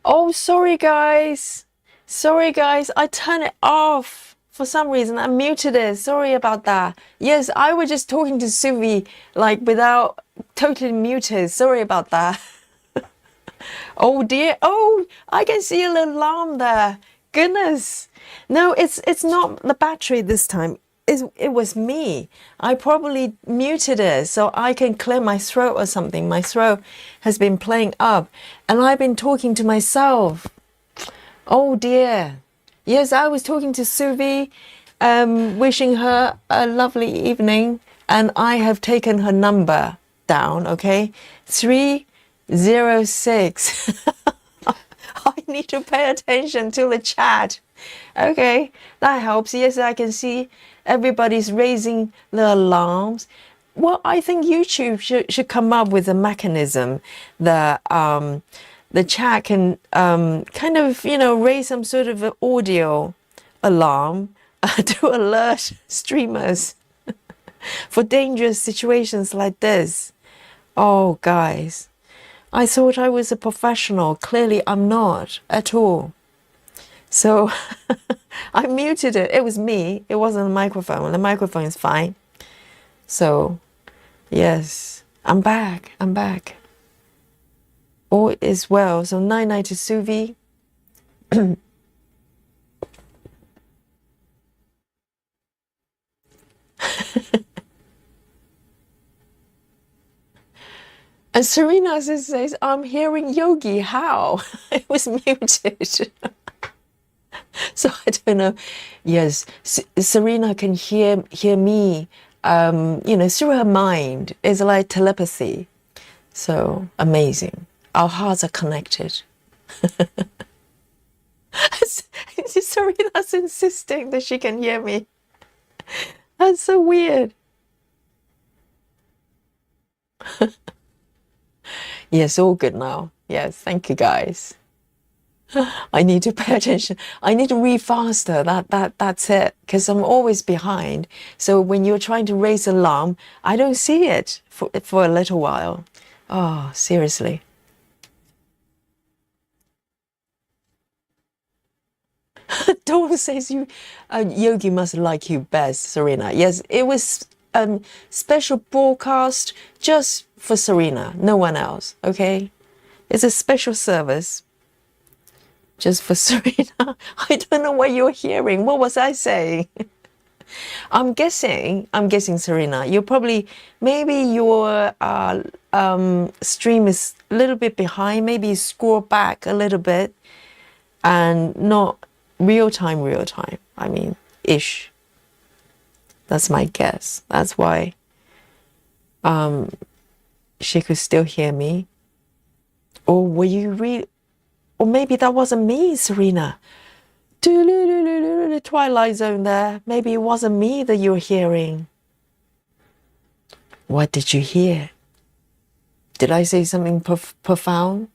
Oh, sorry guys. Sorry guys, I turned it off for some reason. I muted it. Sorry about that. Yes, I was just talking to Suvi like without totally muted. Sorry about that. Oh dear. Oh, I can see a little alarm there. Goodness. No, it's not the battery this time. It was me. I probably muted it so I can clear my throat or something. My throat has been playing up and I've been talking to myself. Oh dear. Yes, I was talking to Suvi, wishing her a lovely evening, and I have taken her number down, okay? 306. I need to pay attention to the chat. Okay, that helps. Yes, I can see everybody's raising the alarms. Well, I think YouTube should come up with a mechanism that the chat can kind of, raise some sort of an audio alarm to alert streamers for dangerous situations like this. Oh, guys, I thought I was a professional. Clearly, I'm not at all. So I muted it. It was me. It wasn't a microphone. The microphone is fine. So, yes, I'm back. I'm back. All is well. So, night to Suvi. And Serena says, I'm hearing Yogi. How? It was muted. So I don't know. Yes, Serena can hear me, through her mind. It's like telepathy. So amazing. Our hearts are connected. Serena's insisting that she can hear me. That's so weird. Yes, all good now. Yes, thank you guys. I need to pay attention. I need to read faster. That's it. Because I'm always behind. So when you're trying to raise alarm, I don't see it for a little while. Oh, seriously. Dawn says Yogi must like you best, Serena. Yes, it was special broadcast just for Serena, no one else. Okay, it's a special service. Just for Serena. I don't know what you're hearing. What was I saying? I'm guessing, Serena, maybe your stream is a little bit behind. Maybe you scroll back a little bit and not real time. I mean, ish. That's my guess. That's why she could still hear me. Or were you or maybe that wasn't me, Serena. The Twilight Zone there. Maybe it wasn't me that you were hearing. What did you hear? Did I say something profound?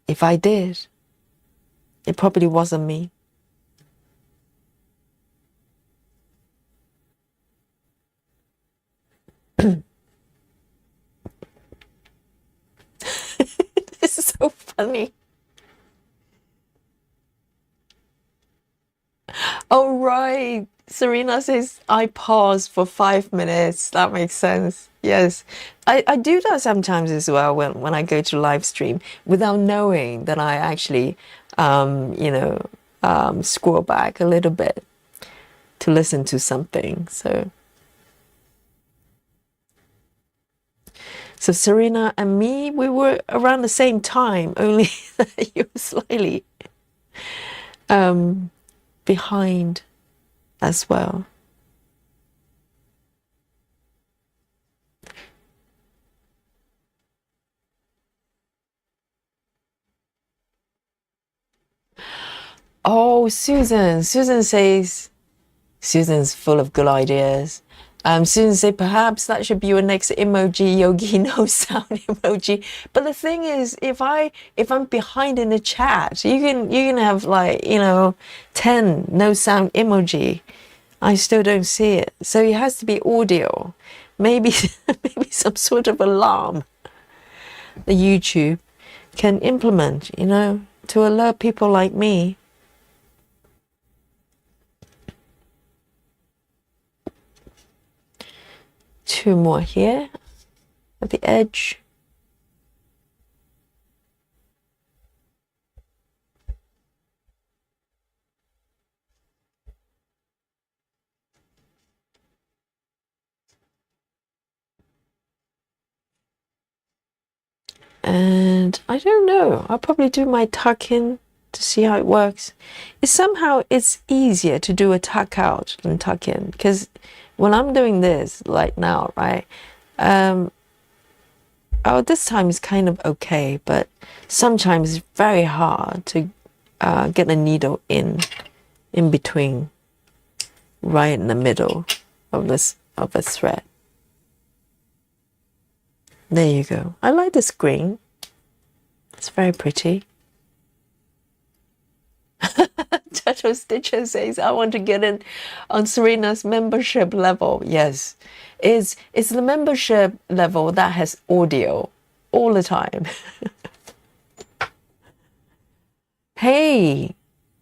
If I did, it probably wasn't me. This is so funny. Oh, right. Serena says, I paused for 5 minutes. That makes sense. Yes. I do that sometimes as well when I go to live stream without knowing that I actually, scroll back a little bit to listen to something. So Serena and me, we were around the same time, only you were slightly behind as well. Oh, Susan says, Susan's full of good ideas. Susan said perhaps that should be your next emoji, Yogi no sound emoji. But the thing is, if I'm behind in the chat, you can have 10 no sound emoji. I still don't see it. So it has to be audio. Maybe some sort of alarm. the YouTube can implement, you know, to alert people like me. Two more here at the edge. And I don't know, I'll probably do my tuck in to see how it works. It's easier to do a tuck out than tuck in, because when I'm doing this like now, right, this time is kind of okay, but sometimes it's very hard to get the needle in between, right in the middle of a thread. There you go. I like this green. It's very pretty. Turtle Stitcher says, I want to get in on Serena's membership level. Yes, it's the membership level that has audio all the time. Hey,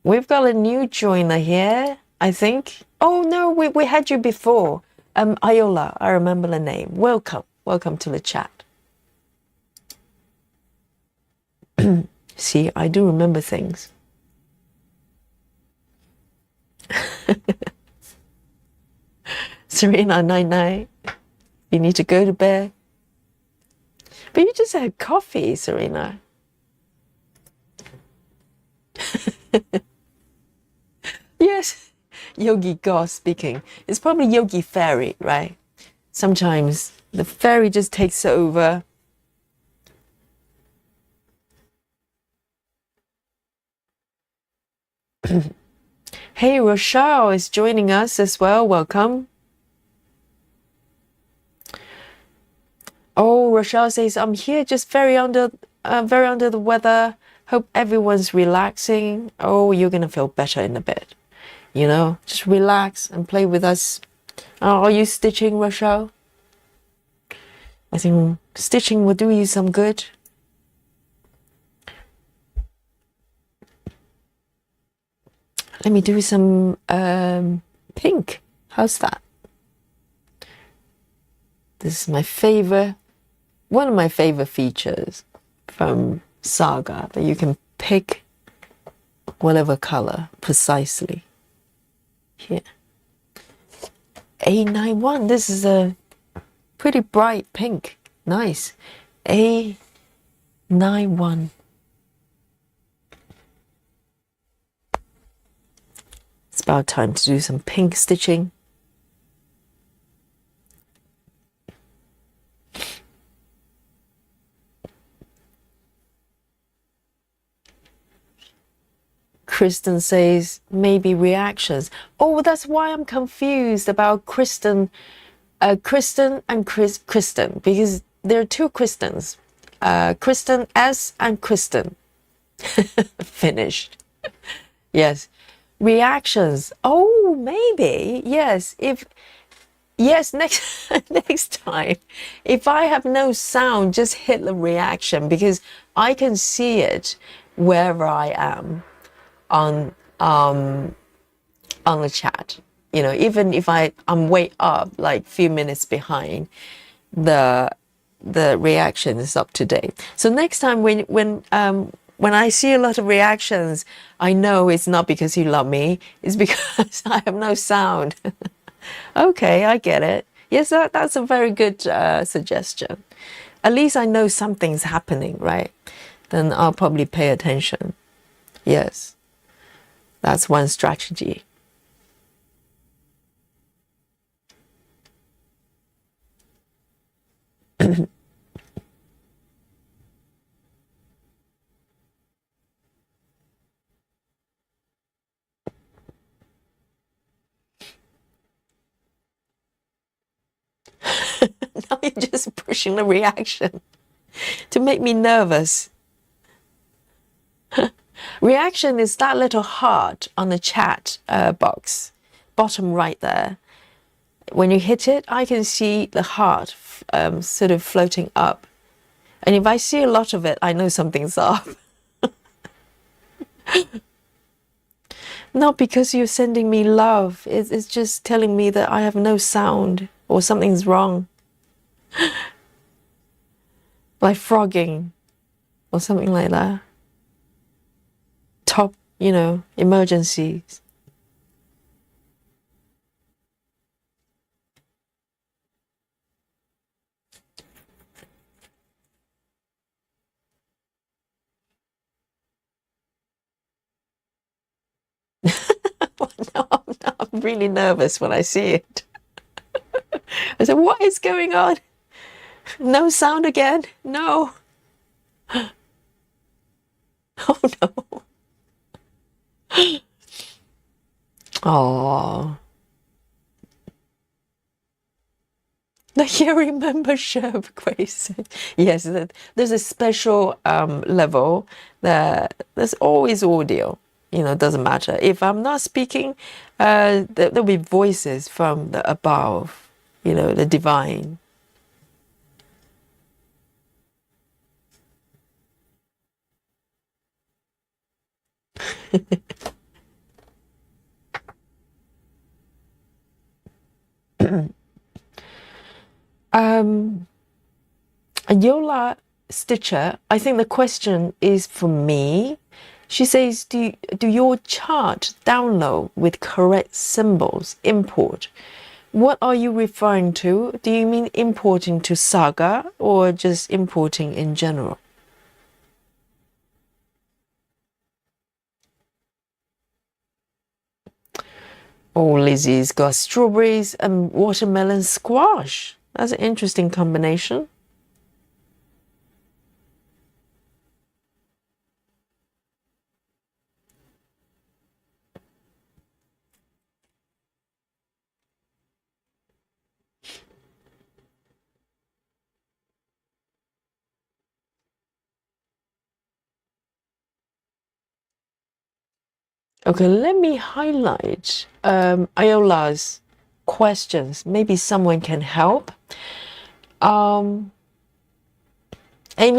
we've got a new joiner here, I think. Oh no, we had you before. Iola, I remember the name. Welcome to the chat. See, I do remember things. Serena, night. You need to go to bed. But you just had coffee, Serena. Yes, Yogi Goss speaking. It's probably Yogi Fairy, right? Sometimes the fairy just takes over. Hey, Rochelle is joining us as well. Welcome. Oh, Rochelle says, I'm here just very under the weather. Hope everyone's relaxing. Oh, you're going to feel better in a bit. You know, just relax and play with us. Are you stitching, Rochelle? I think stitching will do you some good. Let me do some pink. How's that? This is my favorite, one of my favorite features from Saga, that you can pick whatever color precisely. Here. A91, this is a pretty bright pink. Nice. A91. It's about time to do some pink stitching. Kristen says, maybe reactions. Oh, that's why I'm confused about Kristen and Kristen, because there are two Kristens. Kristen S and Kristen. Finished. Yes. Reactions. Oh, maybe. Yes. Next time, if I have no sound, just hit the reaction, because I can see it wherever I am on the chat. You know, even if I'm way up, like few minutes behind, the reaction is up to date. So next time when I see a lot of reactions, I know it's not because you love me, it's because I have no sound. Okay, I get it. Yes, that's a very good suggestion. At least I know something's happening, right? Then I'll probably pay attention. Yes, that's one strategy. Now you're just pushing the reaction to make me nervous. Reaction is that little heart on the chat box, bottom right there. When you hit it, I can see the heart sort of floating up. And if I see a lot of it, I know something's up. Not because you're sending me love. It's just telling me that I have no sound or something's wrong. Like frogging or something like that. Top, emergencies. No, I'm really nervous when I see it. I said, what is going on? No sound again? No. Oh no. Oh. The hearing membership, Grace. Yes, there's a special level that there's always audio. It doesn't matter. If I'm not speaking, there'll be voices from the above, the divine. Yola Stitcher, I think the question is for me. She says, do your chart download with correct symbols, import? What are you referring to? Do you mean importing to Saga or just importing in general? Oh, Lizzie's got strawberries and watermelon squash. That's an interesting combination. Okay, let me highlight Iola's questions. Maybe someone can help. Aimee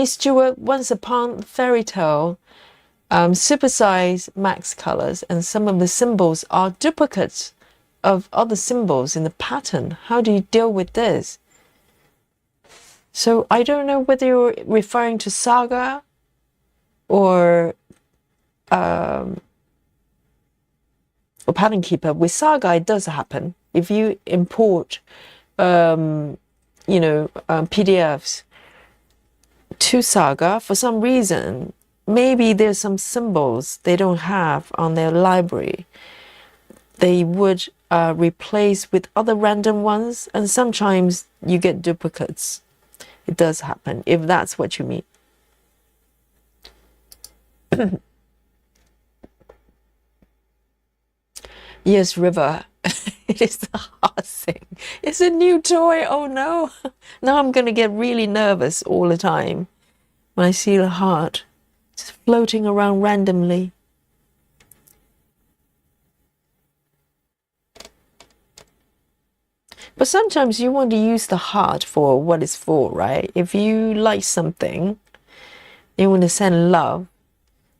Stewart, Once Upon Fairy Tale, supersize max colors, and some of the symbols are duplicates of other symbols in the pattern. How do you deal with this? So I don't know whether you're referring to Saga or Pattern Keeper. With Saga, it does happen. If you import, PDFs to Saga, for some reason, maybe there's some symbols they don't have on their library. They would replace with other random ones, and sometimes you get duplicates. It does happen, if that's what you mean. Yes, River. It is the hard thing. It's a new toy. Oh no. Now I'm going to get really nervous all the time when I see the heart just floating around randomly. But sometimes you want to use the heart for what it's for, right? If you like something, you want to send love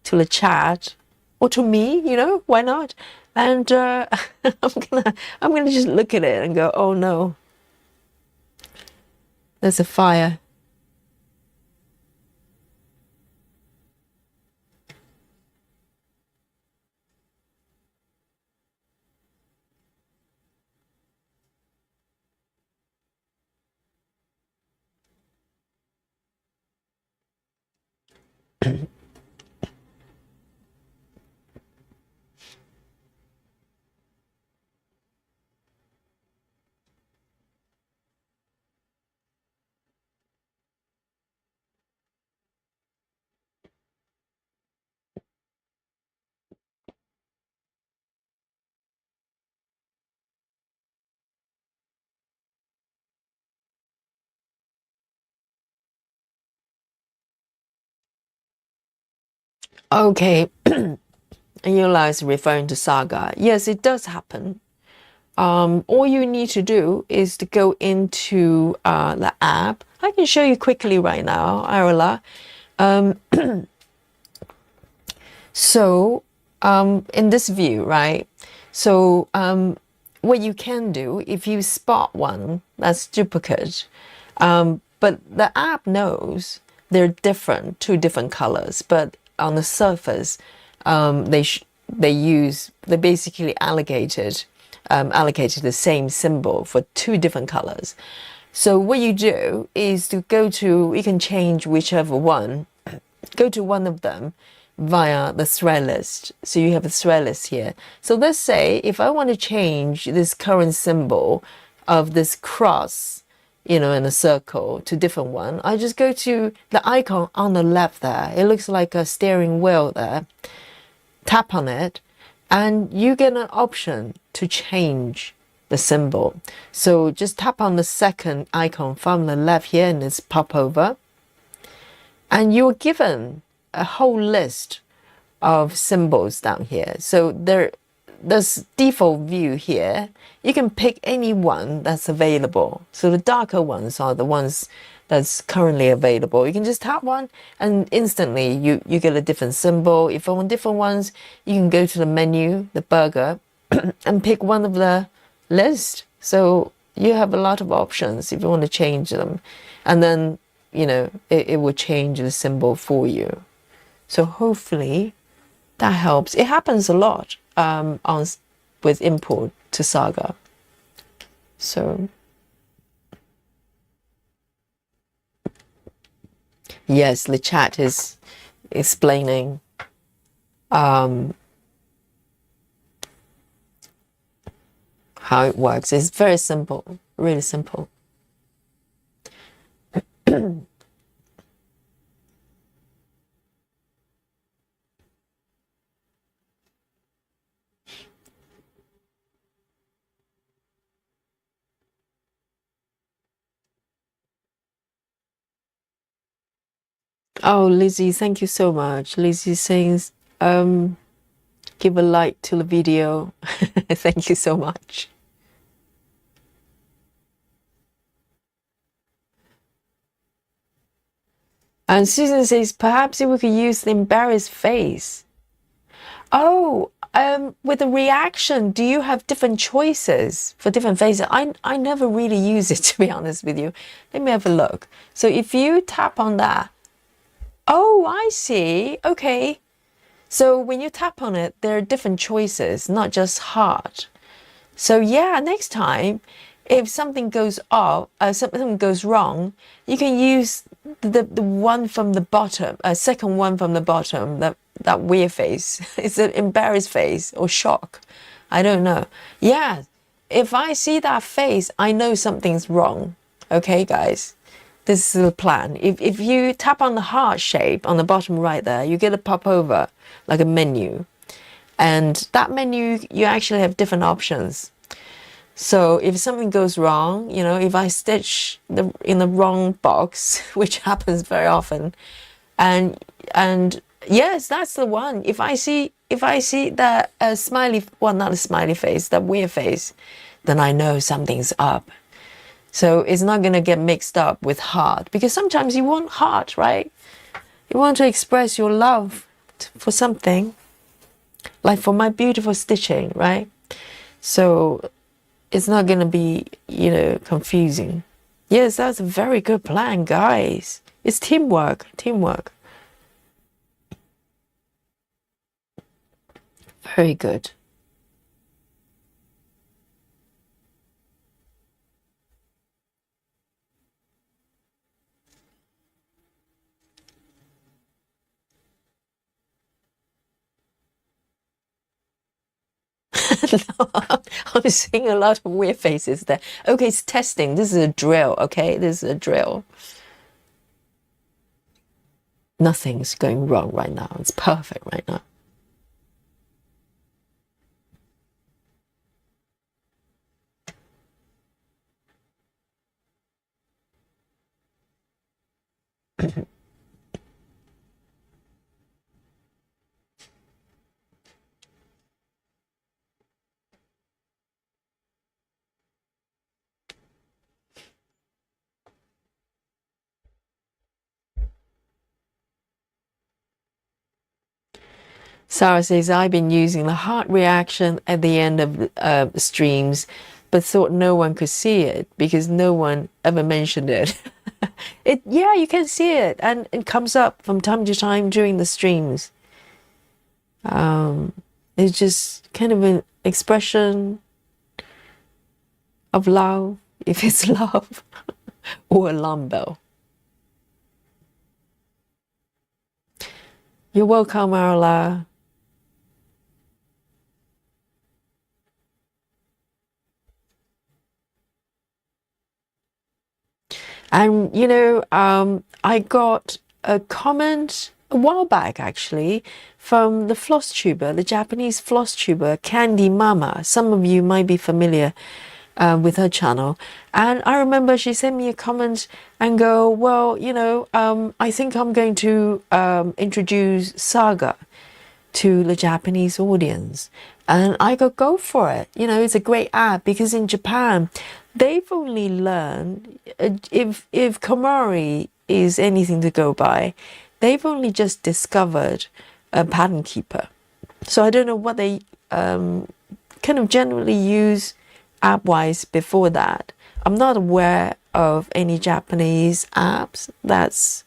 to the chat or to me, why not? And I'm gonna just look at it and go, oh no, there's a fire. Okay, and Yola is referring to Saga. Yes, it does happen. all you need to do is to go into the app. I can show you quickly right now, Arla. So in this view, right? So what you can do if you spot one that's duplicate, but the app knows they're different, two different colors, but on the surface, they basically allocated the same symbol for two different colors. So what you do is to you can change whichever one, go to one of them via the thread list. So you have a thread list here. So let's say if I want to change this current symbol of this cross, in a circle to different one, I just go to the icon on the left there. It looks like a steering wheel there. Tap on it and you get an option to change the symbol. So just tap on the second icon from the left here and it's pop over. And you're given a whole list of symbols down here. So there's default view here. You can pick any one that's available. So the darker ones are the ones that's currently available. You can just tap one and instantly you get a different symbol. If you want different ones, you can go to the menu, the burger, and pick one of the list. So you have a lot of options if you want to change them. And then, it will change the symbol for you. So hopefully that helps. It happens a lot with import to Saga. So yes, the chat is explaining how it works. It's very simple, really simple. Oh, Lizzie, thank you so much. Lizzie says, give a like to the video. Thank you so much. And Susan says, perhaps we could use the embarrassed face. Oh, with the reaction, do you have different choices for different faces? I never really use it, to be honest with you. Let me have a look. So if you tap on that, oh, I see. Okay. So when you tap on it, there are different choices, not just heart. So yeah, next time, if something goes off, something goes wrong, you can use the one from the bottom, second one from the bottom, that weird face. It's an embarrassed face or shock. I don't know. Yeah, if I see that face, I know something's wrong. Okay, guys, this is the plan. If you tap on the heart shape on the bottom right there, you get a pop over like a menu. And that menu, you actually have different options. So if something goes wrong, if I stitch in the wrong box, which happens very often, and yes, that's the one. If I see that smiley, well, not a smiley face, that weird face, then I know something's up. So it's not gonna get mixed up with heart, because sometimes you want heart, right? You want to express your love for something, like for my beautiful stitching, right? So it's not going to be, confusing. Yes, that's a very good plan, guys. It's teamwork. Very good. No, I'm seeing a lot of weird faces there. Okay, it's testing. This is a drill, okay? This is a drill. Nothing's going wrong right now. It's perfect right now. Sarah says, I've been using the heart reaction at the end of streams, but thought no one could see it because no one ever mentioned it. Yeah, you can see it, and it comes up from time to time during the streams. It's just kind of an expression of love, if it's love, or alarm bell. You're welcome, Marla. And, you know, I got a comment a while back, actually, from the floss tuber, the Japanese floss tuber, Candy Mama. Some of you might be familiar with her channel. And I remember she sent me a comment and go, well, you know, I think I'm going to introduce Saga to the Japanese audience. And I go for it. You know, it's a great app because in Japan, they've only learned, if Komari is anything to go by, they've only just discovered a pattern keeper. So I don't know what they kind of generally use app-wise before that. I'm not aware of any Japanese apps that's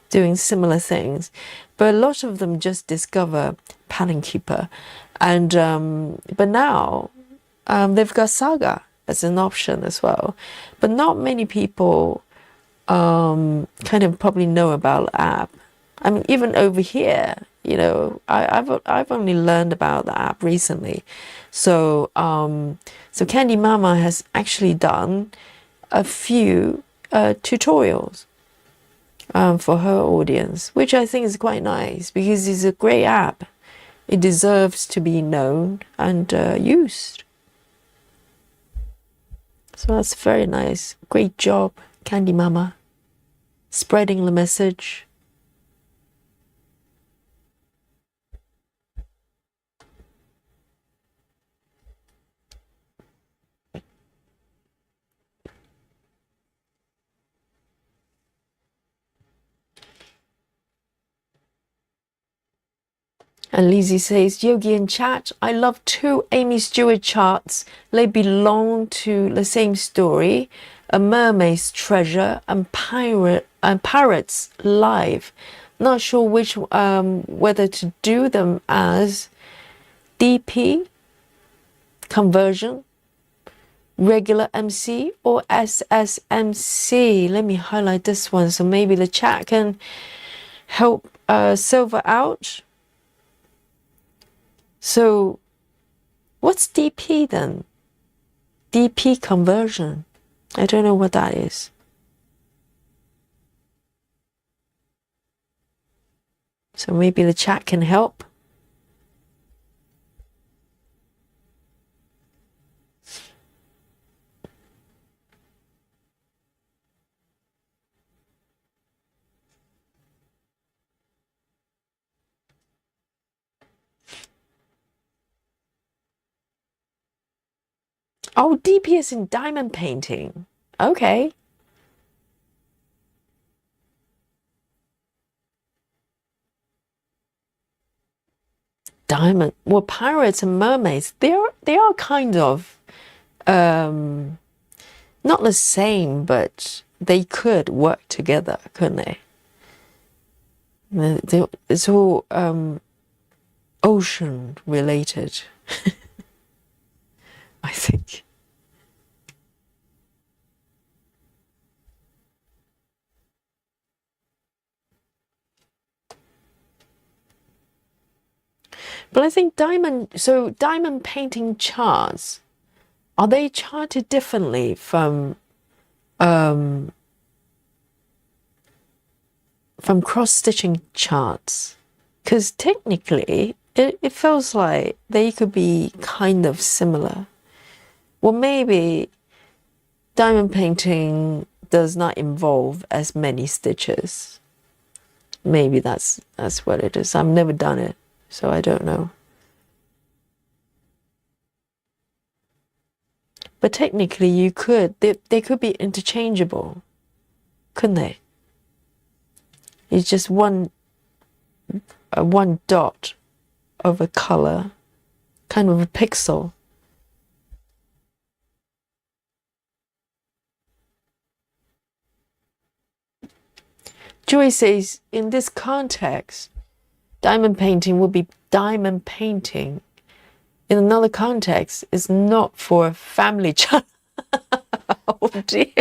doing similar things, but a lot of them just discover pattern keeper. And but now they've got Saga as an option as well, but not many people kind of probably know about the app. I mean, even over here, you know, I've only learned about the app recently. So so Candy Mama has actually done a few tutorials for her audience, which I think is quite nice because it's a great app. It deserves to be known and used. So that's very nice. Great job, Candy Mama, spreading the message. And Lizzie says, Yogi in chat, I love two Aimee Stewart charts. They belong to the same story, A Mermaid's Treasure and Pirates Live. Not sure which, whether to do them as DP, conversion, regular MC, or SSMC. Let me highlight this one so maybe the chat can help silver out. So what's DP then? DP conversion. I don't know what that is. So maybe the chat can help. Oh, DP is in diamond painting. Okay. Diamond. Well, pirates and mermaids, they are kind of not the same, but they could work together, couldn't they? It's all ocean related. I think. But I think diamond painting charts, are they charted differently from cross-stitching charts? Because technically it feels like they could be kind of similar. Well, maybe diamond painting does not involve as many stitches. Maybe that's what it is. I've never done it, so I don't know. But technically you could, they could be interchangeable, couldn't they? It's just one dot of a color, kind of a pixel. Joy says, in this context, diamond painting would be diamond painting. In another context, it's not for family channel. Oh dear.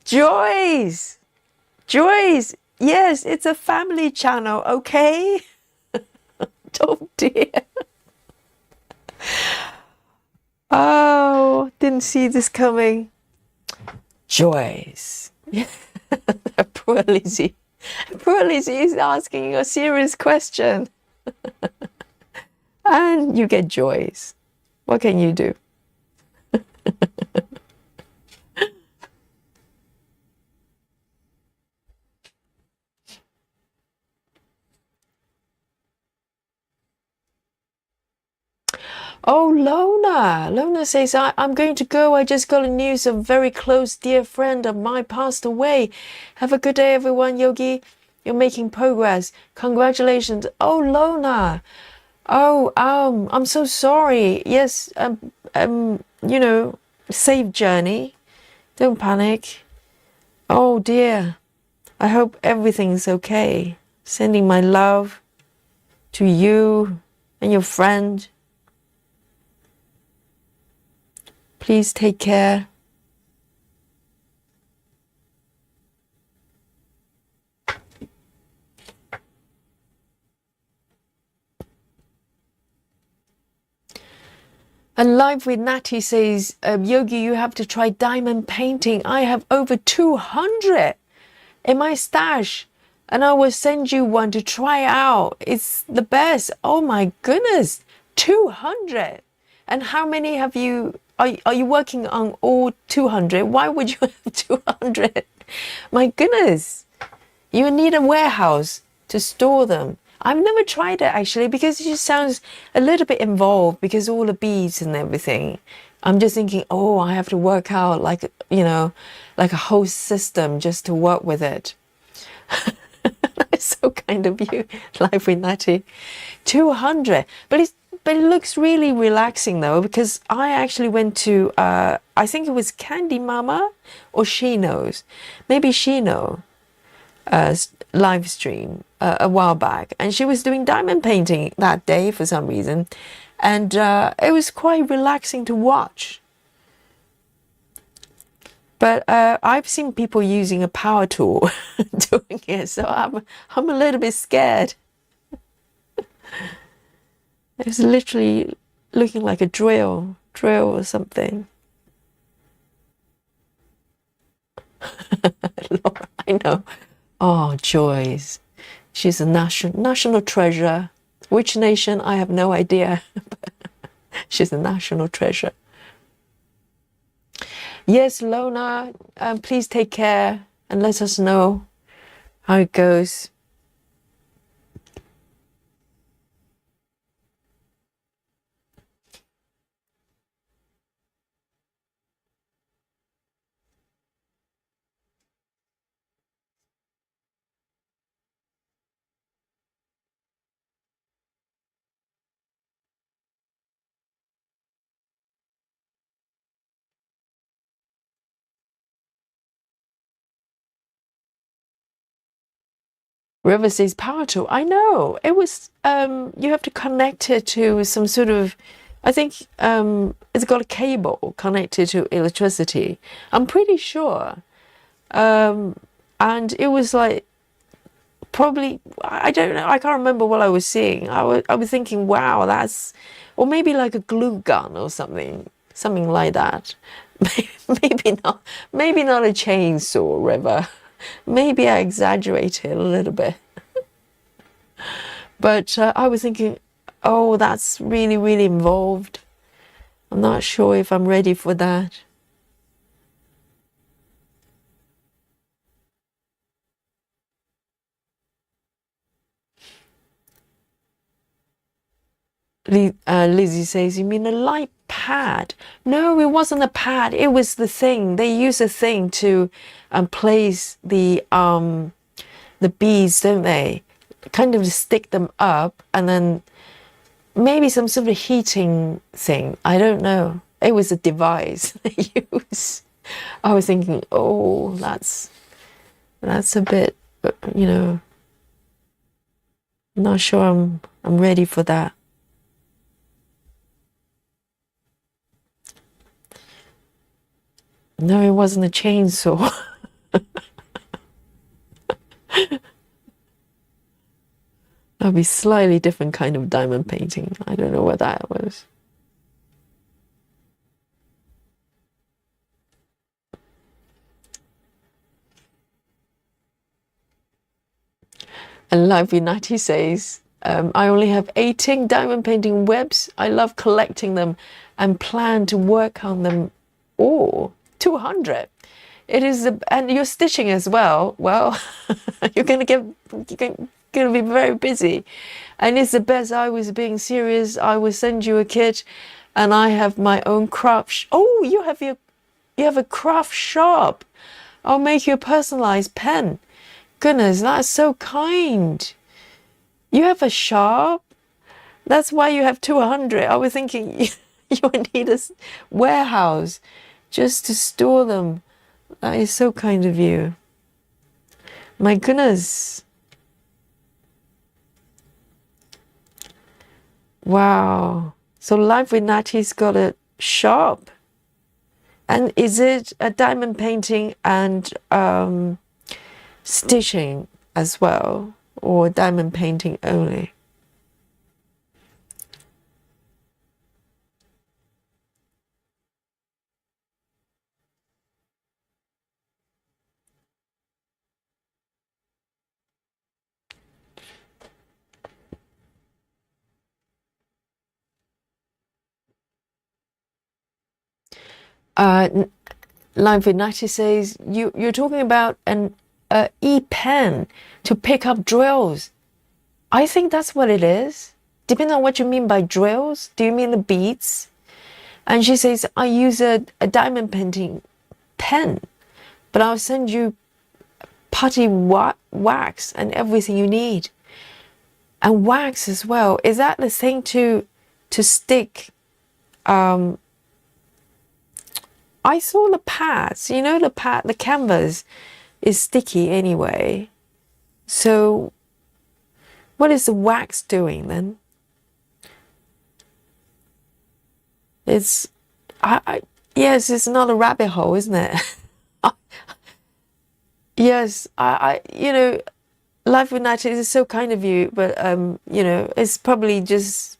Joyce! Joyce! Yes, it's a family channel, okay? Oh dear. Oh, didn't see this coming. Joyce. Poor Lizzie. Poor Lizzie is asking a serious question. And you get Joyce. What can you do? Oh, Lona. Lona says, I'm going to go. I just got a news of a very close dear friend of mine passed away. Have a good day, everyone. Yogi, you're making progress. Congratulations. Oh, Lona. Oh, I'm so sorry. Yes, you know, safe journey. Don't panic. Oh dear. I hope everything's okay. Sending my love to you and your friend. Please take care. And Live with Natty says, Yogi, you have to try diamond painting. I have over 200 in my stash, and I will send you one to try out. It's the best. Oh my goodness, 200. And how many have you, are you working on all 200? Why would you have 200? My goodness, you need a warehouse to store them. I've never tried it actually, because it just sounds a little bit involved, because all the beads and everything. I'm just thinking, oh, I have to work out like, you know, like a whole system just to work with it. It's so kind of you, Life with Natty. 200. But it looks really relaxing though, because I actually went to, I think it was Candy Mama or Shino's, maybe Shino, live stream a while back, and she was doing diamond painting that day for some reason, and it was quite relaxing to watch. But I've seen people using a power tool doing it, so I'm a little bit scared. It was literally looking like a drill or something. I know. Oh, Joyce. She's a national treasure. Which nation? I have no idea. She's a national treasure. Yes, Lona, please take care and let us know how it goes. River says power tool. I know. It was you have to connect it to some sort of, I think it's got a cable connected to electricity. I'm pretty sure. And it was like, probably, I don't know, I can't remember what I was seeing. I was thinking, wow, that's, or maybe like a glue gun or something like that. Maybe not a chainsaw, River. Maybe I exaggerated a little bit. But I was thinking, oh, that's really, really involved. I'm not sure if I'm ready for that. Lizzie says, you mean a light pad? No, it wasn't a pad. It was the thing. They use a thing to place the beads, don't they? Kind of stick them up, and then maybe some sort of heating thing. I don't know. It was a device they use. I was thinking, oh, that's a bit, you know, not sure I'm ready for that. No, it wasn't a chainsaw. That'd be slightly different kind of diamond painting. I don't know what that was. And Live Unati says, I only have 18 diamond painting webs. I love collecting them and plan to work on them. Oh, 200. It is, and you're stitching as well. Well, you're gonna be very busy, and it's the best. I was being serious. I will send you a kit, and I have my own craft. Oh, you have a craft shop. I'll make you a personalized pen. Goodness, that's so kind. You have a shop. That's why you have 200. I was thinking you would need a warehouse just to store them. That is so kind of you. My goodness. Wow. So Live with Natty's got a shop. And is it a diamond painting and stitching as well? Or diamond painting only? Line for 90 says you're talking about an e-pen to pick up drills. I think that's what it is. Depending on what you mean by drills. Do you mean the beads? And she says, I use a diamond painting pen, but I'll send you putty wax and everything you need. And wax as well. Is that the thing to stick? I saw the pads, you know, the canvas is sticky anyway. So what is the wax doing then? It's, yes, it's not a rabbit hole, isn't it? Yes, you know, Life United is so kind of you, but, you know, it's probably just,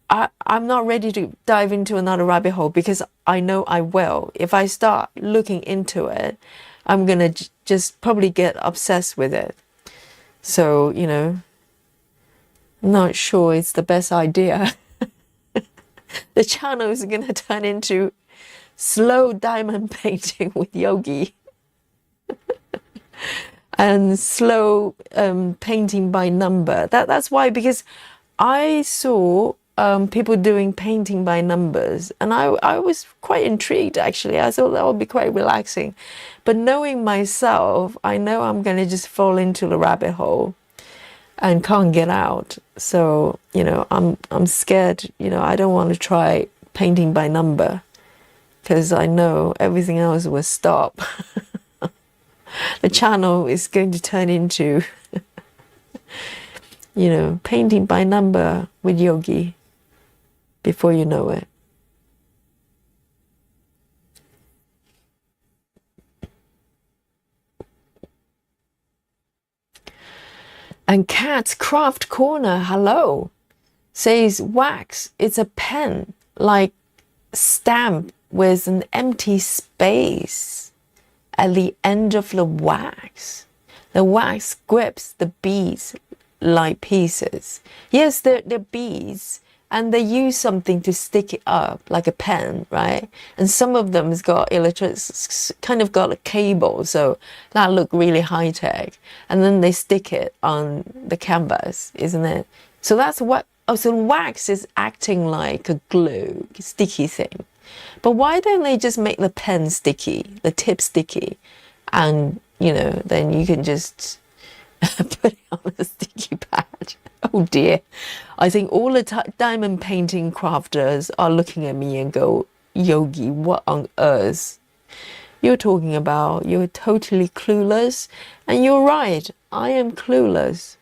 I'm not ready to dive into another rabbit hole because I know I will. If I start looking into it, I'm going to just probably get obsessed with it. So, you know, I'm not sure it's the best idea. The channel is going to turn into slow diamond painting with Yogi. And slow painting by number. That's why, because I saw people doing painting by numbers, and I was quite intrigued actually. I thought that would be quite relaxing, but knowing myself, I know I'm going to just fall into the rabbit hole and can't get out. So, you know, I'm scared. You know, I don't want to try painting by number because I know everything else will stop. The channel is going to turn into you know, painting by number with Yogi before you know it. And Cat's Craft Corner, hello, says wax, it's a pen, like stamp with an empty space at the end of the wax. The wax grips the beads like pieces. Yes, they're beads, and they use something to stick it up, like a pen, right? And some of them has got kind of got a cable, so that look really high tech. And then they stick it on the canvas, isn't it? So that's what. Oh, so wax is acting like a glue, sticky thing. But why don't they just make the pen sticky, the tip sticky, and you know, then you can just put it on a sticky pad. Oh dear. I think all the diamond painting crafters are looking at me and go, Yogi, what on earth you're talking about? You're totally clueless. And you're right, I am clueless.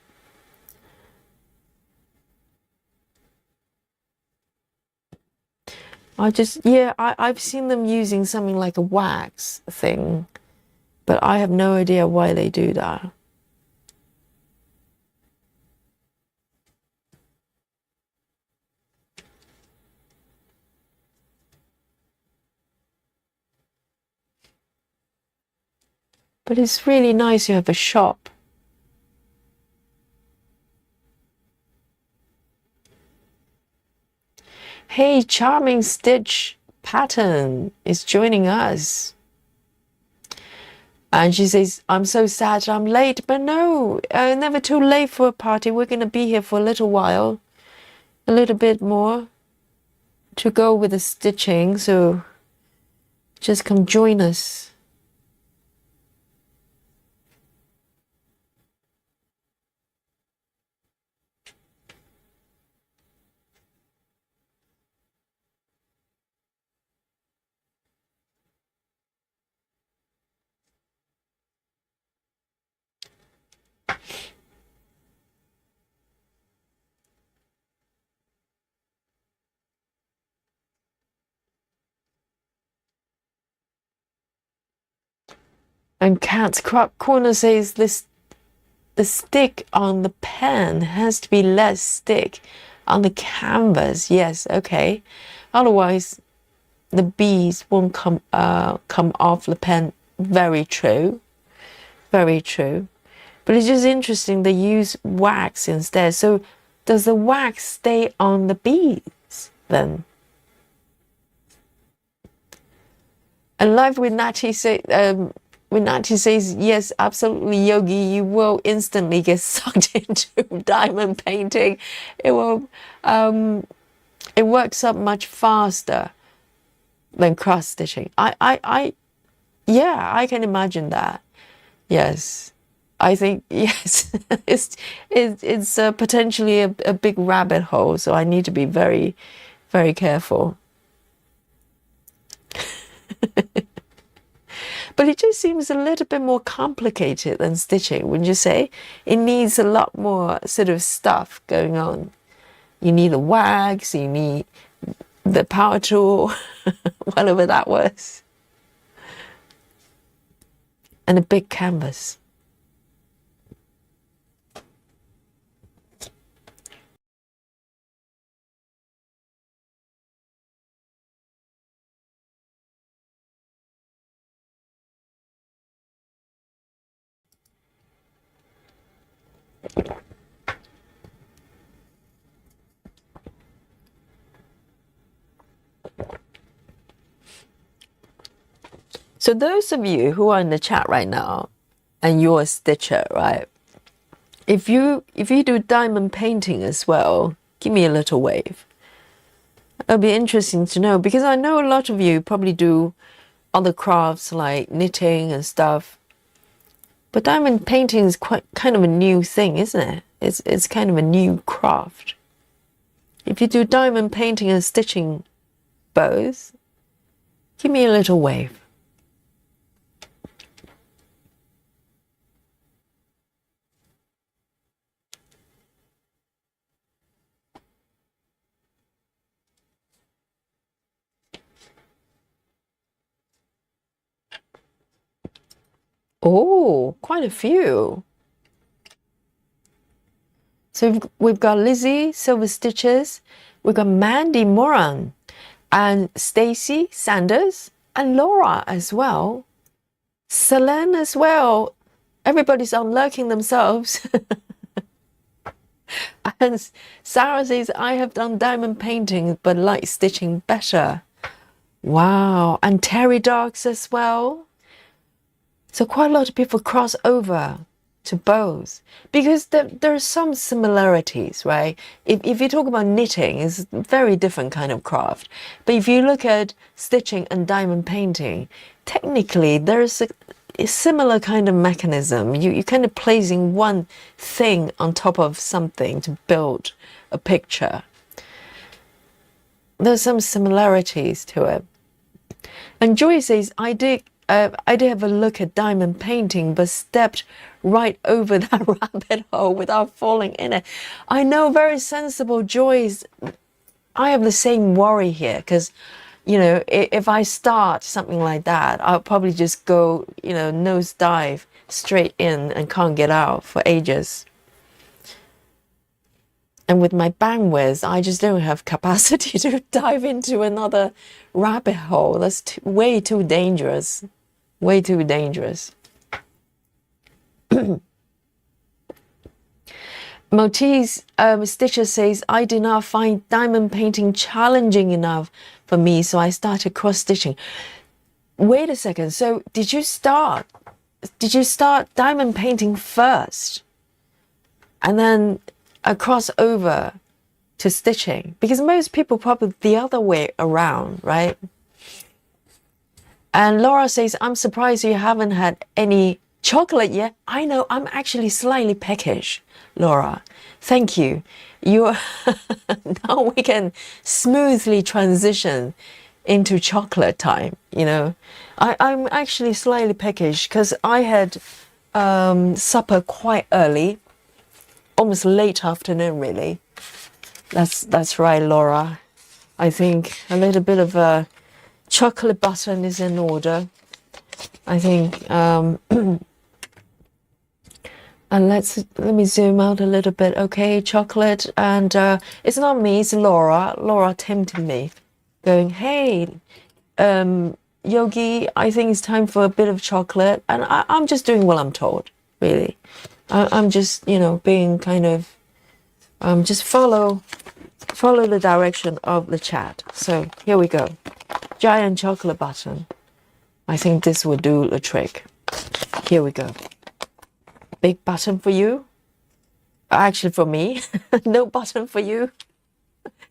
I've seen them using something like a wax thing, but I have no idea why they do that. But it's really nice you have a shop. Hey, Charming Stitch Pattern is joining us. And she says, I'm so sad I'm late. But no, never too late for a party. We're going to be here for a little while. A little bit more to go with the stitching. So just come join us. And Cat's Corner says the stick on the pen has to be less stick on the canvas. Yes, okay. Otherwise, the beads won't come off the pen. Very true. Very true. But it's just interesting they use wax instead. So does the wax stay on the beads then? And Live with Natty when Natty says, yes, absolutely, Yogi, you will instantly get sucked into diamond painting. It will, it works up much faster than cross stitching. Yeah, I can imagine that. Yes, I think yes, it's potentially a big rabbit hole. So I need to be very, very careful. But it just seems a little bit more complicated than stitching, wouldn't you say? It needs a lot more sort of stuff going on. You need a wax, you need the power tool, whatever that was, and a big canvas. So those of you who are in the chat right now, and you're a stitcher, right? If you do diamond painting as well, give me a little wave. It'll be interesting to know, because I know a lot of you probably do other crafts like knitting and stuff. But diamond painting is quite kind of a new thing, isn't it? It's kind of a new craft. If you do diamond painting and stitching both, give me a little wave. Oh, quite a few. So we've got Lizzie, Silver Stitches, we've got Mandy Moran, and Stacy Sanders, and Laura as well. Selene as well. Everybody's unlurking themselves. And Sarah says, I have done diamond painting, but like stitching better. Wow. And Terry Dogs as well. So quite a lot of people cross over to both, because there are some similarities, right? If you talk about knitting, it's a very different kind of craft. But if you look at stitching and diamond painting, technically there's a similar kind of mechanism. You're kind of placing one thing on top of something to build a picture. There's some similarities to it. And Joy says, I did have a look at diamond painting, but stepped right over that rabbit hole without falling in it. I know, very sensible, Joyce. I have the same worry here because, you know, if I start something like that, I'll probably just go, you know, nose dive straight in and can't get out for ages. And with my bandwidth, I just don't have capacity to dive into another rabbit hole. That's way too dangerous. Way too dangerous. Maltese Stitcher says, I did not find diamond painting challenging enough for me, so I started cross-stitching. Wait a second. So did you start diamond painting first and then cross over to stitching? Because most people probably the other way around, right? And Laura says, I'm surprised you haven't had any chocolate yet. I know, I'm actually slightly peckish, Laura. Thank you. You're now we can smoothly transition into chocolate time, you know. I'm actually slightly peckish because I had supper quite early, almost late afternoon, really. That's right, Laura. I think a little bit of a chocolate button is in order. I think, and let me zoom out a little bit. Okay, chocolate, and it's not me, it's Laura. Laura tempted me, going, hey, Yogi, I think it's time for a bit of chocolate, and I'm just doing what I'm told, really. I'm just, you know, being kind of, just follow the direction of the chat. So here we go. Giant chocolate button. I think this will do the trick. Here we go. Big button for you. Actually, for me. No button for you.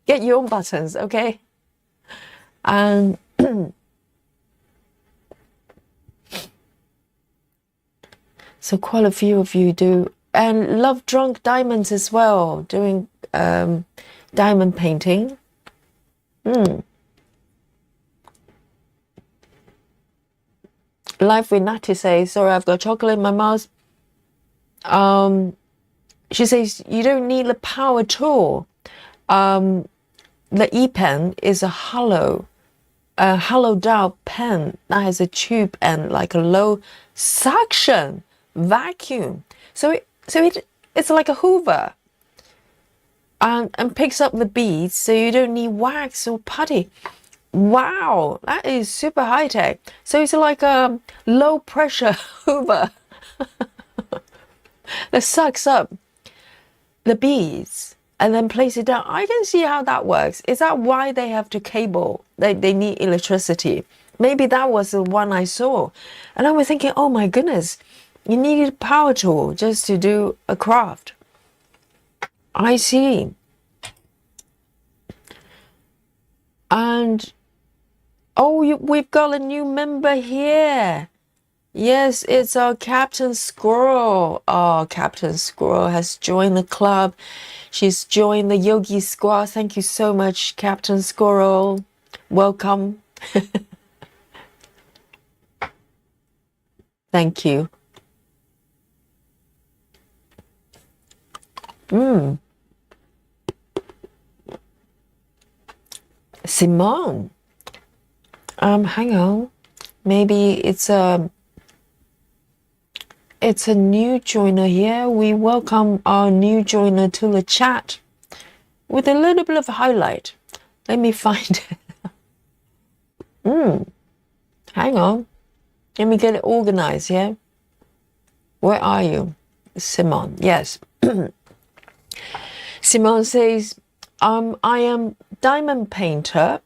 Get your own buttons, okay? And so quite a few of you do. And love drunk diamonds as well, doing diamond painting. Life with Natty says, sorry, I've got chocolate in my mouth. She says, you don't need the power tool. The E-pen is a hollowed out pen that has a tube and like a low suction vacuum. So it's like a Hoover. And picks up the beads, so you don't need wax or putty. Wow, that is super high tech. So it's like a low pressure Hoover that sucks up the beads and then place it down. I can see how that works. Is that why they have to cable? They need electricity. Maybe that was the one I saw. And I was thinking, oh my goodness, you needed a power tool just to do a craft. I see. And oh, we've got a new member here. Yes, it's our Captain Squirrel. Oh, Captain Squirrel has joined the club. She's joined the Yogi Squad. Thank you so much, Captain Squirrel. Welcome. Thank you. Simone. Hang on. Maybe it's a new joiner here. We welcome our new joiner to the chat with a little bit of highlight. Let me find it. Hang on. Let me get it organized, yeah? Where are you? Simone, yes. Simone says, I am diamond painter,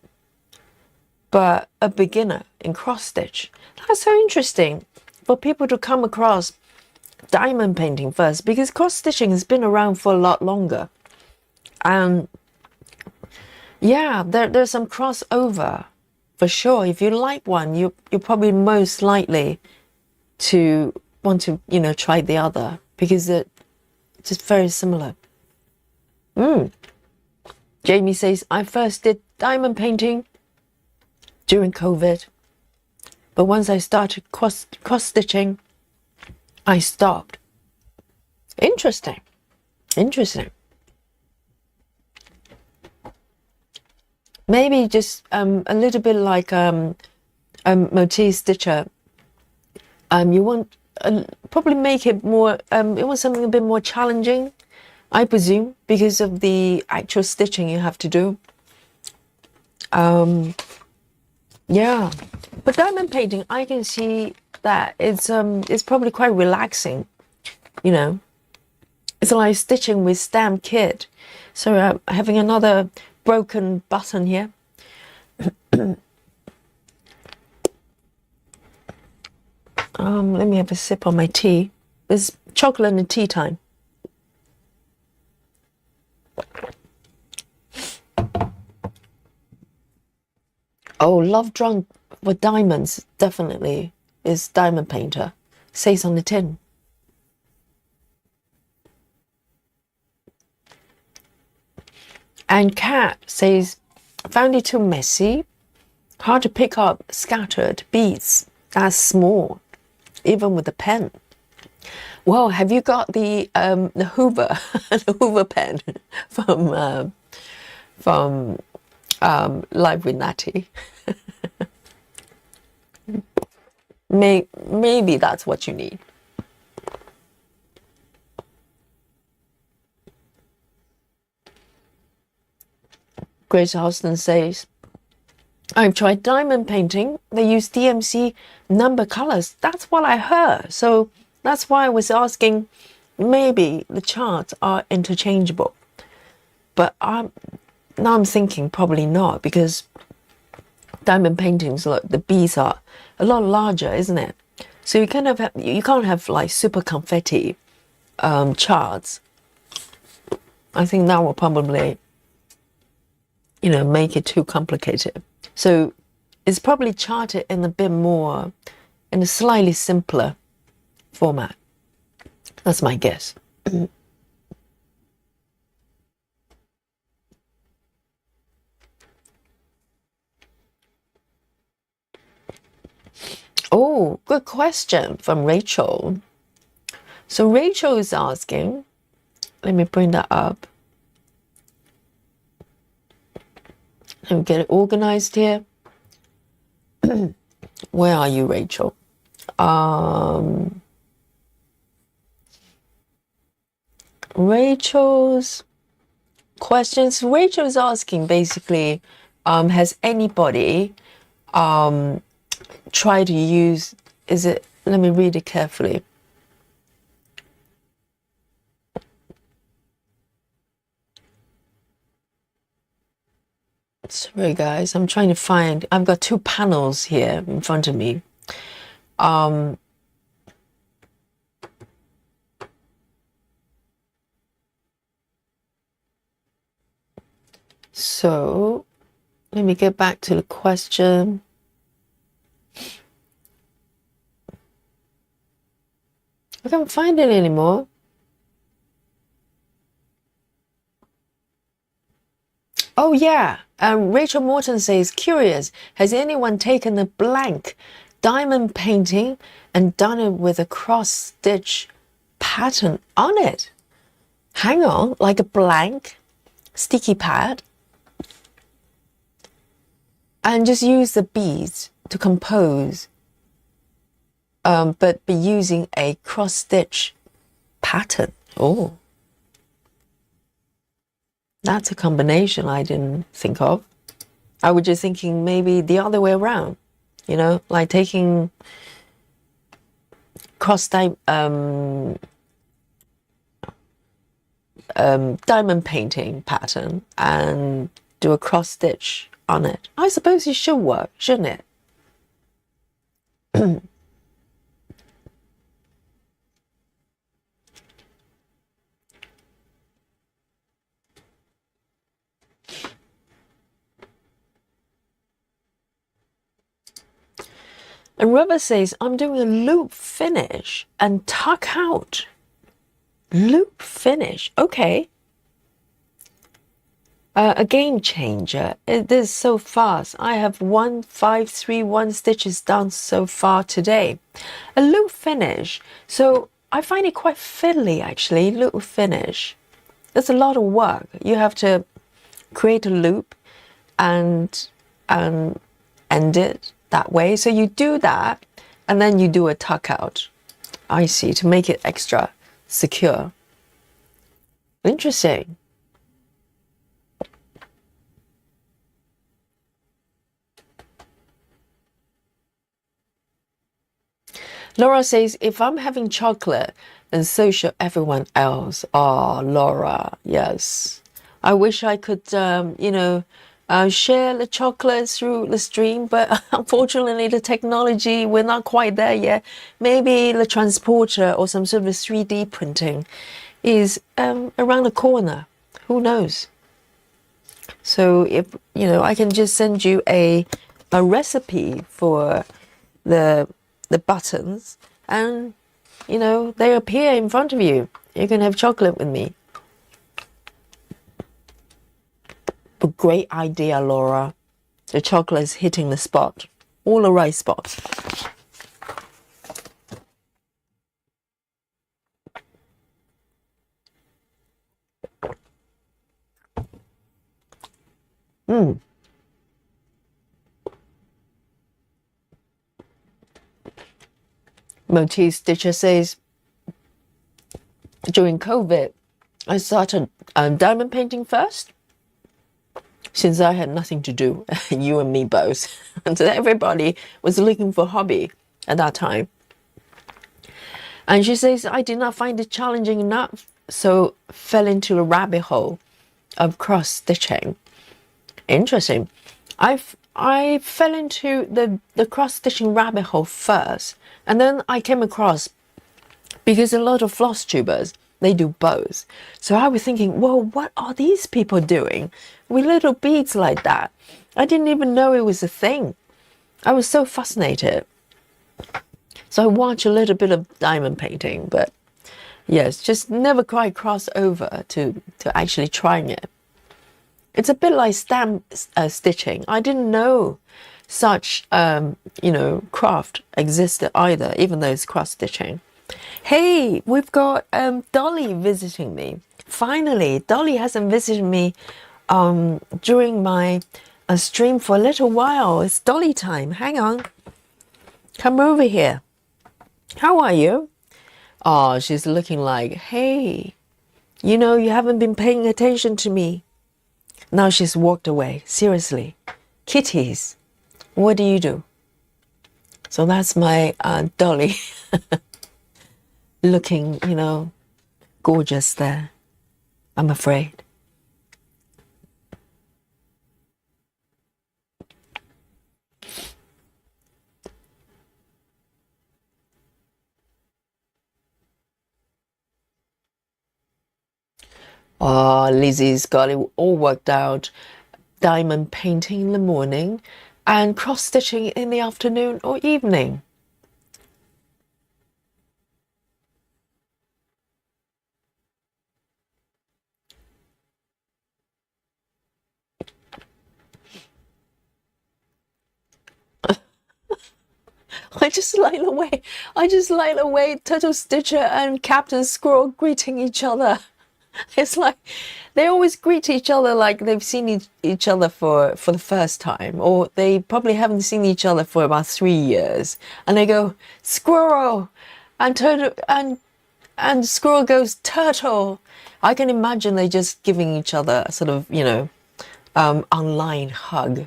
but a beginner in cross stitch. That's so interesting for people to come across diamond painting first, because cross stitching has been around for a lot longer. And yeah, there's some crossover for sure. If you like one, you're probably most likely to want to, try the other, because it's just very similar. Jamie says, I first did diamond painting during COVID, but once I started cross stitching, I stopped. Interesting. Maybe just a little bit like motif stitcher. You want probably make it more. You want something a bit more challenging, I presume, because of the actual stitching you have to do. Yeah, but diamond painting, I can see that it's probably quite relaxing. It's like stitching with stamp kit. So I'm having another broken button here. Let me have a sip on my tea. It's chocolate and tea time. Oh, love drunk with diamonds, definitely is diamond painter. Says on the tin. And Kat says, found it too messy, hard to pick up scattered beads. That's small, even with the pen. Well, have you got the Hoover, the Hoover pen from Live with Natty? Maybe that's what you need. Grace Austin says, I've tried diamond painting. They use DMC number colors. That's what I heard. So that's why I was asking, maybe the charts are interchangeable. But now I'm thinking probably not, because diamond paintings, look, the beads are a lot larger, isn't it? So you can't have like super confetti charts. I think that will probably, make it too complicated. So it's probably charted in a slightly simpler format. That's my guess. Oh, good question from Rachel. So Rachel is asking, let me bring that up. Let me get it organized here. Where are you, Rachel? Rachel's questions. Rachel's asking basically, has anybody tried to use, let me read it carefully. Sorry guys, I'm trying to find, I've got two panels here in front of me. So let me get back to the question. I can't find it anymore. Oh yeah, Rachel Morton says, curious, has anyone taken a blank diamond painting and done it with a cross stitch pattern on it? Hang on, like a blank sticky pad, and just use the beads to compose, but be using a cross stitch pattern. Oh, that's a combination I didn't think of. I was just thinking maybe the other way around, like taking diamond painting pattern and do a cross stitch on it. I suppose it should work, shouldn't it? And Rubber says, I'm doing a loop finish and tuck out. Loop finish. Okay. A game changer. It is so fast. I have 1531 stitches done so far today. A loop finish. So I find it quite fiddly actually, loop finish. It's a lot of work. You have to create a loop and end it that way. So you do that and then you do a tuck out. I see, to make it extra secure. Interesting. Laura says, if I'm having chocolate, then so should everyone else. Oh, Laura, yes. I wish I could, share the chocolate through the stream, but unfortunately the technology, we're not quite there yet. Maybe the transporter or some sort of 3D printing is around the corner. Who knows? So if, I can just send you a recipe for the buttons and, they appear in front of you. You can have chocolate with me. But great idea, Laura. The chocolate is hitting the spot, all the right spots. Motif Stitcher says, during COVID, I started diamond painting first, since I had nothing to do, you and me both. And so everybody was looking for a hobby at that time. And she says, I did not find it challenging enough, so fell into a rabbit hole of cross stitching. Interesting. I fell into the cross stitching rabbit hole first, and then I came across, because a lot of floss tubers, they do both. So I was thinking, well, what are these people doing with little beads like that? I didn't even know it was a thing. I was so fascinated. So I watched a little bit of diamond painting, but yes, just never quite crossed over to actually trying it. It's a bit like stamp stitching. I didn't know such, craft existed either, even though it's cross stitching. Hey, we've got Dolly visiting me. Finally, Dolly hasn't visited me during my stream for a little while. It's Dolly time. Hang on. Come over here. How are you? Oh, she's looking like, hey, you haven't been paying attention to me. Now she's walked away. Seriously. Kitties, what do you do? So that's my Dolly. Looking, gorgeous there, I'm afraid. Oh, Lizzie's got it all worked out. Diamond painting in the morning and cross-stitching in the afternoon or evening. I just like the way Turtle Stitcher and Captain Squirrel greeting each other. It's like they always greet each other like they've seen each other for the first time, or they probably haven't seen each other for about 3 years, and they go Squirrel, and Turtle, and Squirrel goes Turtle. I can imagine they just giving each other a sort of online hug.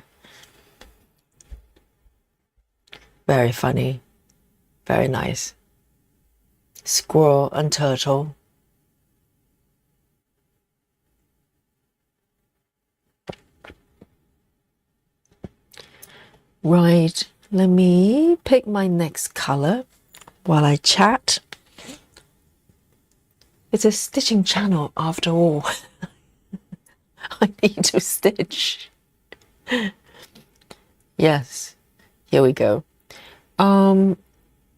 Very funny, very nice. Squirrel and Turtle. Right, let me pick my next color while I chat. It's a stitching channel after all. I need to stitch. Yes, here we go.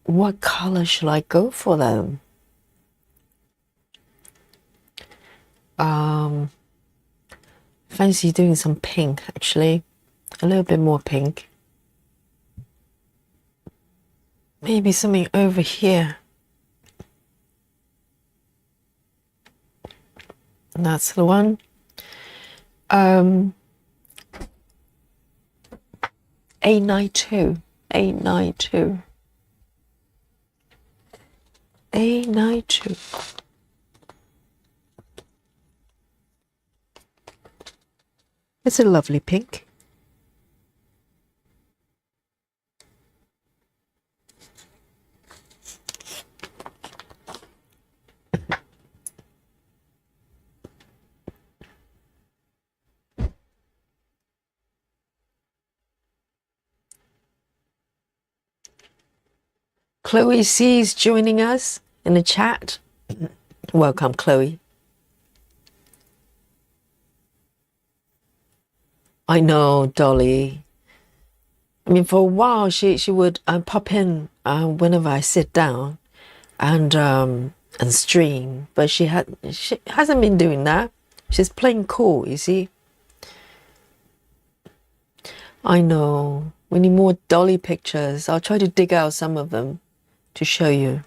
What color shall I go for them? Fancy doing some pink, actually. A little bit more pink. Maybe something over here. That's the one. A92. A92. A92. It's a lovely pink. Chloe C is joining us in the chat. Welcome, Chloe. I know, Dolly. I mean, for a while, she would pop in whenever I sit down and stream, but she hasn't been doing that. She's playing cool, you see. I know. We need more Dolly pictures. I'll try to dig out some of them to show you.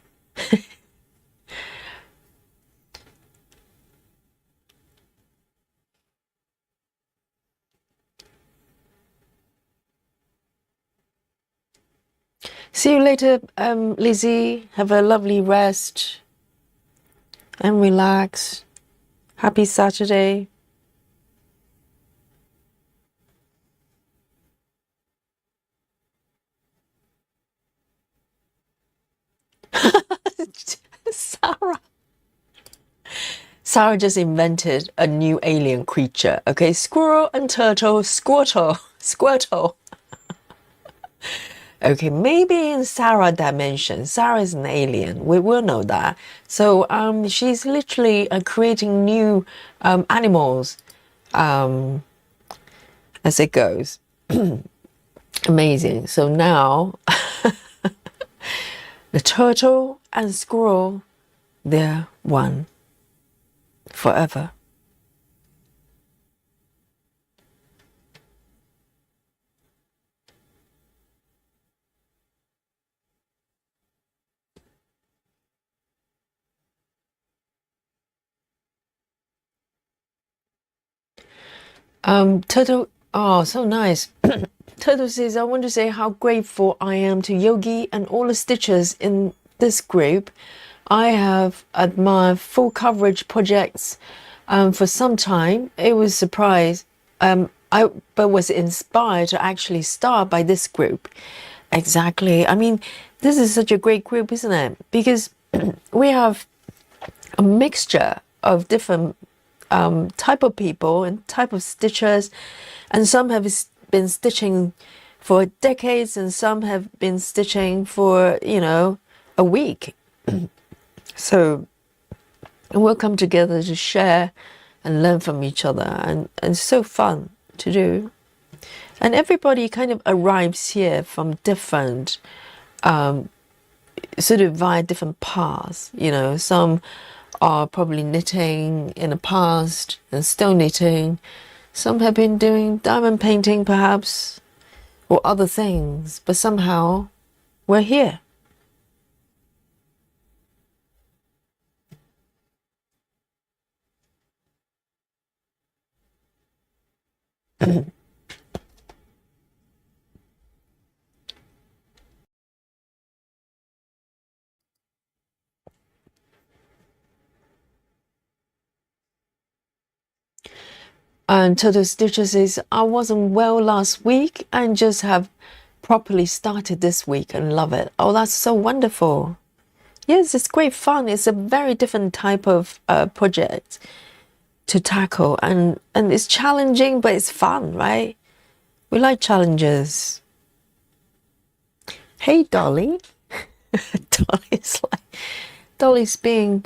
See you later, Lizzie. Have a lovely rest and relax. Happy Saturday. Sarah. Sarah just invented a new alien creature. Okay, squirrel and turtle, squirtle, squirtle. Okay, maybe in Sarah dimension, Sarah is an alien. We will know that. So she's literally creating new animals as it goes. Amazing. So now the turtle and squirrel, they're one forever. Turtle, oh, so nice. Turtle says, I want to say how grateful I am to Yogi and all the stitchers in this group. I have admired full coverage projects for some time. It was a surprise. But was inspired to actually start by this group. Exactly. I mean, this is such a great group, isn't it? Because we have a mixture of different type of people and type of stitchers, and some have been stitching for decades and some have been stitching for, you know, a week. So we'll come together to share and learn from each other, and it's so fun to do. And everybody kind of arrives here from different sort of via different paths, you know. Some are probably knitting in the past and still knitting. Some have been doing diamond painting perhaps, or other things, but somehow we're here. And Turtle Stitcher says, I wasn't well last week and just have properly started this week and love it. Oh, that's so wonderful. Yes, it's great fun. It's a very different type of project to tackle, and it's challenging, but it's fun, right? We like challenges. Hey, Dolly. Dolly's being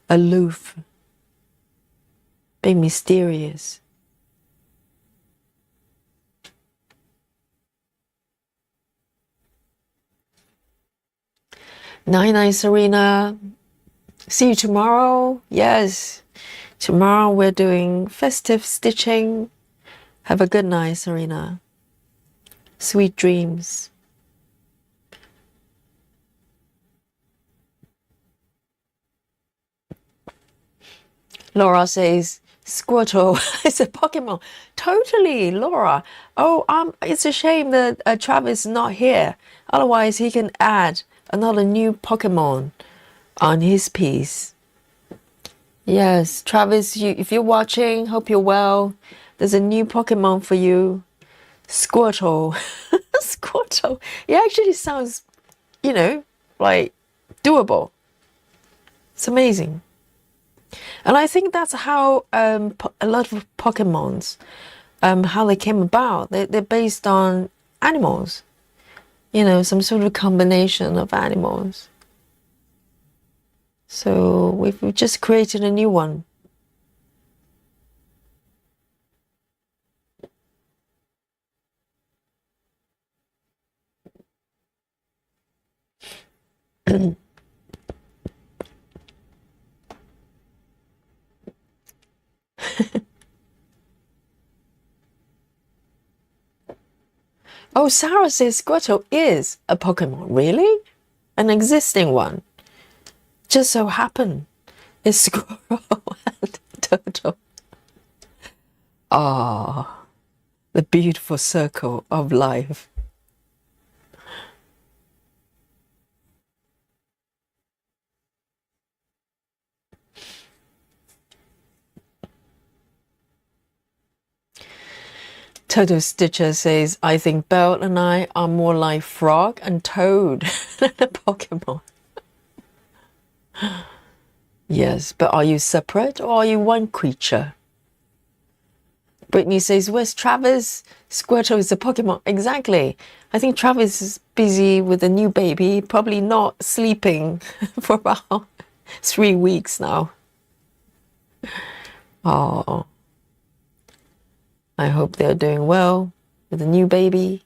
aloof, being mysterious. Night, Serena. See you tomorrow. Yes, tomorrow we're doing festive stitching. Have a good night, Serena. Sweet dreams. Laura says, Squirtle is a Pokemon. Totally, Laura. Oh, it's a shame that Travis is not here. Otherwise, he can add another new Pokemon on his piece. Yes, Travis, if you're watching, hope you're well. There's a new Pokemon for you. Squirtle. Squirtle. It actually sounds, like doable. It's amazing. And I think that's how a lot of Pokemons, how they came about. They're based on animals, some sort of combination of animals. So we've just created a new one. Oh, Sarah says Squirtle is a Pokemon. Really? An existing one? Just so happen it's Squirrel and Turtle. Ah, the beautiful circle of life. Total Stitcher says, I think Belle and I are more like Frog and Toad than a Pokemon. Yes, but are you separate or are you one creature? Brittany says, where's Travis? Squirtle is a Pokemon. Exactly. I think Travis is busy with a new baby, probably not sleeping for about 3 weeks now. Oh. I hope they're doing well with the new baby.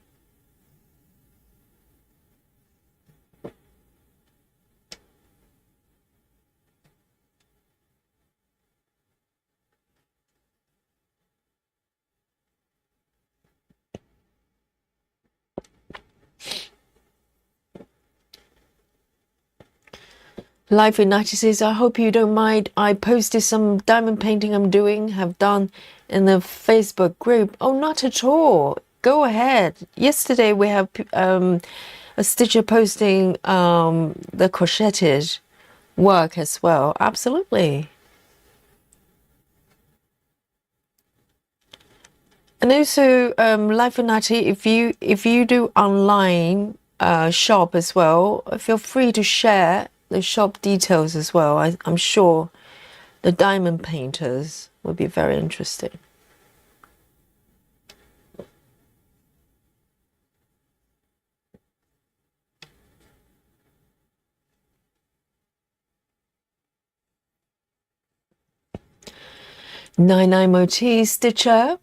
Life United says, I hope you don't mind. I posted some diamond painting I'm have done in the Facebook group. Oh, not at all. Go ahead. Yesterday we have a stitcher posting the crocheted work as well. Absolutely. And also, Life United, if you do online shop as well, feel free to share the shop details as well. I'm sure the diamond painters will be very interesting. Nine Moti Stitcher.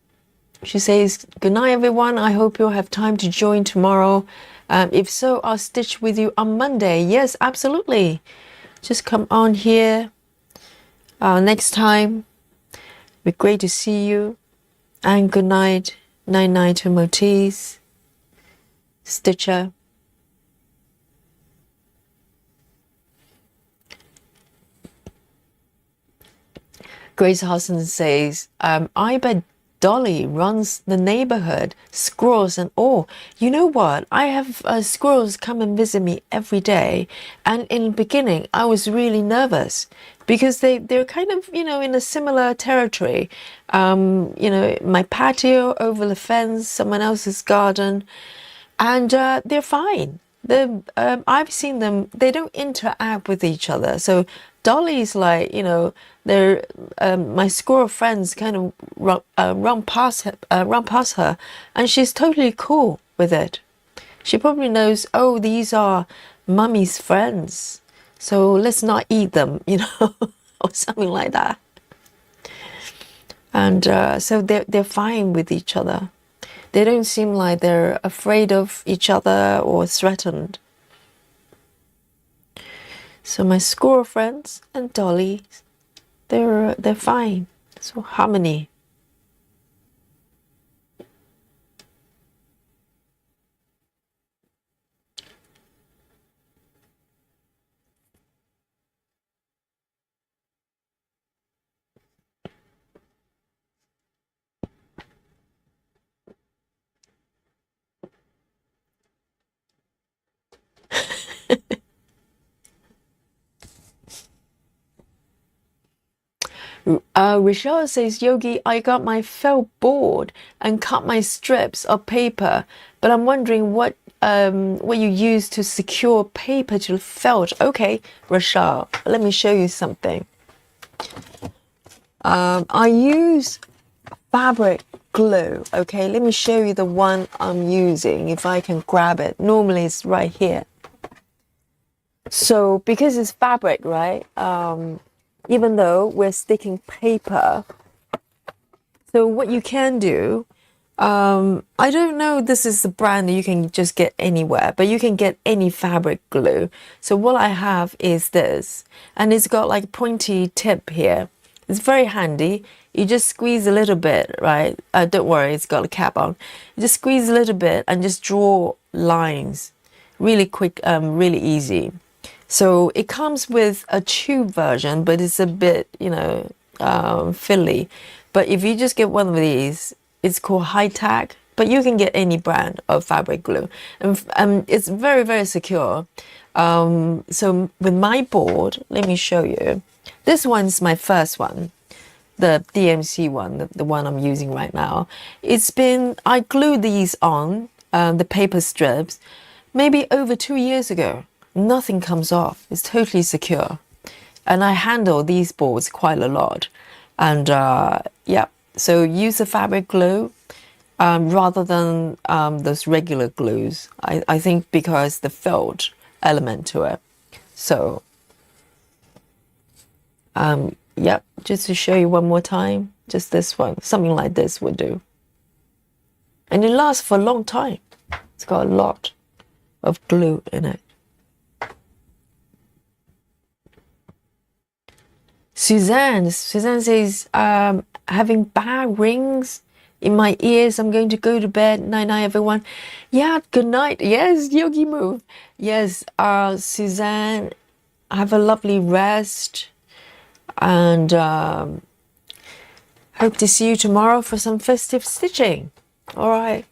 She says, good night, everyone. I hope you'll have time to join tomorrow. If so, I'll stitch with you on Monday. Yes, absolutely. Just come on here next time. It'd be great to see you. And good night. Night to Motis. Stitcher. Grace Hudson says, I bet Dolly runs the neighborhood, squirrels and all. You know what? I have squirrels come and visit me every day. And in the beginning, I was really nervous because they're kind of, in a similar territory. My patio, over the fence, someone else's garden. And they're fine. I've seen them, they don't interact with each other. So Dolly's like, they're my squirrel friends kind of run past her, and she's totally cool with it. She probably knows, oh, these are mummy's friends, so let's not eat them, or something like that. And so they're fine with each other. They don't seem like they're afraid of each other or threatened. So my squirrel friends and Dolly, they're fine. So harmony. Rochelle says, Yogi, I got my felt board and cut my strips of paper, but I'm wondering what you use to secure paper to felt. Okay, Rochelle, let me show you something. I use fabric glue. Okay, let me show you the one I'm using if I can grab it. Normally it's right here. So because it's fabric, right? Even though we're sticking paper, so what you can do, I don't know, this is the brand that you can just get anywhere, but you can get any fabric glue. So what I have is this, and it's got like a pointy tip here. It's very handy. You just squeeze a little bit, right? Don't worry, it's got a cap on. You just squeeze a little bit and just draw lines. Really quick, really easy. So it comes with a tube version, but it's a bit, fiddly. But if you just get one of these, it's called high tack, but you can get any brand of fabric glue. And it's very, very secure. So with my board, let me show you. This one's my first one, the DMC one, the one I'm using right now. I glued these on, the paper strips, maybe over 2 years ago. Nothing comes off. It's totally secure. And I handle these boards quite a lot. And yeah, so use the fabric glue rather than those regular glues. I think because the felt element to it. So, yep, just to show you one more time, just this one, something like this would do. And it lasts for a long time. It's got a lot of glue in it. Suzanne says, having bad rings in my ears. I'm going to go to bed. Night night, everyone. Yeah, good night. Yes, Yogi move. Yes, Suzanne, have a lovely rest. And hope to see you tomorrow for some festive stitching. All right.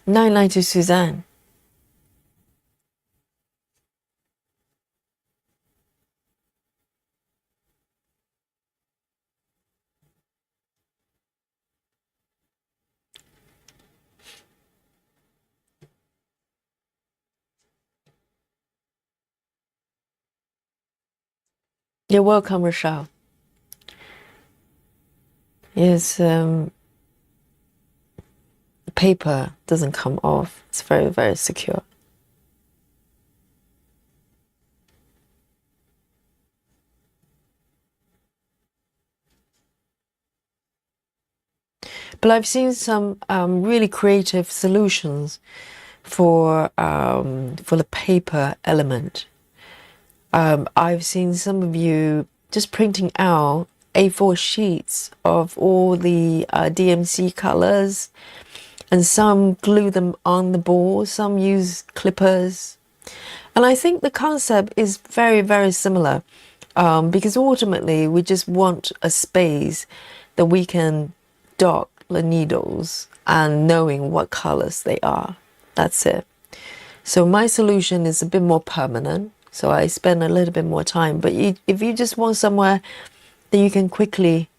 Night night to Suzanne. You're welcome, Rochelle. Yes, paper doesn't come off. It's very, very secure. But I've seen some really creative solutions for the paper element. I've seen some of you just printing out A4 sheets of all the DMC colors, and some glue them on the board, some use clippers. And I think the concept is very, very similar, because ultimately we just want a space that we can dock the needles and knowing what colors they are. That's it. So my solution is a bit more permanent. So I spend a little bit more time. But if you just want somewhere that you can quickly,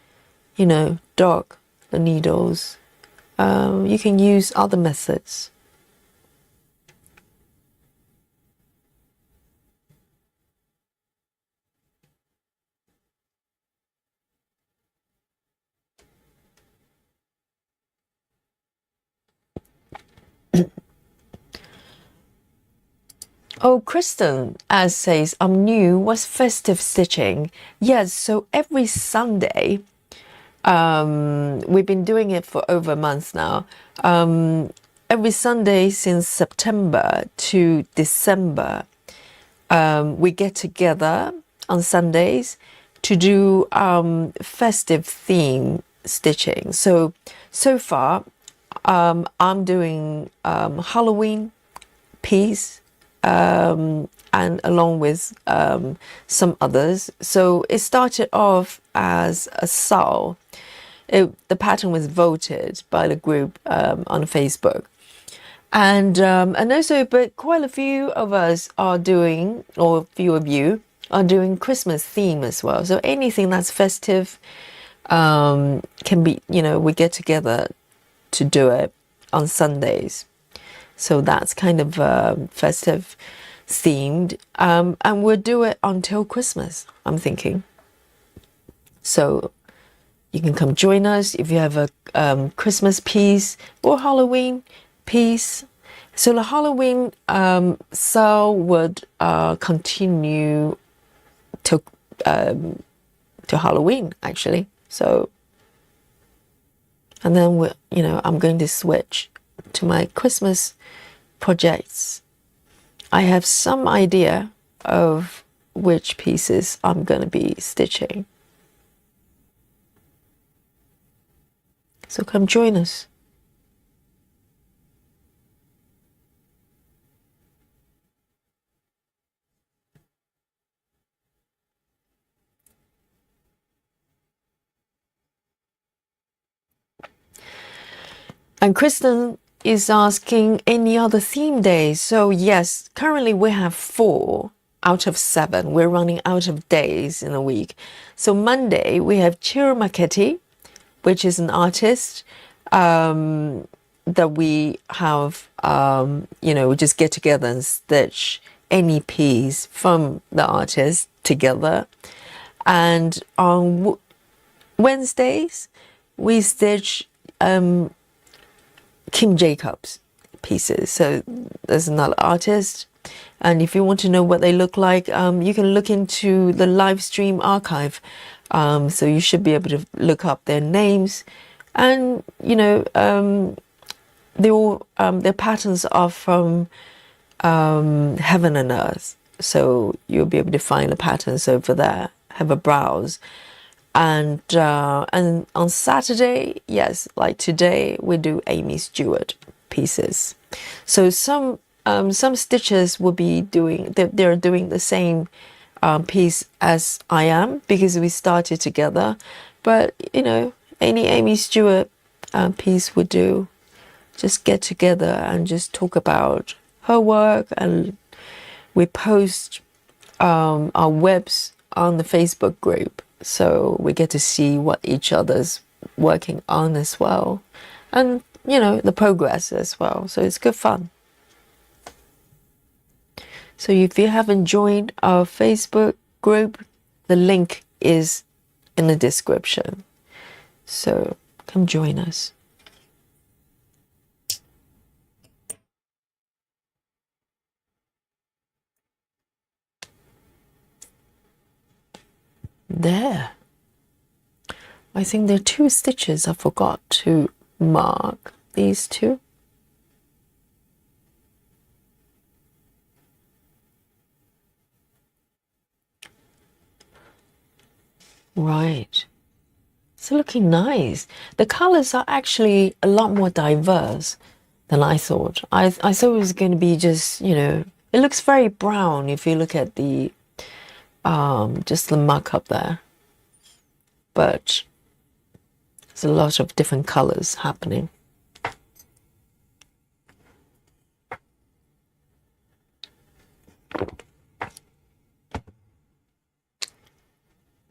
dock the needles, you can use other methods. Oh, Kristen, as says, I'm new. What's festive stitching? Yes, so every Sunday, we've been doing it for over a month now. Every Sunday since September to December, we get together on Sundays to do festive theme stitching. So far, I'm doing Halloween piece, and along with some others. So it started off as a SAL. The pattern was voted by the group on Facebook. And also, but quite a few of us are doing, or a few of you are doing Christmas theme as well. So anything that's festive can be, we get together to do it on Sundays. So that's kind of festive themed, and we'll do it until Christmas, I'm thinking. So you can come join us if you have a Christmas piece or Halloween piece. So the Halloween SAL would continue to Halloween, actually. So, and then I'm going to switch to my Christmas projects. I have some idea of which pieces I'm going to be stitching. So come join us. And Kristen is asking any other theme days. So yes, currently we have 4 out of 7. We're running out of days in a week. So Monday we have Ciro Marchetti, which is an artist that we have, we just get together and stitch any piece from the artist together. And on Wednesdays we stitch Kim Jacobs pieces. So there's another artist, and if you want to know what they look like, you can look into the live stream archive. So you should be able to look up their names, and they all their patterns are from Heaven and Earth. So you'll be able to find the patterns over there. Have a browse. And on Saturday, yes, like today, we do Aimee Stewart pieces. So some stitchers will be doing, they're doing the same piece as I am, because we started together. But any Aimee Stewart piece would do. Just get together and just talk about her work, and we post our webs on the Facebook group. So we get to see what each other's working on as well, and the progress as well. So it's good fun. So if you haven't joined our Facebook group, the link is in the description. So come join us. There. I think there are 2 stitches I forgot to mark. These 2. Right. It's looking nice. The colors are actually a lot more diverse than I thought. I thought it was going to be just, it looks very brown if you look at the just the markup there, but there's a lot of different colors happening.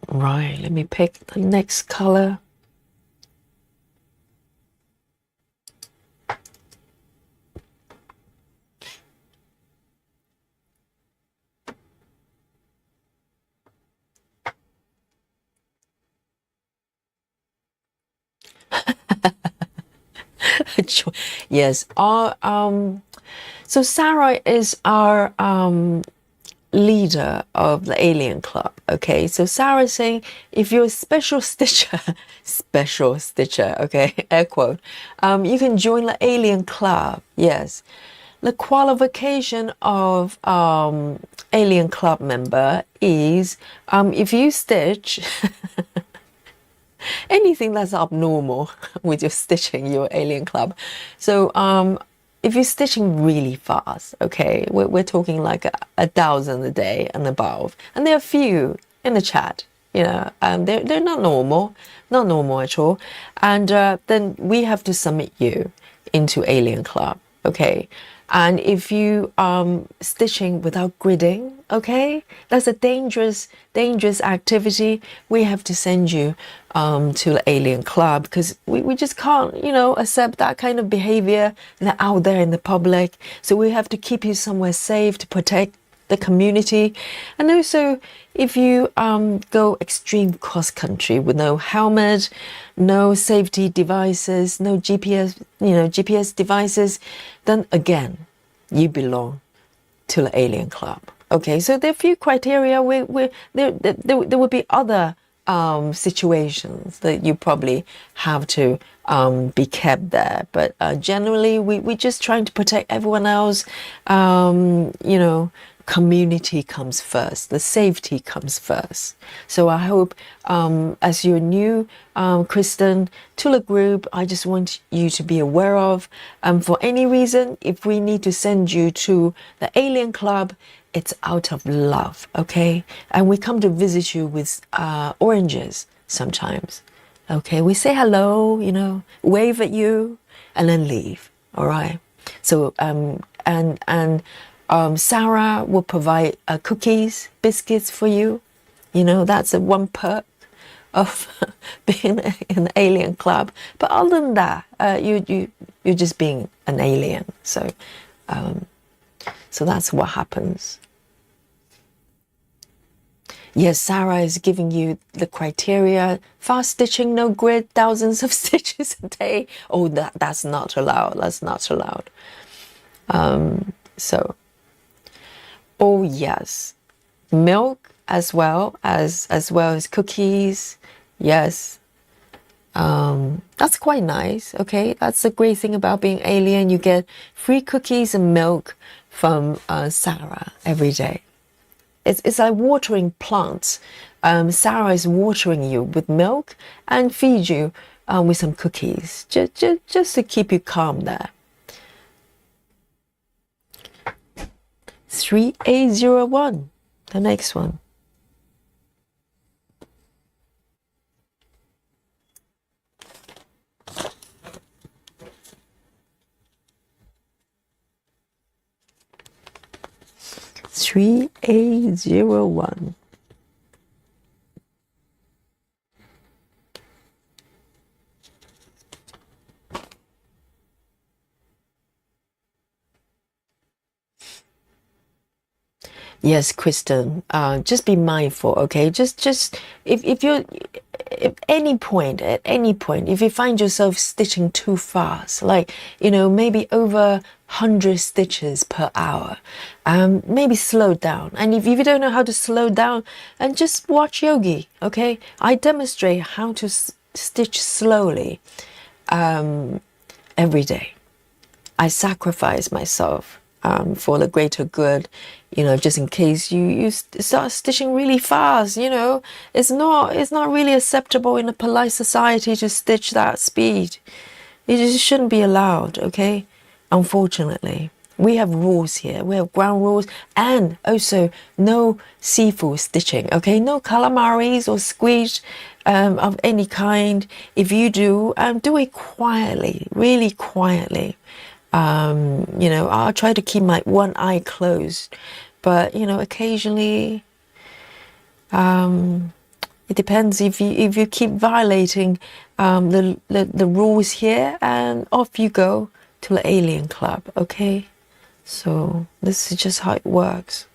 Right, let me pick the next color. Yes, our so Sarah is our leader of the Alien Club. Okay, so Sarah's saying if you're a special stitcher, okay, air quote, you can join the Alien Club. Yes, the qualification of Alien Club member is if you stitch anything that's abnormal with your stitching, you're Alien Club. So if you're stitching really fast, okay, we're talking like 1,000 a day and above, and there are a few in the chat, you know, they're not normal at all, and then we have to submit you into Alien Club, okay. And if you stitching without gridding, okay, that's a dangerous activity. We have to send you to the Alien Club, because we just can't, you know, accept that kind of behavior out there in the public. So we have to keep you somewhere safe to protect the community. And also, if you go extreme cross country with no helmet, no safety devices, no GPS devices, then again, you belong to the Alien Club. Okay, so there are a few criteria. There will be other situations that you probably have to be kept there, but generally we're just trying to protect everyone else. You know, community comes first, the safety comes first. So I hope as you're new, Kristen, to the group, I just want you to be aware of, for any reason, if we need to send you to the Alien Club, it's out of love, okay? And we come to visit you with oranges sometimes, okay? We say hello, you know, wave at you, and then leave, all right? So, Sarah will provide cookies, biscuits for you. You know, that's one perk of being in the Alien Club. But other than that, you're just being an alien. So, so that's what happens. Yes, Sarah is giving you the criteria. Fast stitching, no grid, thousands of stitches a day. Oh, that's not allowed. That's not allowed. So, oh yes, milk as well as cookies. Yes, that's quite nice. Okay, that's the great thing about being alien. You get free cookies and milk from Sarah every day. It's like watering plants. Sarah is watering you with milk and feed you with some cookies, just to keep you calm there. 3801, the next one. Three 3801. Yes, Kristen, just be mindful, okay? Just if you're at any point, if you find yourself stitching too fast, like, you know, maybe over 100 stitches per hour, maybe slow down. And if you don't know how to slow down, and just watch Yogi, okay? I demonstrate how to stitch slowly every day. I sacrifice myself for the greater good, you know, just in case you start stitching really fast. You know, it's not really acceptable in a polite society to stitch that speed. It just shouldn't be allowed, okay? Unfortunately, we have rules here. We have ground rules, and also no seafood stitching, okay? No calamaris or squid of any kind. If you do it quietly, really quietly. You know, I'll try to keep my one eye closed, but you know, occasionally, it depends. If you keep violating the rules here, and off you go to the Alien Club. Okay, so this is just how it works.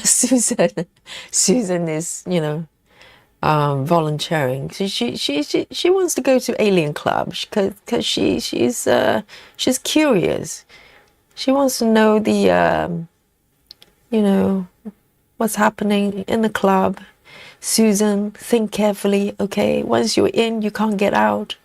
Susan is, you know, volunteering. She wants to go to Alien Club because she's curious. She wants to know the you know, what's happening in the club. Susan, think carefully, okay? Once you're in, you can't get out.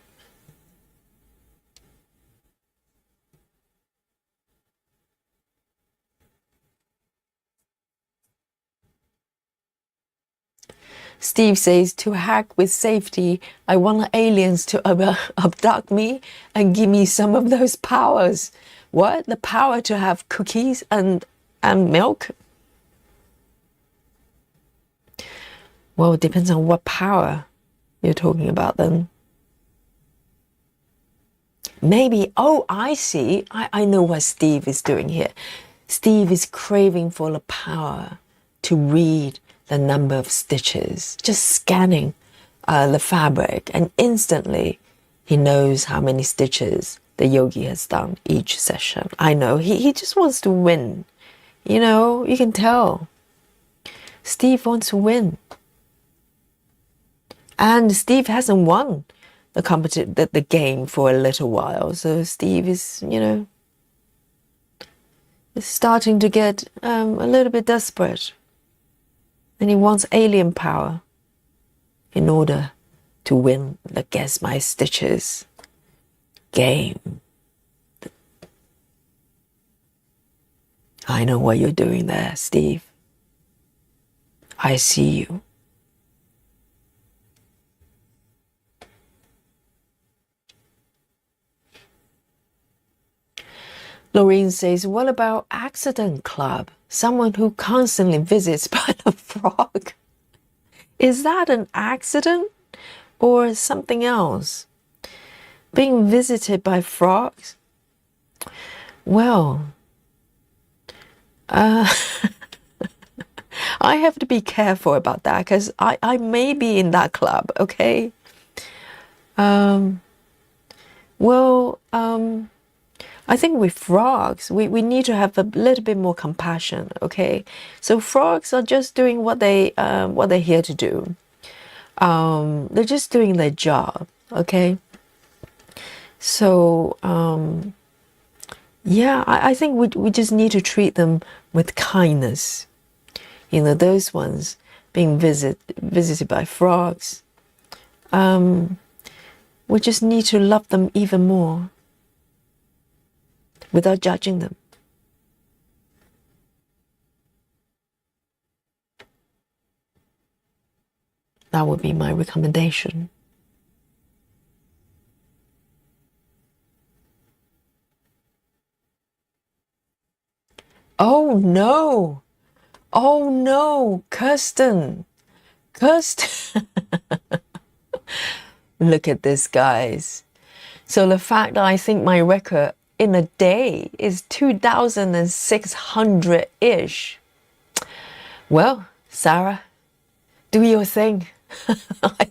Steve says, to hack with safety, I want aliens to abduct me and give me some of those powers. What? The power to have cookies and milk? Well, it depends on what power you're talking about then. Maybe, oh, I see. I know what Steve is doing here. Steve is craving for the power to read the number of stitches, just scanning the fabric, and instantly he knows how many stitches the yogi has done each session. I know, he just wants to win. You know, you can tell. Steve wants to win. And Steve hasn't won the game for a little while. So Steve is, you know, is starting to get a little bit desperate. And he wants alien power in order to win the Guess My Stitches game. I know what you're doing there, Steve. I see you. Lorraine says, what about Accident Club? Someone who constantly visits by the frog. Is that an accident or something else? Being visited by frogs? Well, I have to be careful about that because I may be in that club, okay? I think with frogs, we need to have a little bit more compassion, okay? So frogs are just doing what they're here to do. They're just doing their job, okay? So, yeah, I think we just need to treat them with kindness. You know, those ones being visited by frogs. We just need to love them even more without judging them. That would be my recommendation. Oh no! Oh no, Kirsten! Look at this, guys. So the fact that I think my record in a day is 2,600-ish. Well, Sarah, do your thing. I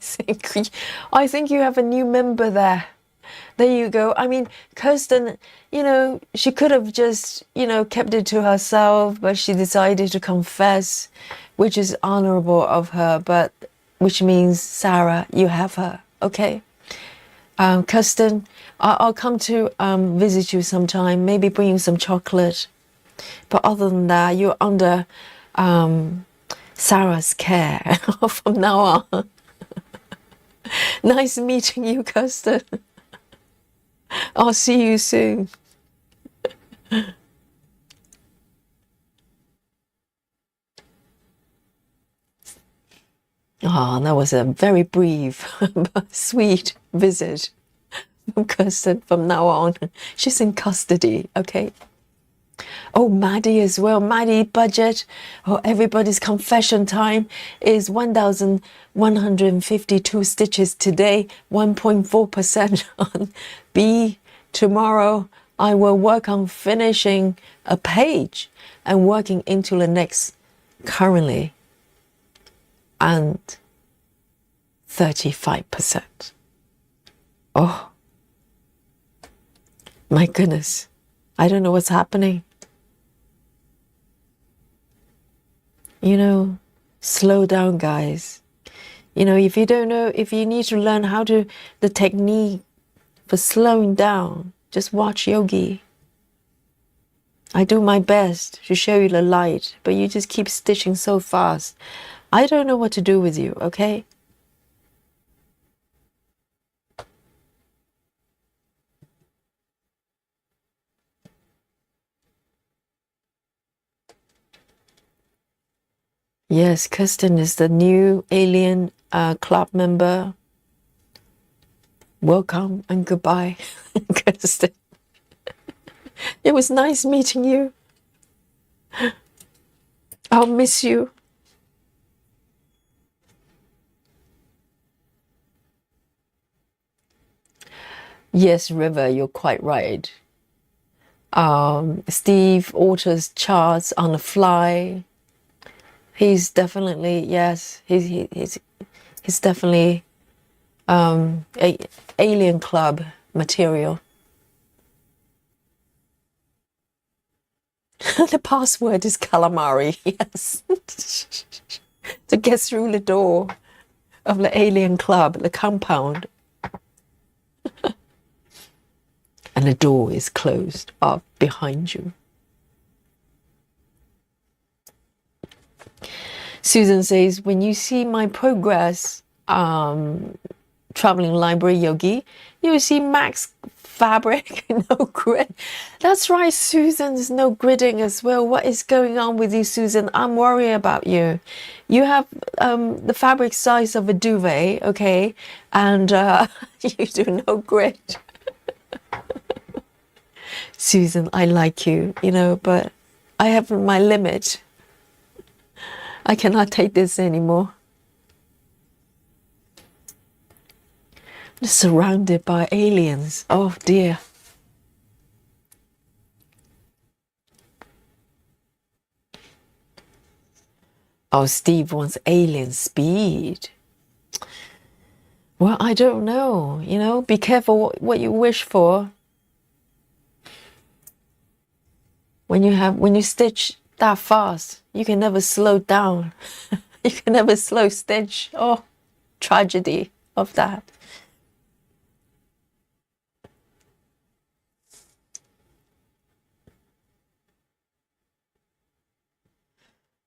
think you have a new member there. There you go. I mean, Kirsten, you know, she could have just, you know, kept it to herself, but she decided to confess, which is honorable of her, but which means, Sarah, you have her, okay? Kirsten, I'll come to visit you sometime, maybe bring you some chocolate. But other than that, you're under Sarah's care from now on. Nice meeting you, Kirsten. I'll see you soon. Oh, that was a very brief but sweet visit from Kirsten from now on. She's in custody, okay? Oh, Maddie as well. Maddie budget. Oh, everybody's confession time is 1,152 stitches today, 1.4% on B. Tomorrow, I will work on finishing a page and working into the next currently and 35%. Oh, my goodness. I don't know what's happening. You know, slow down, guys. You know, if you don't know, if you need to learn how to, the technique for slowing down, just watch Yogi. I do my best to show you the light, but you just keep stitching so fast. I don't know what to do with you, okay? Yes, Kirsten is the new Alien club member. Welcome and goodbye, Kirsten. It was nice meeting you. I'll miss you. Yes, River, you're quite right. Steve alters charts on the fly. He's definitely, yes, he's definitely Alien Club material. The password is calamari, yes. To get through the door of the Alien Club, the compound. And the door is closed up behind you. Susan says, when you see my progress, traveling library yogi, you will see max fabric, no grid. That's right, Susan, there's no gridding as well. What is going on with you, Susan? I'm worried about you. You have the fabric size of a duvet, okay? And you do no grid. Susan, I like you, you know, but I have my limit. I cannot take this anymore. I'm surrounded by aliens. Oh dear. Oh, Steve wants alien speed. Well, I don't know, you know, be careful what you wish for. When you stitch that fast, you can never slow down. You can never slow stitch. Oh, tragedy of that.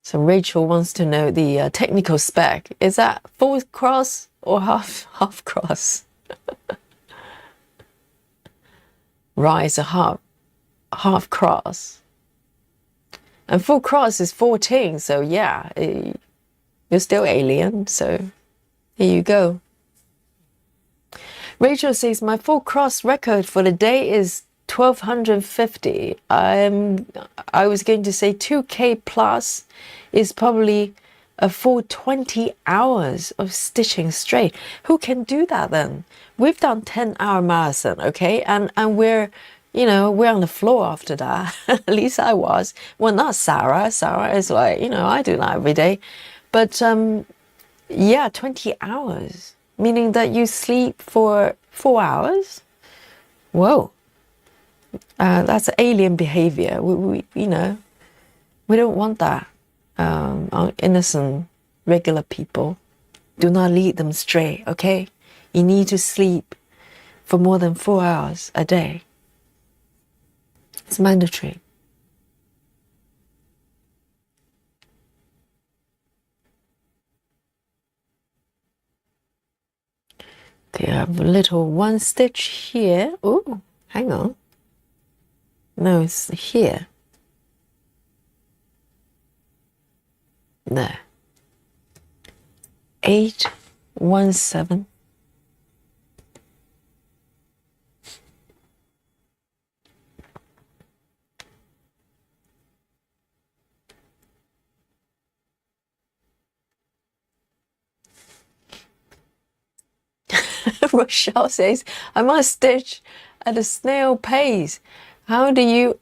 So Rachel wants to know the technical spec. Is that full cross or half cross? Right, so half cross. And full cross is 14, so yeah, you're still alien, so here you go. Rachel says, my full cross record for the day is 1250. I was going to say 2K plus is probably a full 20 hours of stitching straight. Who can do that then? We've done 10-hour marathon, okay? And we're, you know, we're on the floor after that. At least I was. Well, not Sarah. Sarah is like, you know, I do that every day. But yeah, 20 hours. Meaning that you sleep for 4 hours? Whoa. That's alien behavior. We you know, we don't want that. Our innocent, regular people. Do not lead them astray, okay? You need to sleep for more than 4 hours a day. It's mandatory. Okay, I have a little one stitch here. Oh, hang on. No, it's here. There. 817. Rochelle says, I must stitch at a snail pace. How do you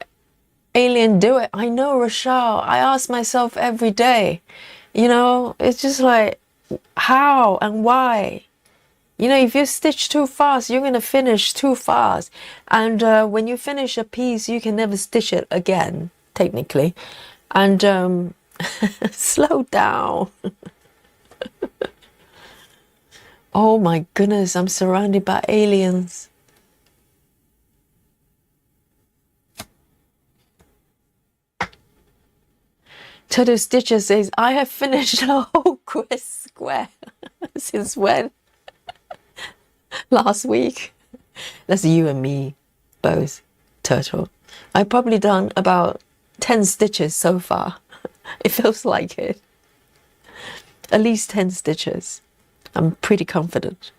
alien do it? I know, Rochelle. I ask myself every day. You know, it's just like, how and why? You know, if you stitch too fast, you're going to finish too fast. And when you finish a piece, you can never stitch it again, technically. And slow down. Oh my goodness, I'm surrounded by aliens. Turtle Stitcher says, I have finished a whole quest square. Since when? Last week. That's you and me, both, Turtle. I've probably done about 10 stitches so far. It feels like it. At least 10 stitches. I'm pretty confident.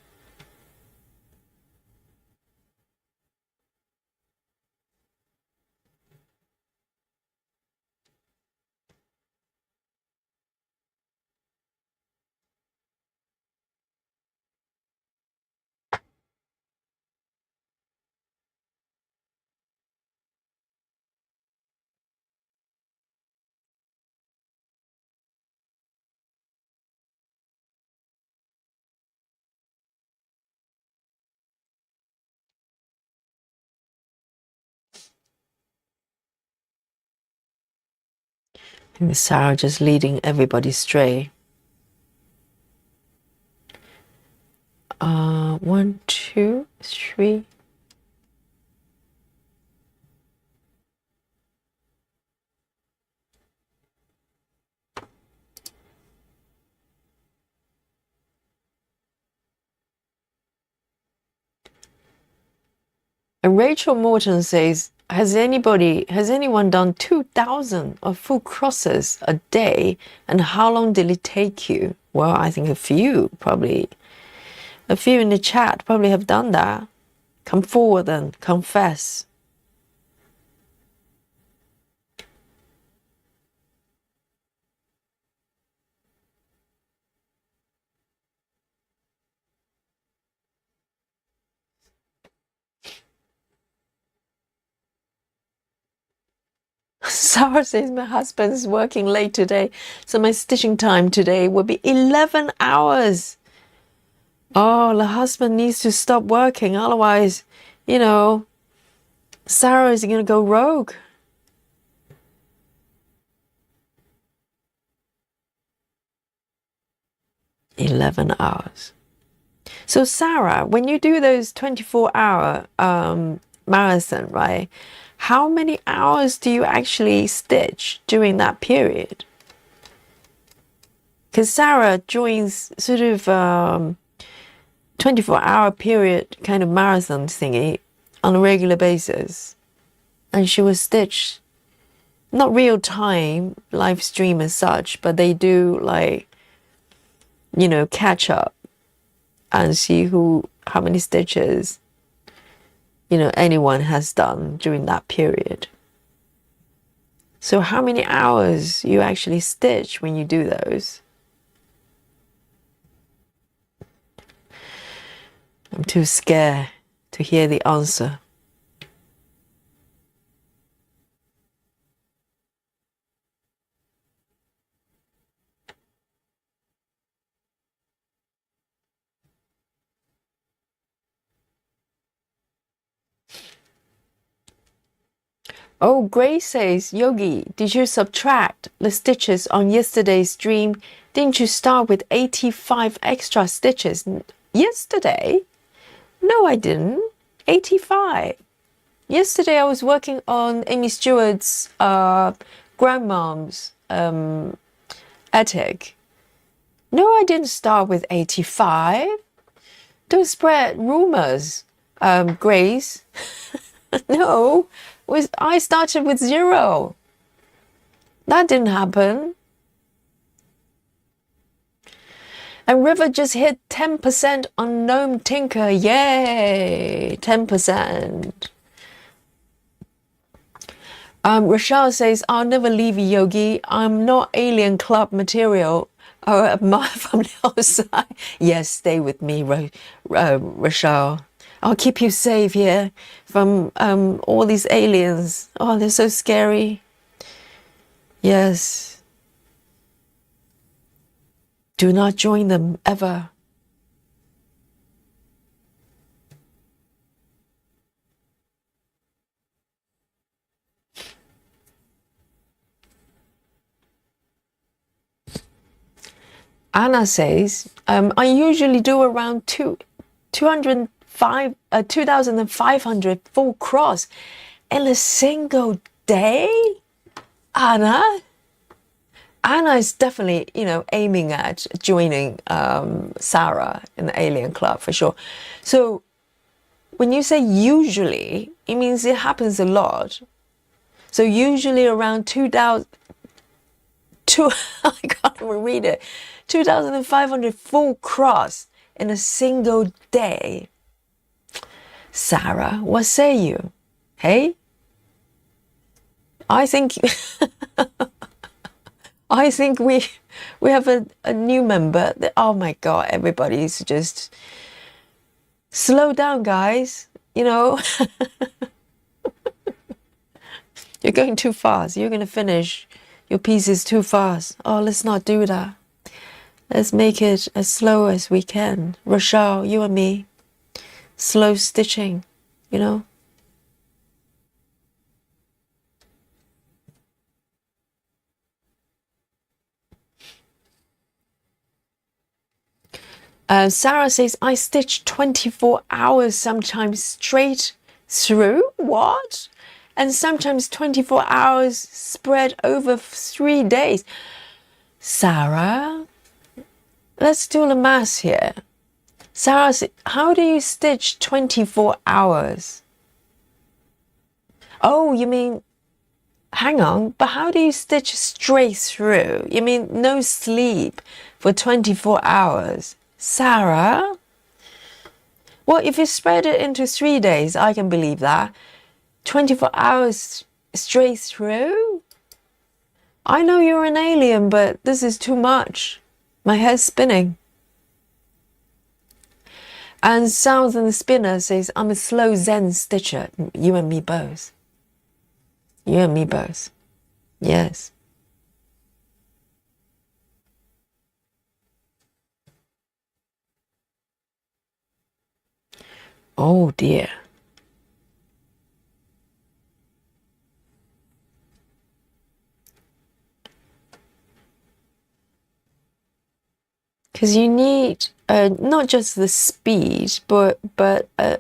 And Sarah just leading everybody astray. 1, 2, 3. And Rachel Morton says, has anyone done 2,000 of full crosses a day? And how long did it take you? Well, I think a few in the chat probably have done that. Come forward and confess. Sarah says, my husband is working late today, so my stitching time today will be 11 hours. Oh, the husband needs to stop working, otherwise, Sarah is going to go rogue. "11 hours. So Sarah, when you do those 24-hour marathon, right? How many hours do you actually stitch during that period? Because Sarah joins sort of 24-hour period kind of marathon thingy on a regular basis. And she will stitch, not real time, live stream as such, but they do catch up and see how many stitches anyone has done during that period. So how many hours you actually stitch when you do those? I'm too scared to hear the answer. Oh, Grace says, Yogi, did you subtract the stitches on yesterday's stream? Didn't you start with 85 extra stitches yesterday? No, I didn't. 85. Yesterday I was working on Aimee Stewart's grandmom's attic. No, I didn't start with 85. Don't spread rumors, Grace. No, I started with 0. That didn't happen. And River just hit 10% on Gnome Tinker. Yay! 10%. Rochelle says, I'll never leave you, Yogi. I'm not Alien Club material or from the outside. Yes, stay with me, Rochelle. I'll keep you safe here from all these aliens. Oh, they're so scary. Yes. Do not join them ever. Anna says, I usually do around 2,500 full cross in a single day. Anna, Anna is definitely, aiming at joining Sarah in the Alien Club for sure. So when you say usually, it means it happens a lot. So usually around 2000, I can't even read it, 2,500 full cross in a single day. Sarah, what say you? Hey? I think I think we have a new member. Oh my God, everybody's just slow down, guys. You're going too fast. You're going to finish your pieces too fast. Oh, let's not do that. Let's make it as slow as we can. Rochelle, you and me, slow stitching, Sarah says, I stitch 24 hours sometimes straight through. What? And sometimes 24 hours spread over 3 days. Sarah, let's do the math here. Sarah, how do you stitch 24 hours? Oh, you mean, hang on, but how do you stitch straight through? You mean no sleep for 24 hours? Sarah? Well, if you spread it into 3 days, I can believe that. 24 hours straight through? I know you're an alien, but this is too much. My head's spinning. And Southern Spinner says, I'm a slow Zen stitcher. You and me both. You and me both. Yes. Oh dear. Because you need not just the speed, but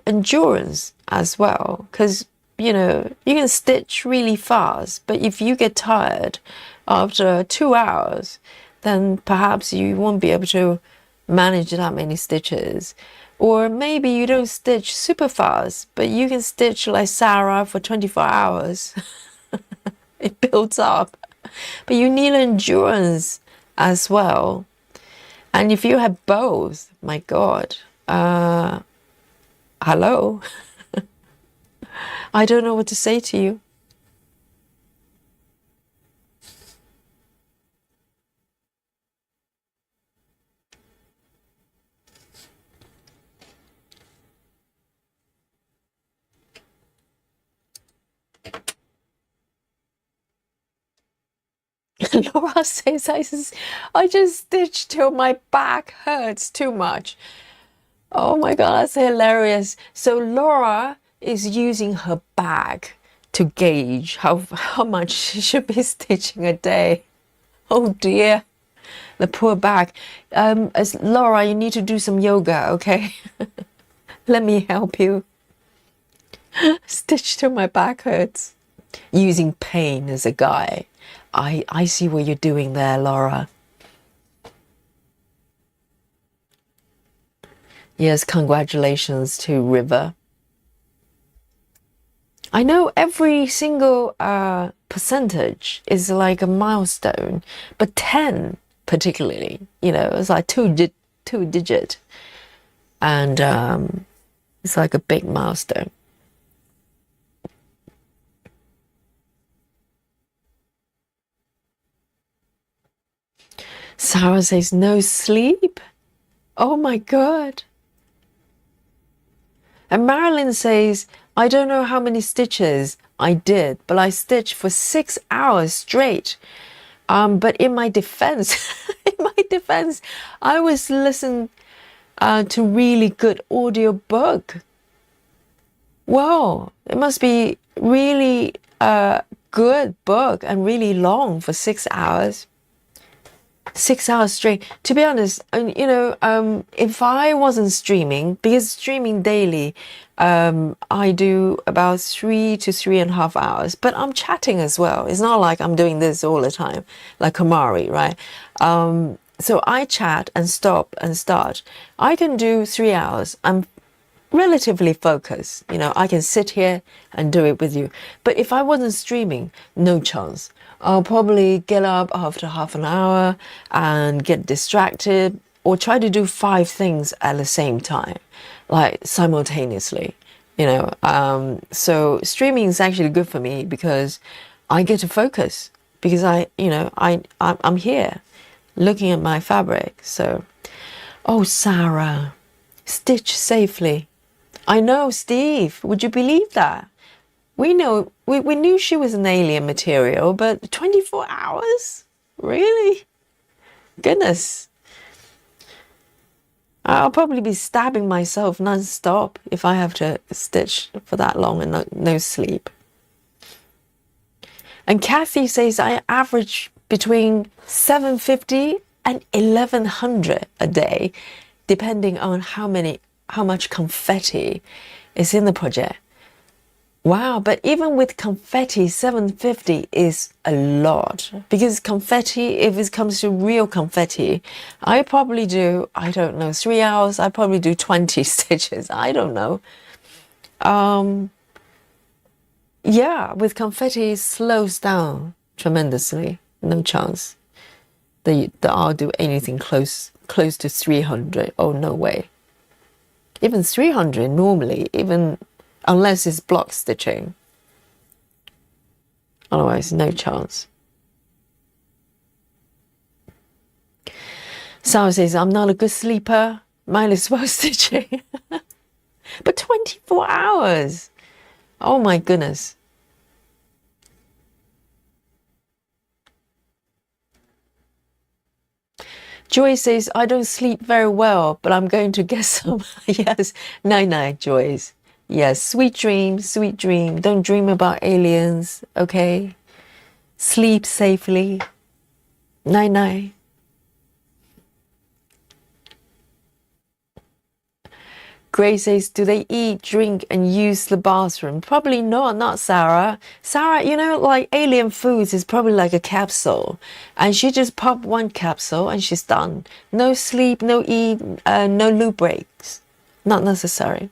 endurance as well. Because you can stitch really fast, but if you get tired after 2 hours, then perhaps you won't be able to manage that many stitches. Or maybe you don't stitch super fast, but you can stitch like Sarah for 24 hours. It builds up. But you need endurance as well. And if you have both, my God, hello? I don't know what to say to you. Laura says, I just stitched till my back hurts too much. Oh my God, that's hilarious. So Laura is using her back to gauge how much she should be stitching a day. Oh dear, the poor back. As Laura, you need to do some yoga, okay? Let me help you. Stitch till my back hurts. Using pain as a guide. I see what you're doing there, Laura. Yes, congratulations to River. I know every single percentage is like a milestone, but 10 particularly, it's like two digit, and it's like a big milestone. Sarah says, no sleep? Oh my God. And Marilyn says, I don't know how many stitches I did, but I stitched for 6 hours straight. But in my defense, I was listening to really good audio book. Wow, it must be really a good book and really long for 6 hours. 6 hours straight. To be honest, if I wasn't streaming, because streaming daily, I do about 3 to 3.5 hours, but I'm chatting as well. It's not like I'm doing this all the time, like Kamari, right? So I chat and stop and start. I can do 3 hours. I'm relatively focused. I can sit here and do it with you. But if I wasn't streaming, no chance. I'll probably get up after half an hour and get distracted or try to do 5 things at the same time, like simultaneously. So streaming is actually good for me because I get to focus because I'm here looking at my fabric. So, oh, Sarah, stitch safely. I know, Steve. Would you believe that? We knew she was an alien material, but 24 hours? Really? Goodness. I'll probably be stabbing myself non-stop if I have to stitch for that long and no sleep. And Kathy says I average between 750 and 1100 a day, depending on how much confetti is in the project. Wow, but even with confetti, 750 is a lot. Because confetti, if it comes to real confetti, I probably do, I don't know, 3 hours, I probably do 20 stitches. I don't know. Yeah, with confetti, it slows down tremendously. No chance that I'll do anything close to 300. Oh, no way. Even 300 normally, even unless it's block stitching. Otherwise, no chance. Sarah says, I'm not a good sleeper. Might as well stitching. But 24 hours. Oh my goodness. Joy says, I don't sleep very well, but I'm going to get some. Yes, night-night, Joyce. Yes, sweet dream, sweet dream. Don't dream about aliens, okay? Sleep safely. Night-night. Grace says, do they eat, drink, and use the bathroom? Probably not Sarah. Sarah, like alien foods is probably like a capsule. And she just pop one capsule and she's done. No sleep, no eat, no loo breaks. Not necessary.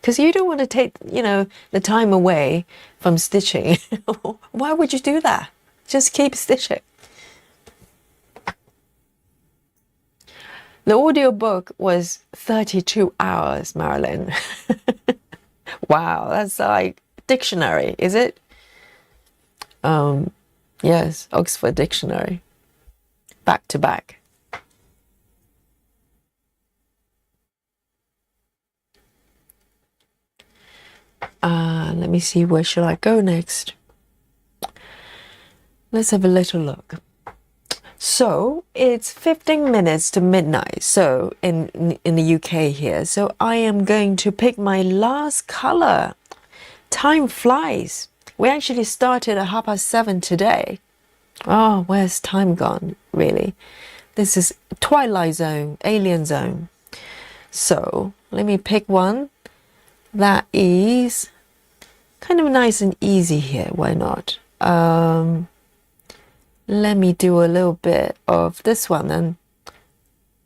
Because you don't want to take, the time away from stitching. Why would you do that? Just keep stitching. The audiobook was 32 hours, Marilyn. Wow, that's like dictionary, is it? Yes, Oxford Dictionary. Back to back. Let me see, where should I go next? Let's have a little look. So it's 15 minutes to midnight. So in the UK here. So I am going to pick my last color. Time flies. We actually started at 7:30 today. Oh, where's time gone, really? This is Twilight Zone, Alien Zone. So let me pick one that is kind of nice and easy here. Why not? Let me do a little bit of this one then.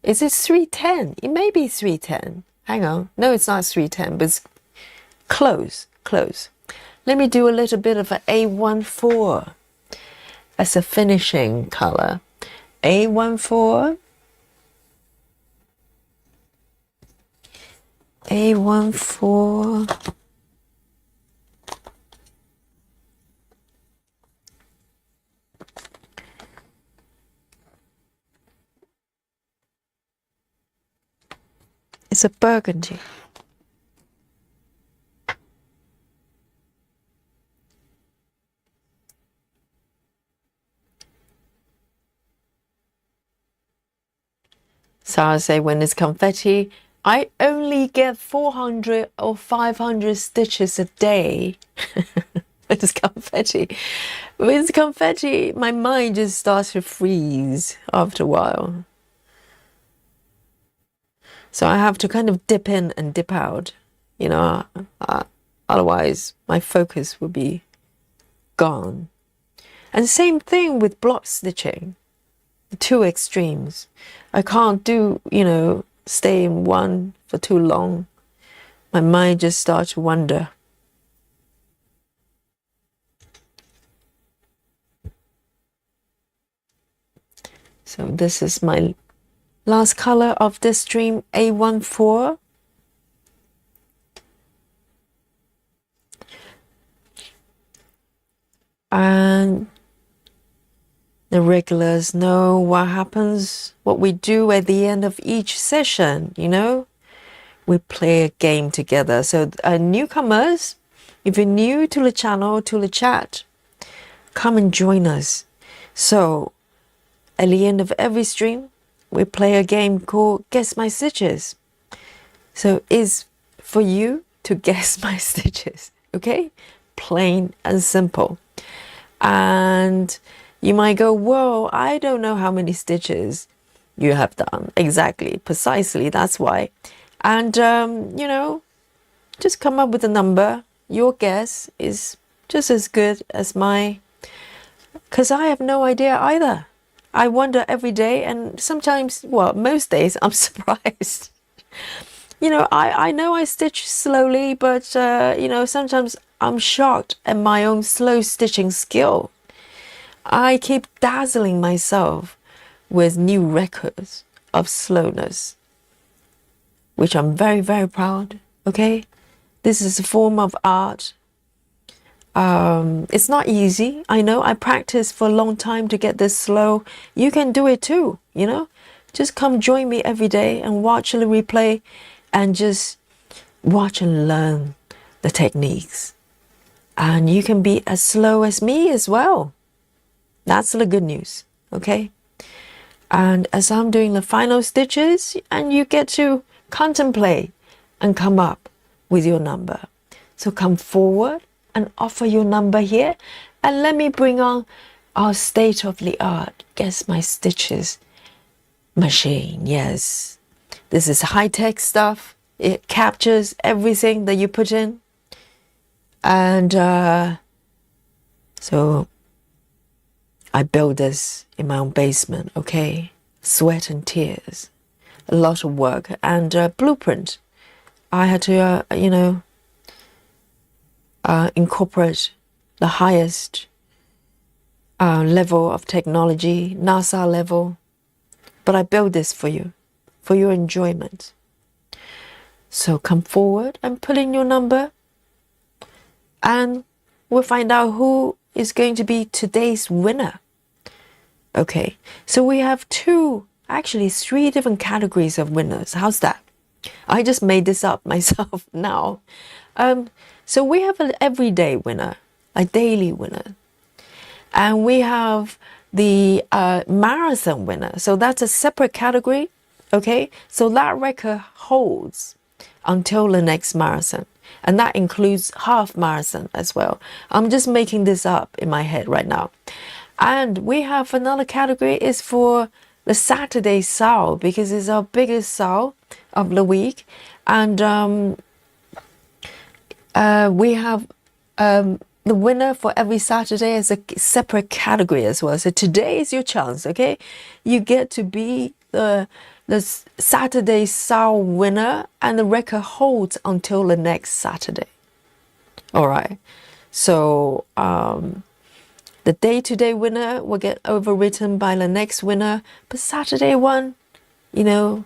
Is it 310? It may be 310. Hang on. No, it's not 310, but it's close. Let me do a little bit of an A14 as a finishing color. A14. A14. It's a burgundy. Sarah say, when it's confetti, I only get 400 or 500 stitches a day. It's confetti. With confetti, my mind just starts to freeze after a while. So I have to kind of dip in and dip out, you know, otherwise my focus would be gone. And same thing with block stitching, the two extremes. I can't do, you know, stay in one for too long. My mind just starts to wander. So this is my last color of this stream, A14. And the regulars know what happens, what we do at the end of each session, you know? We play a game together. So newcomers, if you're new to the channel, to the chat, come and join us. So at the end of every stream, we play a game called Guess My Stitches. So it's for you to guess my stitches, okay? Plain and simple. And you might go, whoa, I don't know how many stitches you have done. Exactly, precisely, that's why. And, you know, just come up with a number. Your guess is just as good as mine, because I have no idea either. I wonder every day, and sometimes, well, most days I'm surprised. You know, I know I stitch slowly, but, you know, sometimes I'm shocked at my own slow stitching skill. I keep dazzling myself with new records of slowness, which I'm very, very proud, okay? This is a form of art. It's not easy. I know I practiced for a long time to get this slow. You can do it too, you know? Just come join me every day and watch the replay and just watch and learn the techniques. And you can be as slow as me as well. That's the good news, okay? And as I'm doing the final stitches, and you get to contemplate and come up with your number. So come forward and offer your number here, and let me bring on our state-of-the-art Guess My Stitches machine. Yes, this is high-tech stuff. It captures everything that you put in. And so I built this in my own basement, okay? Sweat and tears, a lot of work, and blueprint. I had to, you know, incorporate the highest level of technology, NASA level. But I built this for you, for your enjoyment. So come forward and put in your number, and we'll find out who is going to be today's winner. Okay, so we have actually three different categories of winners. How's that? I just made this up myself now. So we have an everyday winner, a daily winner. And we have the marathon winner. So that's a separate category, okay? So that record holds until the next marathon. And that includes half marathon as well. I'm just making this up in my head right now. And we have another category is for the Saturday SAL, because it's our biggest SAL of the week. And we have the winner for every Saturday as a separate category as well. So today is your chance, okay? You get to be the Saturday SAL winner, and the record holds until the next Saturday. All right. So the day-to-day winner will get overwritten by the next winner, but Saturday one, you know,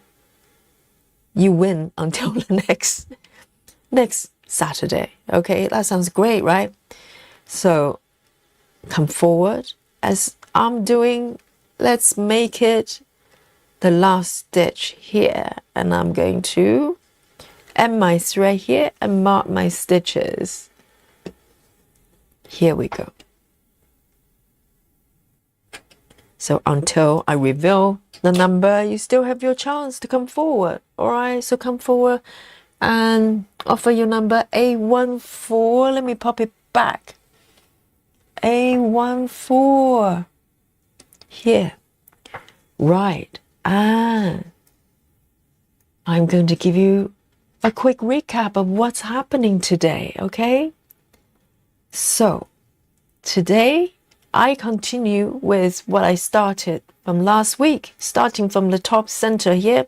you win until the next Saturday. Okay, that sounds great, right? So come forward as I'm doing. Let's make it the last stitch here, and I'm going to end my thread here and mark my stitches. Here we go. So until I reveal the number, you still have your chance to come forward. All right, so come forward and offer your number A14. Let me pop it back A14 here. Right, and I'm going to give you a quick recap of what's happening today, okay? So, today I continue with what I started from last week, starting from the top center here,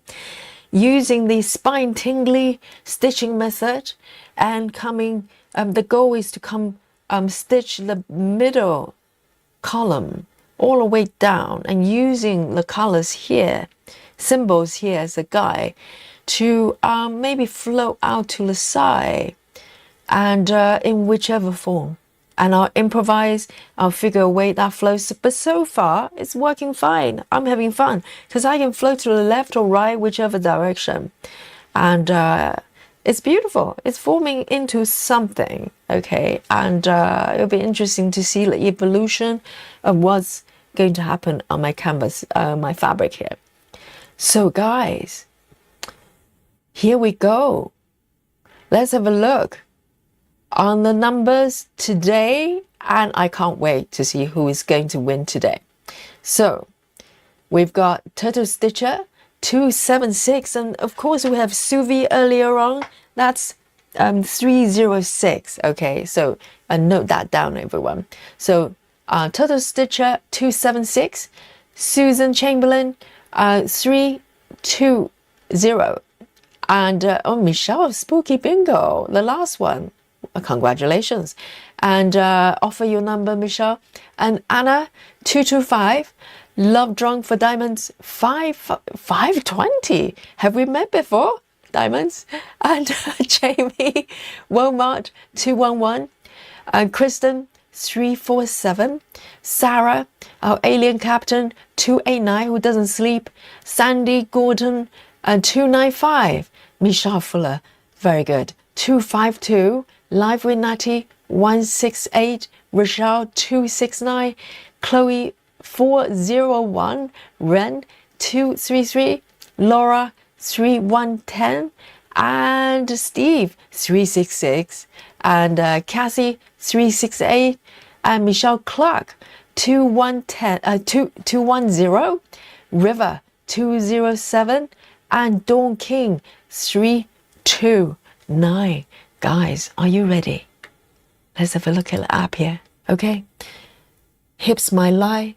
using the spine tingly stitching method and coming, the goal is to come stitch the middle column all the way down and using the colors here, symbols here as a guide to maybe float out to the side and in whichever form. And I'll improvise, I'll figure a way that flows. But so far, it's working fine. I'm having fun because I can float to the left or right, whichever direction. And it's beautiful. It's forming into something, okay? And it'll be interesting to see the evolution of what's going to happen on my canvas, my fabric here. So guys, here we go. Let's have a look on the numbers today, and I can't wait to see who is going to win today. So we've got Turtle Stitcher 276, and of course we have Suvi earlier on. That's 306. Okay, so note that down, everyone. So Turtle Stitcher 276, Susan Chamberlain 320, and oh, Michelle, Spooky Bingo, the last one. Congratulations. And offer your number, Michelle. And Anna 225, Love Drunk for Diamonds 520. Have we met before? Diamonds. And Jamie Walmart 211, and Kristen 347, Sarah, our alien captain 289 who doesn't sleep, Sandy Gordon and 295, Michelle Fuller, very good, 252, Live with Natty 168, Rochelle 269, Chloe 401, Ren 233, Laura 3110, and Steve 366, and Cassie 368, and Michelle Clark 210, River 207, and Dawn King 329. Guys, are you ready? Let's have a look at the app here, okay? Hips might lie,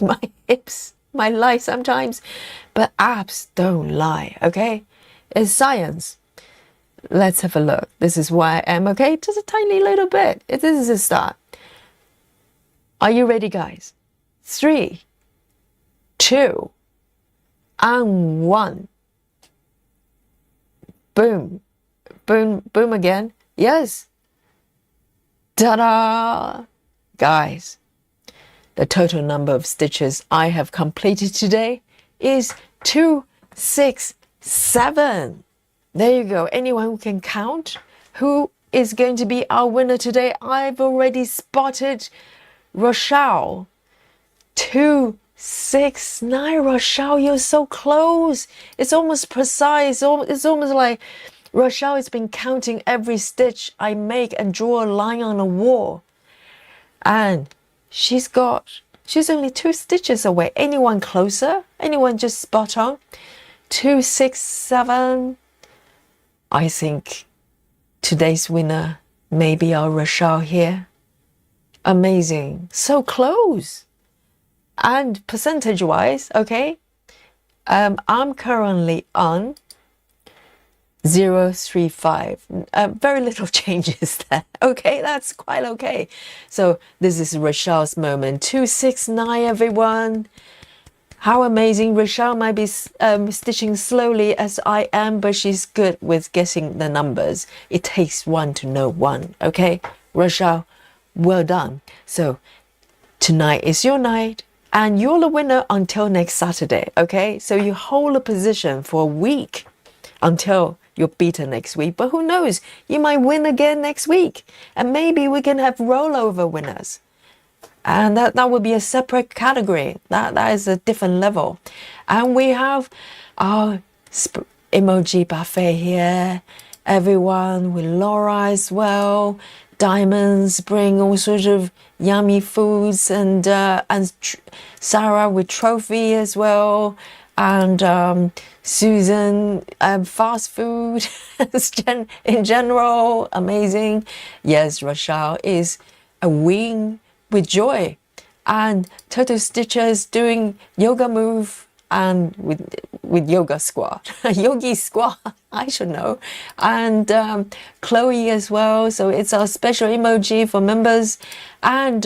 my hips might lie sometimes, but apps don't lie, okay? It's science. Let's have a look. This is why I am, okay? Just a tiny little bit. This is a start. Are you ready, guys? 3, 2, and 1. Boom. Boom, boom again. Yes. Ta-da! Guys, the total number of stitches I have completed today is 267. There you go. Anyone who can count? Who is going to be our winner today? I've already spotted Rochelle. 269. Rochelle, you're so close. It's almost precise. It's almost like Rochelle has been counting every stitch I make and draw a line on a wall. And she's only 2 stitches away. Anyone closer? Anyone just spot on? 267. I think today's winner may be our Rochelle here. Amazing. So close. And percentage-wise, okay, I'm currently on 035. Very little changes there. Okay, that's quite okay. So this is Rochelle's moment. 269, everyone. How amazing. Rochelle might be stitching slowly as I am, but she's good with guessing the numbers. It takes one to know one. Okay, Rochelle, well done. So tonight is your night, and you're the winner until next Saturday. Okay, so you hold a position for a week until you're beaten next week. But who knows? You might win again next week, and maybe we can have rollover winners. And that would be a separate category. That is a different level. And we have our emoji buffet here. Everyone with Laura as well. diamonds, bring all sorts of yummy foods, and Sarah with trophy as well, and Susan, fast food in general, amazing. Yes, Rochelle is a wing with joy, and Total Stitchers doing yoga move and with yoga squat, yogi squat, I should know, and Chloe as well. So it's our special emoji for members, and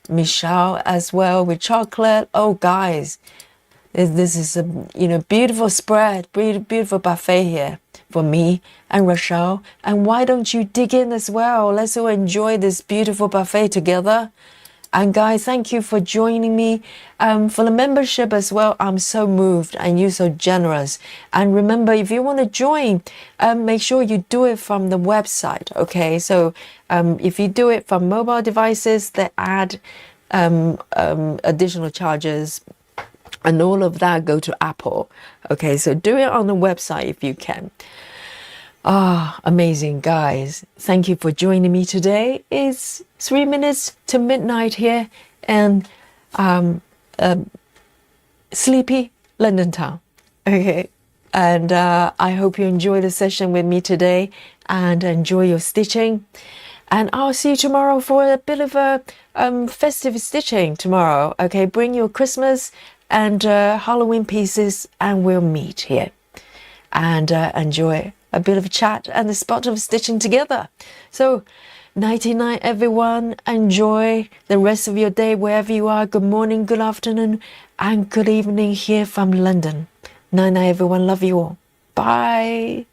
Michelle as well with chocolate. Oh, guys, this is a beautiful spread, beautiful buffet here for me and Rochelle. And why don't you dig in as well? Let's all enjoy this beautiful buffet together. And guys, thank you for joining me for the membership as well. I'm so moved and you're so generous. And remember, if you want to join, make sure you do it from the website. Okay, so if you do it from mobile devices, they add additional charges, and all of that go to Apple. Okay, so do it on the website if you can. Amazing, guys. Thank you for joining me today. It's 3 minutes to midnight here in sleepy London town. Okay, and I hope you enjoy the session with me today and enjoy your stitching. And I'll see you tomorrow for a bit of a festive stitching tomorrow. Okay, bring your Christmas and Halloween pieces, and we'll meet here and enjoy a bit of a chat and the spot of stitching together. So, nighty night, everyone. Enjoy the rest of your day wherever you are. Good morning, good afternoon, and good evening here from London. Night night, everyone. Love you all. Bye.